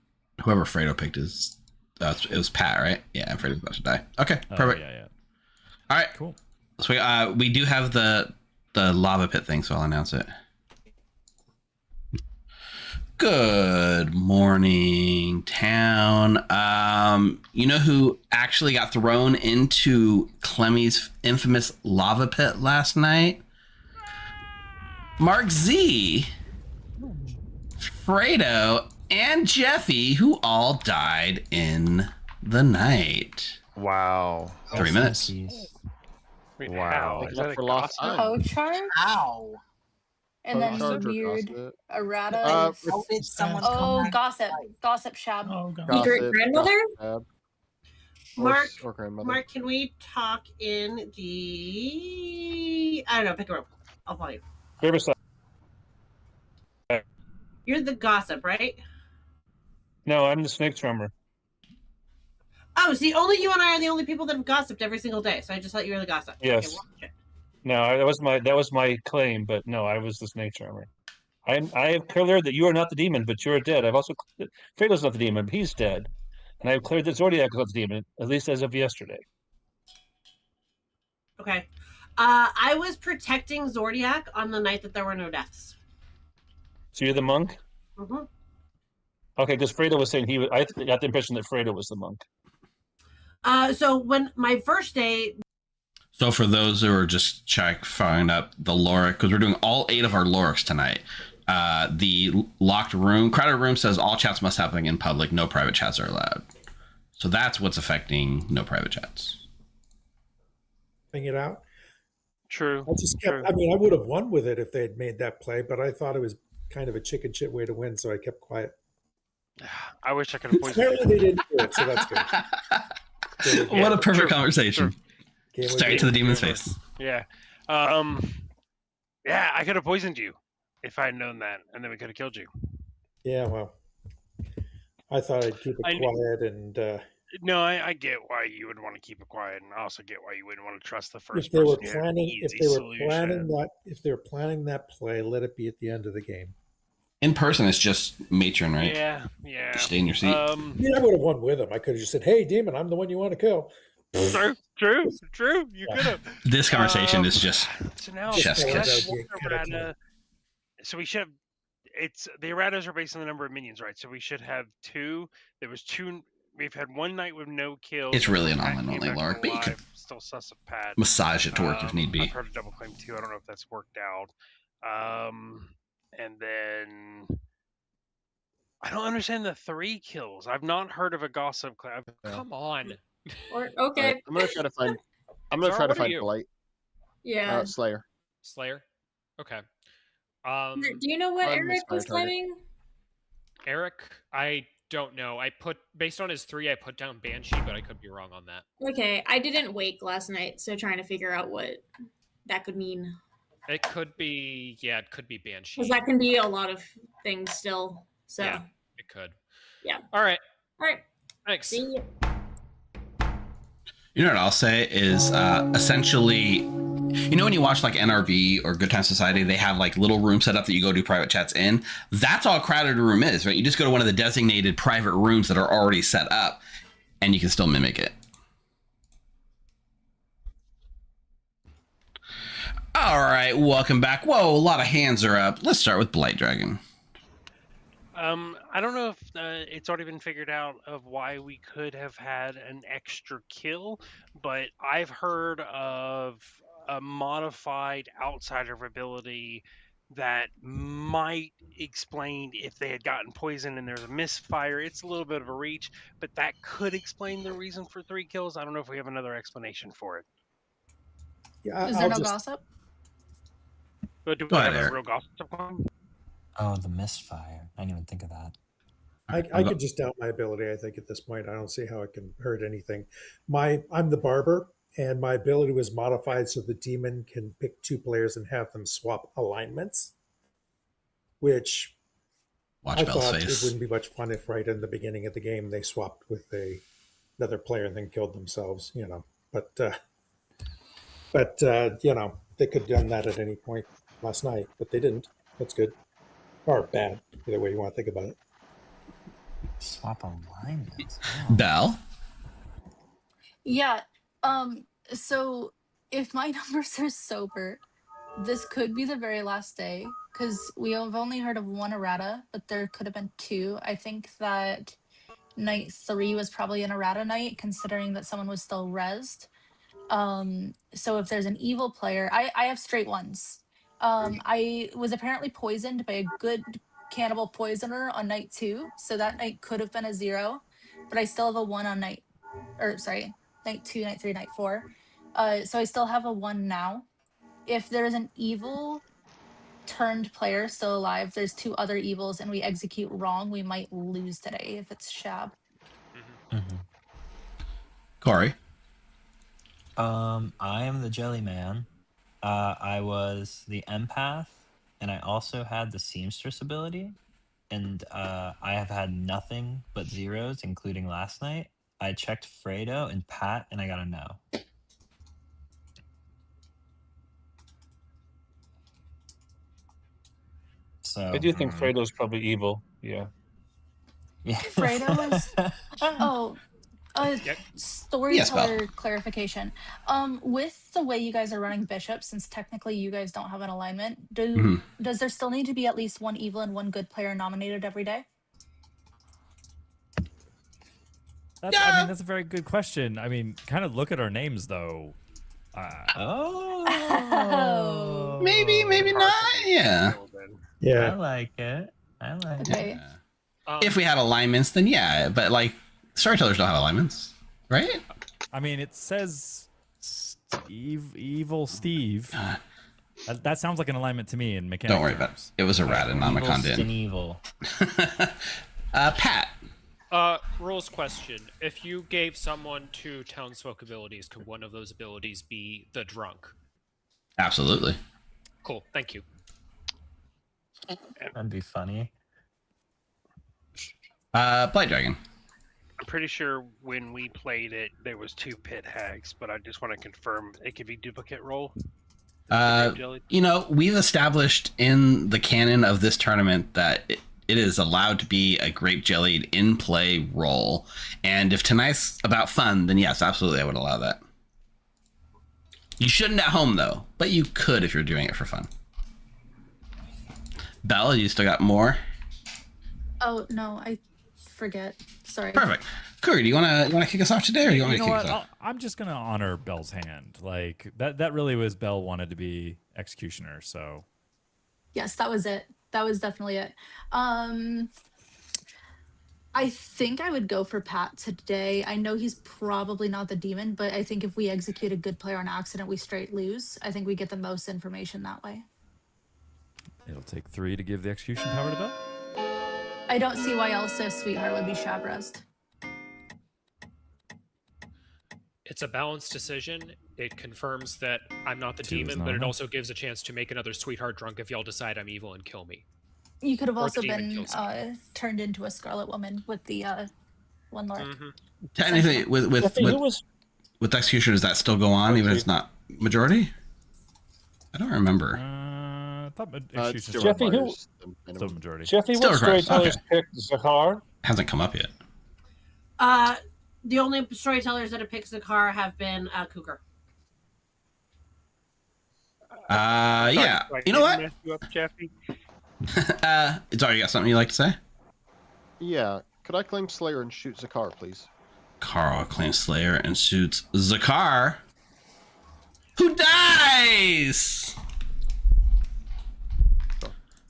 whoever Fredo picked is, it was Pat, right? Yeah, and Fredo's about to die. Okay, perfect. Yeah. All right. Cool. So we do have the lava pit thing, so I'll announce it. Good morning, town. You know who actually got thrown into Clemmy's infamous lava pit last night? Mark Z, Fredo, and Jeffy, who all died in the night. Wow. 3 minutes. Wow. Is that for lost time? Pocharge? Ow. And then the Pocharge or weird Gossip? errata. How did someone come Oh, back? gossip shab. Oh, God. Gossip, grandmother? Gossip, Mark, or grandmother. Mark, can we talk in the? I don't know. Pick a rope. I'll follow you. Riverside. You're the gossip, right? No, I'm the snake charmer. Oh, see, only you and I are the only people that have gossiped every single day. So I just thought you were the gossip. Yes. Okay, well, shit. No, that was my claim, but no, I was the snake charmer. I have cleared that you are not the demon, but you are dead. I've also Fredo's not the demon, but he's dead, and I've cleared that Zordiac is not the demon, at least as of yesterday. Okay. I was protecting Zordiac on the night that there were no deaths. So you're the monk? Mm-hmm. Okay, because Fredo was saying I got the impression that Fredo was the monk. So when my first day. So for those who are just following up the Loric, because we're doing all 8 of our Lorics tonight, the locked room, crowded room says all chats must happen in public. No private chats are allowed. So that's what's affecting no private chats. Thing it out. True. I just kept. I mean, I would have won with it if they had made that play, but I thought it was kind of a chicken shit way to win, so I kept quiet. I wish I could have poisoned Apparently they didn't do it, so that's good. What a perfect conversation. Straight to the demon's face. Yeah. Yeah, I could have poisoned you if I had known that, and then we could have killed you. Yeah, well, I thought I'd keep it quiet and. No, I get why you would want to keep it quiet, and I also get why you wouldn't want to trust the first If they were person. planning, if they were planning that play, let it be at the end of the game. In person, it's just matron, right? Yeah. Just stay in your seat. I mean, I would have won with him. I could have just said, "Hey, demon, I'm the one you want to kill." True. You could have. This conversation is just so now chef's kiss. So we should have. It's the erratas are based on the number of minions, right? So we should have 2. There was 2. We've had one night with no kills. It's really an online-only Loric, but you could still sus of Pat. Massage it to work if need be. I've heard a double claim too. I don't know if that's worked out. And then I don't understand the 3 kills. I've not heard of a gossip claim. Come on. Or okay. Right, I'm gonna try to find. Blight. Yeah. Slayer. Okay. Do you know what I'm Eric was Fire target. claiming? Eric, I don't know. I put based on his 3, I put down Banshee, but I could be wrong on that. Okay, I didn't wake last night, so trying to figure out what that could mean. It could be, yeah, it could be Banshee. Because that can be a lot of things still. So yeah, it could. Yeah. All right. Thanks. See ya. You know what I'll say is essentially, you know, when you watch like NRB or Good Time Society, they have like little room set up that you go do private chats in. That's all crowded room is, right? You just go to one of the designated private rooms that are already set up and you can still mimic it. All right, welcome back. Whoa, a lot of hands are up. Let's start with Blight Dragon. I don't know if it's already been figured out of why we could have had an extra kill, but I've heard of a modified outsider ability that might explain if they had gotten poisoned and there's a misfire. It's a little bit of a reach, but that could explain the reason for 3 kills. I don't know if we have another explanation for it. Yeah, Is there no gossip? But do we Go ahead, have a Eric. real gossip going? Oh, the misfire. I didn't even think of that. I could just doubt my ability. I think at this point, I don't see how it can hurt anything. I'm the barber, and my ability was modified so the demon can pick 2 players and have them swap alignments, which Watch I Bell's thought face. it wouldn't be much fun if right in the beginning of the game they swapped with another player and then killed themselves, you know. But you know, they could have done that at any point last night, but they didn't. That's good. Or bad, either way you want to think about it. Swap alignments. Bell? Yeah. So if my numbers are sober, this could be the very last day because we have only heard of 1 errata, but there could have been 2. I think that night 3 was probably an errata night, considering that someone was still rezzed. So if there's an evil player, I have straight 1s. I was apparently poisoned by a good cannibal poisoner on night 2, so that night could have been a 0, but I still have a 1 on night 2, night 3, night 4. So I still have a 1 now. If there's an evil turned player still alive, there's 2 other evils, and we execute wrong, we might lose today if it's Shab. Corey? I am the Jelly Man. I was the empath, and I also had the seamstress ability, and I have had nothing but 0s, including last night. I checked Fredo and Pat, and I got a no. So I do think Fredo's probably evil. Yeah. Yeah. Fredo was Storyteller clarification. With the way you guys are running bishops, since technically you guys don't have an alignment, does there still need to be at least 1 evil and 1 good player nominated every day? I mean, that's a very good question. I mean, kind of look at our names though. Maybe not. Yeah. Yeah. I like it. Okay. If we had alignments, then yeah. But like, storytellers don't have alignments, right? I mean, it says Evil Steve. That sounds like an alignment to me in mechanics. Don't worry about it. It was Erratanomicon did. Evil. Pat. Rules question. If you gave someone 2 townsfolk abilities, could one of those abilities be the drunk? Absolutely. Cool, thank you. That'd be funny. Blight Dragon. I'm pretty sure when we played it, there was 2 pit hags, but I just want to confirm it could be duplicate roll. You know, we've established in the canon of this tournament that it is allowed to be a grape jellied in play roll. And if tonight's about fun, then yes, absolutely, I would allow that. You shouldn't at home though, but you could if you're doing it for fun. Bella, you still got more? Oh no, I forget. Sorry. Perfect. Corey, do you want to kick us off today, or do you want me to kick us off? I'm just gonna honor Bell's hand. Like that really was Bell wanted to be executioner. So Yes, that was it. That was definitely it. I think I would go for Pat today. I know he's probably not the demon, but I think if we execute a good player on accident, we straight lose. I think we get the most information that way. it'll take 3 to give the execution power to Bell. I don't see why also Sweetheart would be Shabrezed. It's a balanced decision. It confirms that I'm not the Two is demon, not but it enough. also gives a chance to make another Sweetheart drunk if y'all decide I'm evil and kill me. You could have Or the also demon been kills me. turned into a Scarlet Woman with the one Lord. Technically, with execution, does that still go on even if it's not majority? I don't remember. I thought execution Jeffy, who? Still majority. Jeffy, Still what requires- storytellers okay. picked Zakar? Hasn't come up yet. The only storytellers that have picked Zakar have been Cougar. Yeah. Sorry, You know what? mess you up, Jeffy? Sorry, you got something you'd like to say? Yeah. Could I claim Slayer and shoot Zakar, please? Carl claims Slayer and shoots Zakar, who dies.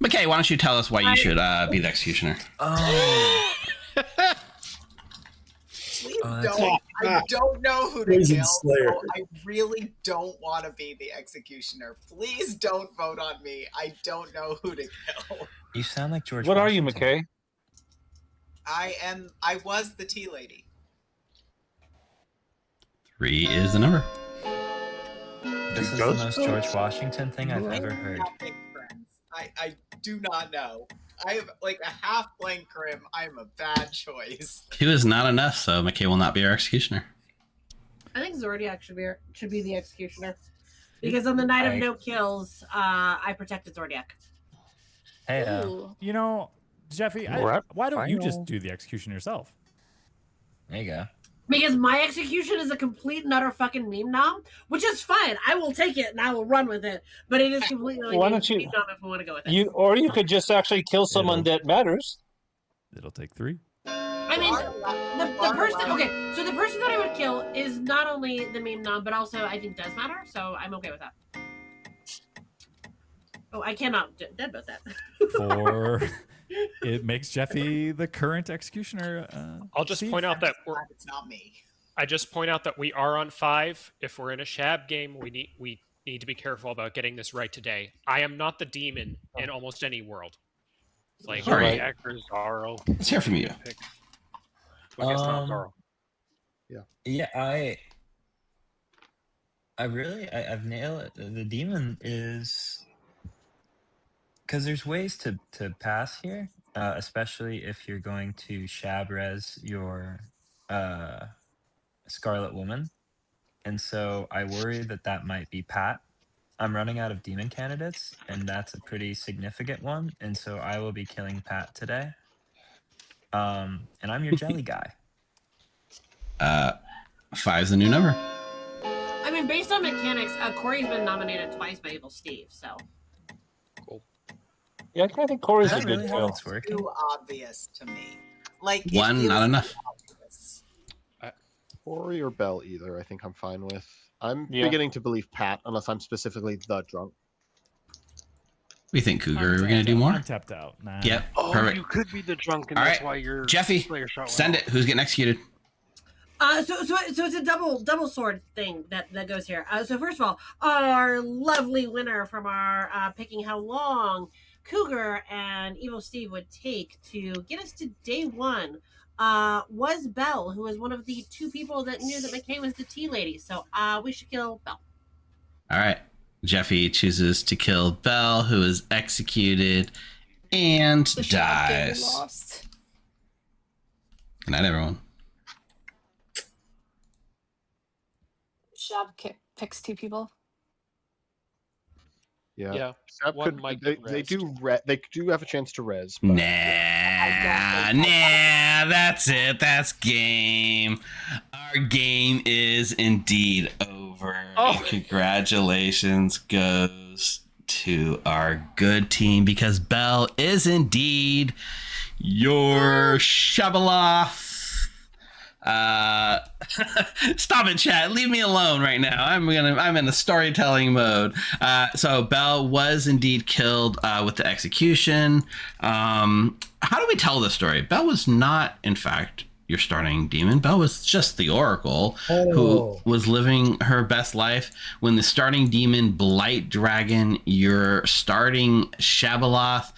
McKay, why don't you tell us why you should be the executioner? Please don't. I don't know who to Poison kill. Slayer. So I really don't want to be the executioner. Please don't vote on me. I don't know who to kill. You sound like George. What are you, Washington. McKay? I was the tea lady. 3 is the number. This is the most George Washington thing I've ever heard. I do not know. I have like a half blank Grim. I'm a bad choice. 2 is not enough, so McKay will not be our executioner. I think Zordiak should be the executioner. Because on the night of no kills, I protected Zordiak. Hey, you know, Jeffy, why don't you just do the execution yourself? There you go. Because my execution is a complete and utter fucking meme nom, which is fine. I will take it and I will run with it. But it is completely like Why don't you? meme nom if we want to go with it. Or you could just actually kill someone that matters. It'll take 3. I mean, the person. Okay, so the person that I would kill is not only the meme nom, but also I think does matter. So I'm okay with that. Oh, I cannot dead about that. 4. It makes Jeffy the current executioner. I'll just point out that it's not me. I just point out that we are on 5. If we're in a Shab game, we need to be careful about getting this right today. I am not the demon in almost any world. Like, All right. Actor Zaro. Let's hear from you. I guess not Zaro. Yeah, I've nailed it. The demon is because there's ways to pass here, especially if you're going to Shabrez your Scarlet Woman, and so I worry that might be Pat. I'm running out of demon candidates, and that's a pretty significant one, and so I will be killing Pat today. And I'm your jelly guy. 5 is the new number. I mean, based on mechanics, Corey's been nominated twice by Evil Steve, so. Yeah, I think Corey's a good really kill. Too obvious to me. Like 1, not enough. Corey or Bell, either. I think I'm fine with. I'm Yeah. beginning to believe Pat, unless I'm specifically the drunk. We think Cougar. We're gonna do more. I'm tapped out. Nah. Yep. Oh, Perfect. you could be the drunk, and All that's right, why you're Jeffy. Slayer shot Send it. Who's getting executed? So it's a double sword thing that goes here. So first of all, our lovely winner from our picking how long Cougar and Evil Steve would take to get us to day 1 was Belle, who was one of the 2 people that knew that McKay was the tea lady. So we should kill Belle. All right. Jeffy chooses to kill Belle, who is executed and dies. Lost. Good night, everyone. Shab picks 2 people. Yeah. Yeah, Shab one could, might they, get they rezzed. do have a chance to res. But Nah, that's it. That's game. Our game is indeed over. Oh. Congratulations goes to our good team because Belle is indeed your Shabaloth. Stop it, chat. Leave me alone right now. I'm in the storytelling mode. So Belle was indeed killed with the execution. How do we tell this story? Belle was not, in fact, your starting demon. Belle was just the Oracle who was living her best life. When the starting demon Blight Dragon, your starting Shabaloth,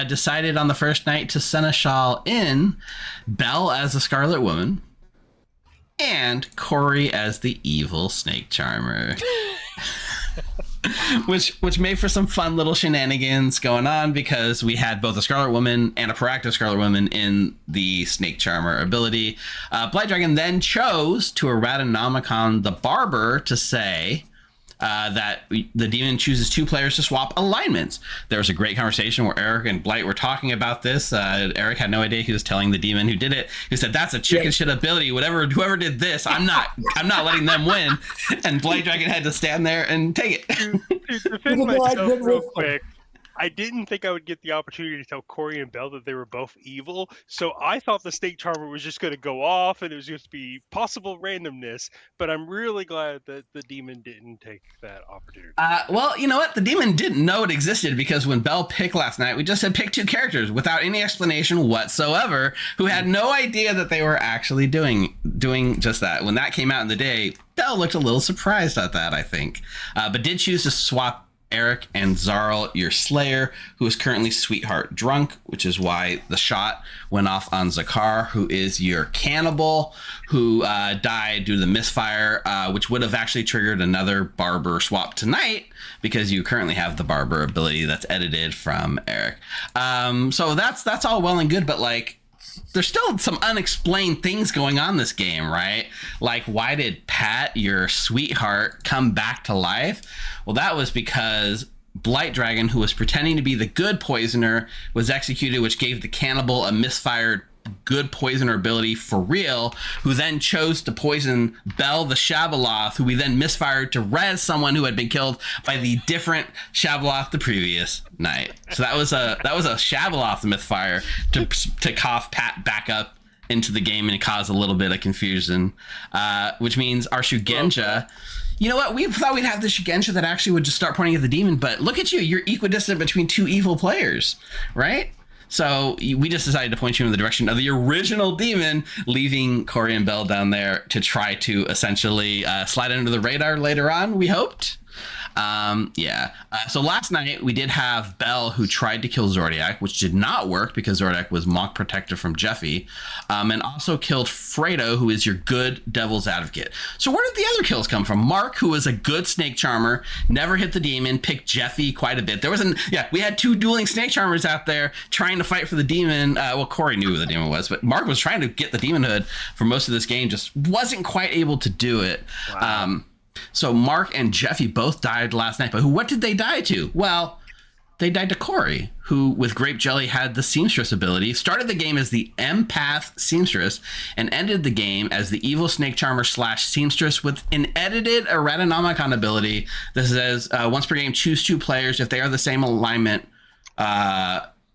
decided on the first night to Seneschal in Belle as the Scarlet Woman and Corey as the evil Snake Charmer. which made for some fun little shenanigans going on because we had both a Scarlet Woman and a proactive Scarlet Woman in the Snake Charmer ability. Blight Dragon then chose to Erratanomicon the Barber to say that the demon chooses 2 players to swap alignments. There was a great conversation where Eric and Blight were talking about this. Eric had no idea. He was telling the demon who did it. He said, "That's a chicken shit ability. Whoever did this, I'm not letting them win." And Blight Dragon had to stand there and take it. To defend myself real quick, I didn't think I would get the opportunity to tell Corey and Belle that they were both evil, so I thought the Snake Charmer was just going to go off and it was just to be possible randomness, but I'm really glad that the demon didn't take that opportunity. Well, you know what? The demon didn't know it existed because when Belle picked last night, we just said pick 2 characters without any explanation whatsoever, who had no idea that they were actually doing just that. When that came out in the day, Belle looked a little surprised at that, I think, but did choose to swap Eric and Zarl, your Slayer, who is currently Sweetheart Drunk, which is why the shot went off on Zakar, who is your Cannibal, who died due to the misfire, which would have actually triggered another Barber swap tonight because you currently have the Barber ability that's edited from Eric. So that's all well and good, but like, there's still some unexplained things going on this game, right? Like, why did Pat, your Sweetheart, come back to life? Well, that was because Blight Dragon, who was pretending to be the good poisoner, was executed, which gave the Cannibal a misfired good poisoner ability for real, who then chose to poison Belle the Shabaloth, who we then misfired to res someone who had been killed by the different Shabaloth the previous night. So that was a Shabaloth misfire to cough Pat back up into the game and cause a little bit of confusion, which means our Shugenja. You know what? We thought we'd have the Shugenja that actually would just start pointing at the demon, but look at you. You're equidistant between 2 evil players, right? So we just decided to point you in the direction of the original demon, leaving Corey and Belle down there to try to essentially slide under the radar later on, we hoped. So last night we did have Belle, who tried to kill Zordiak, which did not work because Zordiak was mock protected from Jeffy, and also killed Fredo, who is your good devil's advocate. So where did the other kills come from? Mark, who was a good snake charmer, never hit the demon, picked Jeffy quite a bit. We had 2 dueling snake charmers out there trying to fight for the demon. Well, Corey knew who the demon was, but Mark was trying to get the demon hood for most of this game, just wasn't quite able to do it. Wow. So Mark and Jeffy both died last night, but what did they die to? Well, they died to Corey, who with Grape Jelly had the Seamstress ability, started the game as the Empath Seamstress, and ended the game as the Evil Snake Charmer / Seamstress with an edited Erratanomicon ability that says once per game, choose 2 players if they are the same alignment.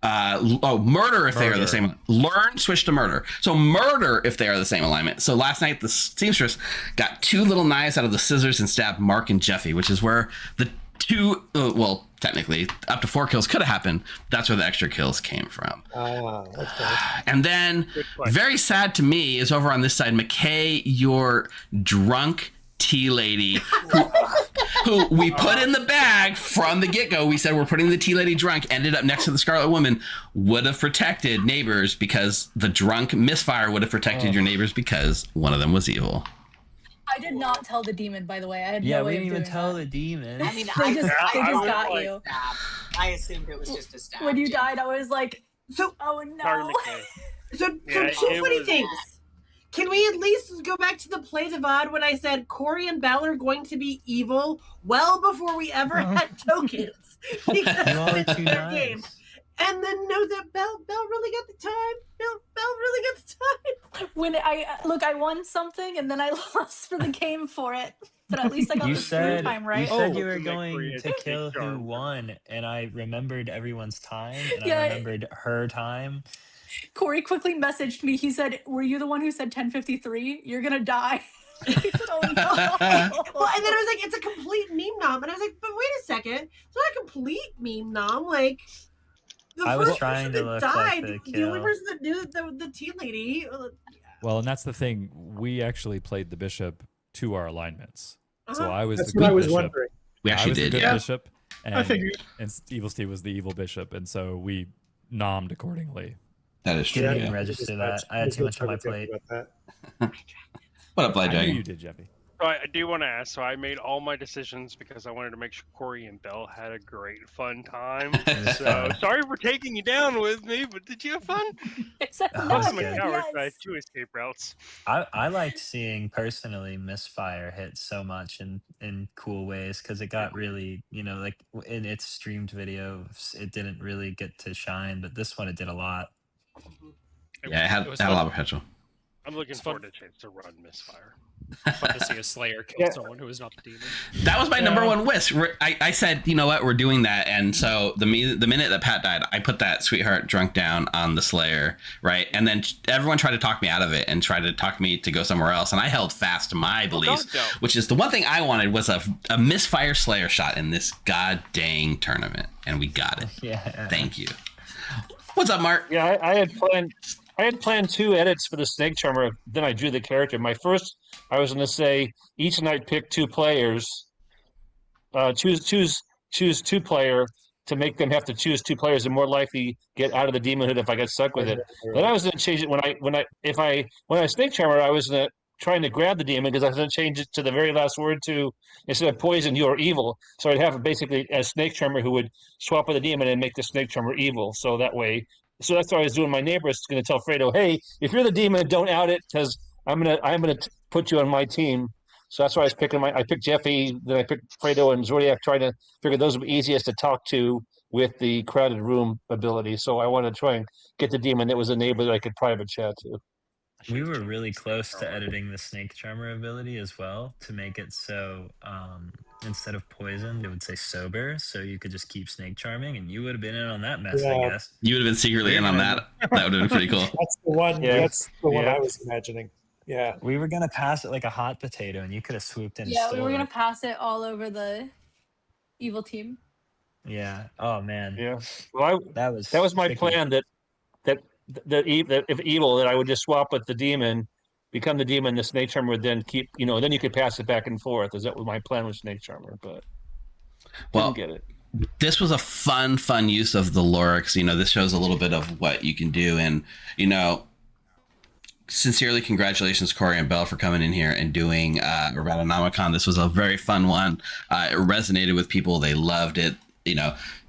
Murder if they are the same. Learn, switch to murder. So murder if they are the same alignment. So last night the Seamstress got 2 little knives out of the scissors and stabbed Mark and Jeffy, which is where the 2, technically up to 4 kills could have happened. That's where the extra kills came from. Okay. And then very sad to me is over on this side, McKay, your drunk tea lady who we put in the bag from the get-go. We said we're putting the tea lady drunk, ended up next to the Scarlet Woman, would have protected neighbors because the drunk misfire would have protected your neighbors because one of them was evil. I did not tell the demon, by the way. I had Yeah, no we way didn't of even doing tell that. the demon. I mean, They just got like, you. I assumed it was just a stab. When you died, I was like, So, oh no. so Yeah, two it funny was- things. Can we at least go back to the play the VOD when I said Corey and Belle are going to be evil well before we ever had tokens? Because You all are it's too their nice. game. And then know that Belle really got the time. Belle really got the time. When I won something and then I lost for the game for it. But at least I got You the screen said time, right? you said you Oh. were going Victory to is kill big who charm. won, and I remembered everyone's time, and Yeah. I remembered her time. Corey quickly messaged me. He said, "Were you the one who said 10:53? You're gonna die." I said, "Oh no." Well, and then I was like, it's a complete meme nom. And I was like, but wait a second. It's not a complete meme nom. Like, I was trying to look like the The only kill. person that knew the tea lady. Well, and that's the thing. We actually played the bishop to our alignments. So I was That's the what I good was bishop. wondering. We I actually was the did, good yeah. bishop, I and, figured. and Evil Steve was the evil bishop, and so we nommed accordingly. That is true. Didn't Yeah. even register that. I had too much on my plate. What up, Black I knew Dragon? you did, Jeffy. So I do want to ask. So I made all my decisions because I wanted to make sure Corey and Belle had a great, fun time. So sorry for taking you down with me, but did you have fun? Except Oh, no, that's Plus, I'm a good. coward. yes. I have 2 escape routes. I liked seeing personally Misfire hit so much in cool ways because it got really, like in its streamed videos, it didn't really get to shine, but this one it did a lot. Yeah, it had a lot of potential. I'm looking forward to a chance to run Misfire. Fun to see a Slayer kill someone who is not the demon. That was my number one wish. I said, you know what, we're doing that. And so the minute that Pat died, I put that sweetheart drunk down on the Slayer, right? And then everyone tried to talk me out of it and tried to talk me to go somewhere else. And I held fast to my beliefs, which is the one thing I wanted was a Misfire Slayer shot in this god dang tournament. And we got it. Yeah. Thank you. What's up, Mark? Yeah, I had planned 2 edits for the Snake Charmer. Then I drew the character. My first, I was going to say each night pick 2 players. Choose 2 player to make them have to choose 2 players and more likely get out of the demon hood if I get stuck with it. Then I was going to change it when I Snake Charmer. I was trying to grab the demon because I was going to change it to the very last word to instead of poison, you are evil. So I'd have basically a Snake Charmer who would swap with the demon and make the Snake Charmer evil. So that way. So that's what I was doing. My neighbor is going to tell Fredo, "Hey, if you're the demon, don't out it because I'm gonna put you on my team." So that's why I was picking I picked Jeffy, then I picked Fredo and Zodiac, trying to figure those would be easiest to talk to with the crowded room ability. So I wanted to try and get the demon that was a neighbor that I could private chat to. We were really close to editing the Snake Charmer ability as well to make it so instead of poisoned, it would say sober, so you could just keep Snake Charming, and you would have been in on that mess, I guess. You would have been secretly in on that. That would have been pretty cool. That's the one. Yeah. That's the one Yeah. I was imagining. Yeah. We were gonna pass it like a hot potato, and you could have swooped in. Yeah, and we were stole gonna it. pass it all over the evil team. Yeah. Oh man. Yeah. Well, that was my tricky. plan. That if evil, that I would just swap with the demon, become the demon. The Snake Charmer would then keep. Then you could pass it back and forth. Is that what my plan with Snake Charmer? But didn't get it. This was a fun use of the Lorics. This shows a little bit of what you can do. And, sincerely, congratulations, Corey and Belle, for coming in here and doing Erratanomicon. This was a very fun one. It resonated with people. They loved it,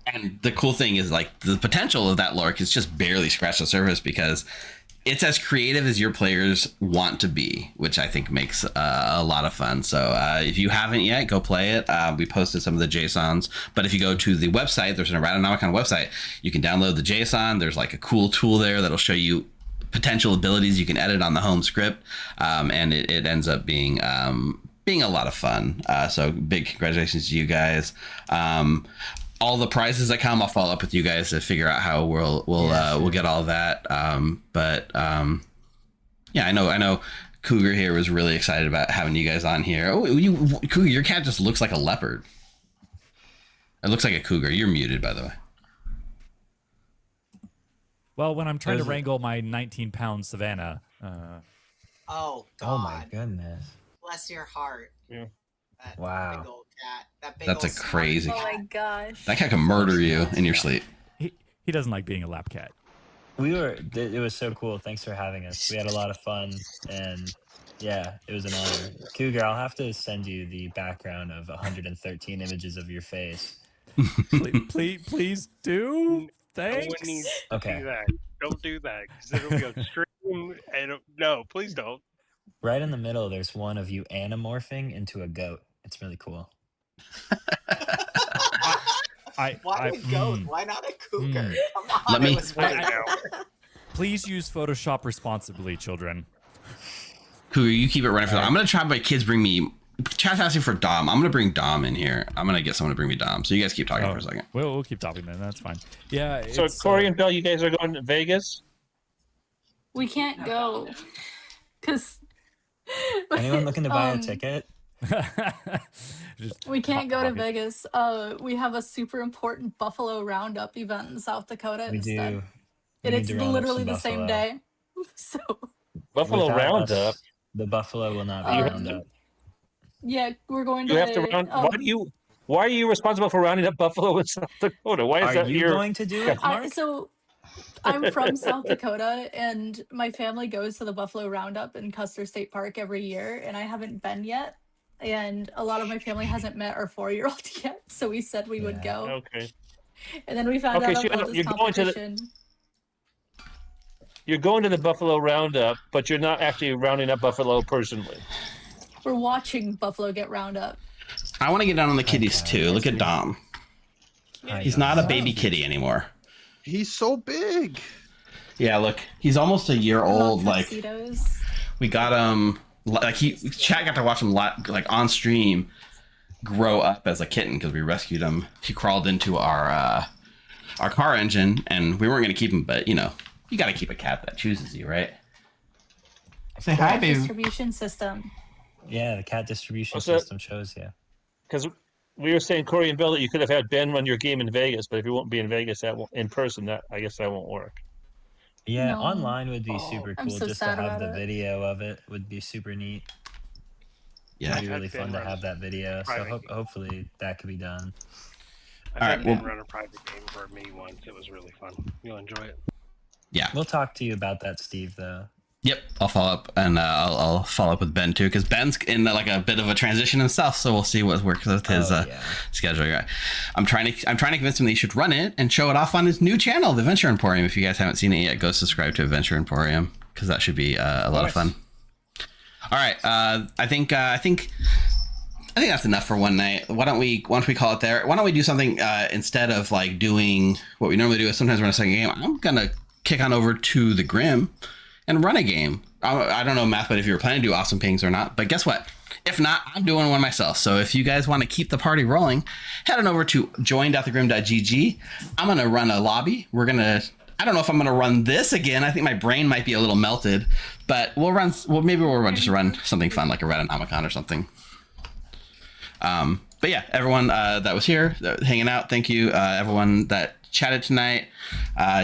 And the cool thing is, like, the potential of that Loric is just barely scratched the surface because it's as creative as your players want to be, which I think makes a lot of fun. So if you haven't yet, go play it. We posted some of the JSONs, but if you go to the website, there's an Erratanomicon website. You can download the JSON. There's like a cool tool there that'll show you potential abilities you can edit on the home script, and it ends up being a lot of fun. So big congratulations to you guys. All the prizes that come, I'll follow up with you guys to figure out how we'll get all that. Yeah, I know. Cougar here was really excited about having you guys on here. Oh, Cougar, your cat just looks like a leopard. It looks like a cougar. You're muted, by the way. Well, when I'm trying to wrangle my 19-pound Savannah. Oh, God. Oh, my goodness. Bless your heart. Yeah. That Wow. big old cat. That big That's old a crazy. Oh my gosh. That cat can murder you in your sleep. He doesn't like being a lap cat. It was so cool. Thanks for having us. We had a lot of fun, and yeah, it was an honor. Cougar, I'll have to send you the background of 113 images of your face. please do. Thanks. No one needs to Okay. do that. Don't do that because it'll be on stream. And no, please don't. Right in the middle, there's one of you anamorphing into a goat. It's really cool. Why a goat? Why not a cougar? Come on, Let me- it was way better. Please use Photoshop responsibly, children. Cougar, you keep it running for that. I'm gonna try my kids bring me. Chat's asking for Dom. I'm gonna bring Dom in here. I'm gonna get someone to bring me Dom. So you guys keep talking for a second. We'll keep talking then. That's fine. Yeah. So Corey and Belle, you guys are going to Vegas? We can't go because Anyone looking to buy a ticket? We can't go to Vegas. We have a super important Buffalo Roundup event in South Dakota We instead. do. And We it's need to round up literally some the same buffalo. day. So Buffalo Without Roundup. us, the buffalo will not be round up. yeah, we're going You to. have to round. Why are you responsible for rounding up buffalo in South Dakota? Why is Are that you going to do it, Mark? So I'm from South Dakota, and my family goes to the Buffalo Roundup in Custer State Park every year, and I haven't been yet. And a lot of my family hasn't met our 4-year-old yet, so we said we would go. Okay. And then we found out so about this you're going to competition. You're going to the Buffalo Roundup, but you're not actually rounding up buffalo personally. We're watching buffalo get round up. I want to get down on the kitties too. Look at Dom. He's not a baby kitty anymore. He's so big. Yeah, look, he's almost a year old. Like tuxedos. we got him. Like Chad got to watch him like on stream grow up as a kitten because we rescued him. He crawled into our car engine, and we weren't going to keep him, but you know, you got to keep a cat that chooses you, right? Say hi, baby. Distribution system. Yeah, the cat distribution system shows you. Because we were saying, Corey and Bill, that you could have had Ben run your game in Vegas, but if you won't be in Vegas in person, I guess that won't work. Yeah, online would be super I'm cool. so Just to sad have about the it. video of it would be super neat. Yeah, It'd be really fun to have that video. So private hopefully that could be done. I All had right, Ben run a private game for me once. It was really fun. You'll enjoy it. Yeah. We'll talk to you about that, Steve, though. Yep, I'll follow up, and I'll follow up with Ben too, because Ben's in like a bit of a transition himself. So we'll see what works with his schedule. Yeah. I'm trying to convince him that he should run it and show it off on his new channel, the Adventure Emporium. If you guys haven't seen it yet, go subscribe to Adventure Emporium because that should be a lot of fun. All right, I think that's enough for one night. Once we call it there, why don't we do something instead of like doing what we normally do? Is sometimes we're in a second game. I'm gonna kick on over to the Grim and run a game. I don't know, Math, but if you were planning to do Awesome Pings or not. But guess what? If not, I'm doing one myself. So if you guys want to keep the party rolling, head on over to join.thegrim.gg. I'm going to run a lobby. I don't know if I'm going to run this again. I think my brain might be a little melted. But maybe we'll just run something fun like a Erratanomicon or something. But yeah, everyone that was here, hanging out, thank you. Everyone that chatted tonight,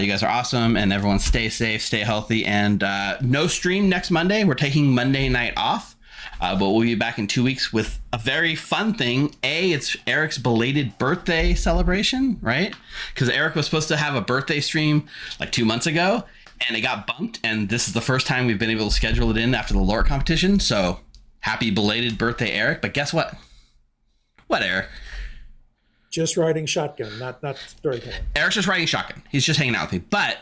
you guys are awesome, and everyone stay safe, stay healthy, and no stream next Monday. We're taking Monday night off, but we'll be back in 2 weeks with a very fun thing. It's Eric's belated birthday celebration, right? Because Eric was supposed to have a birthday stream like 2 months ago, and it got bumped, and this is the first time we've been able to schedule it in after the Lorics competition. So happy belated birthday, Eric. But guess what? What, Eric? Just riding shotgun, not storytelling. Eric's just riding shotgun. He's just hanging out with me. But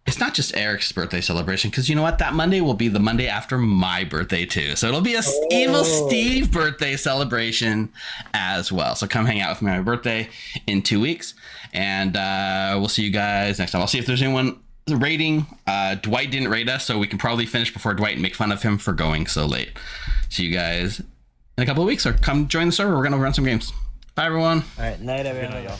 it's not just Eric's birthday celebration, because you know what? That Monday will be the Monday after my birthday too. So it'll be a Evil Steve birthday celebration as well. So come hang out with me on my birthday in 2 weeks, and we'll see you guys next time. I'll see if there's anyone rating. Dwight didn't rate us, so we can probably finish before Dwight and make fun of him for going so late. See you guys in a couple of weeks, or come join the server. We're going to run some games. Bye, everyone. All right, night, everyone. Good night, y'all.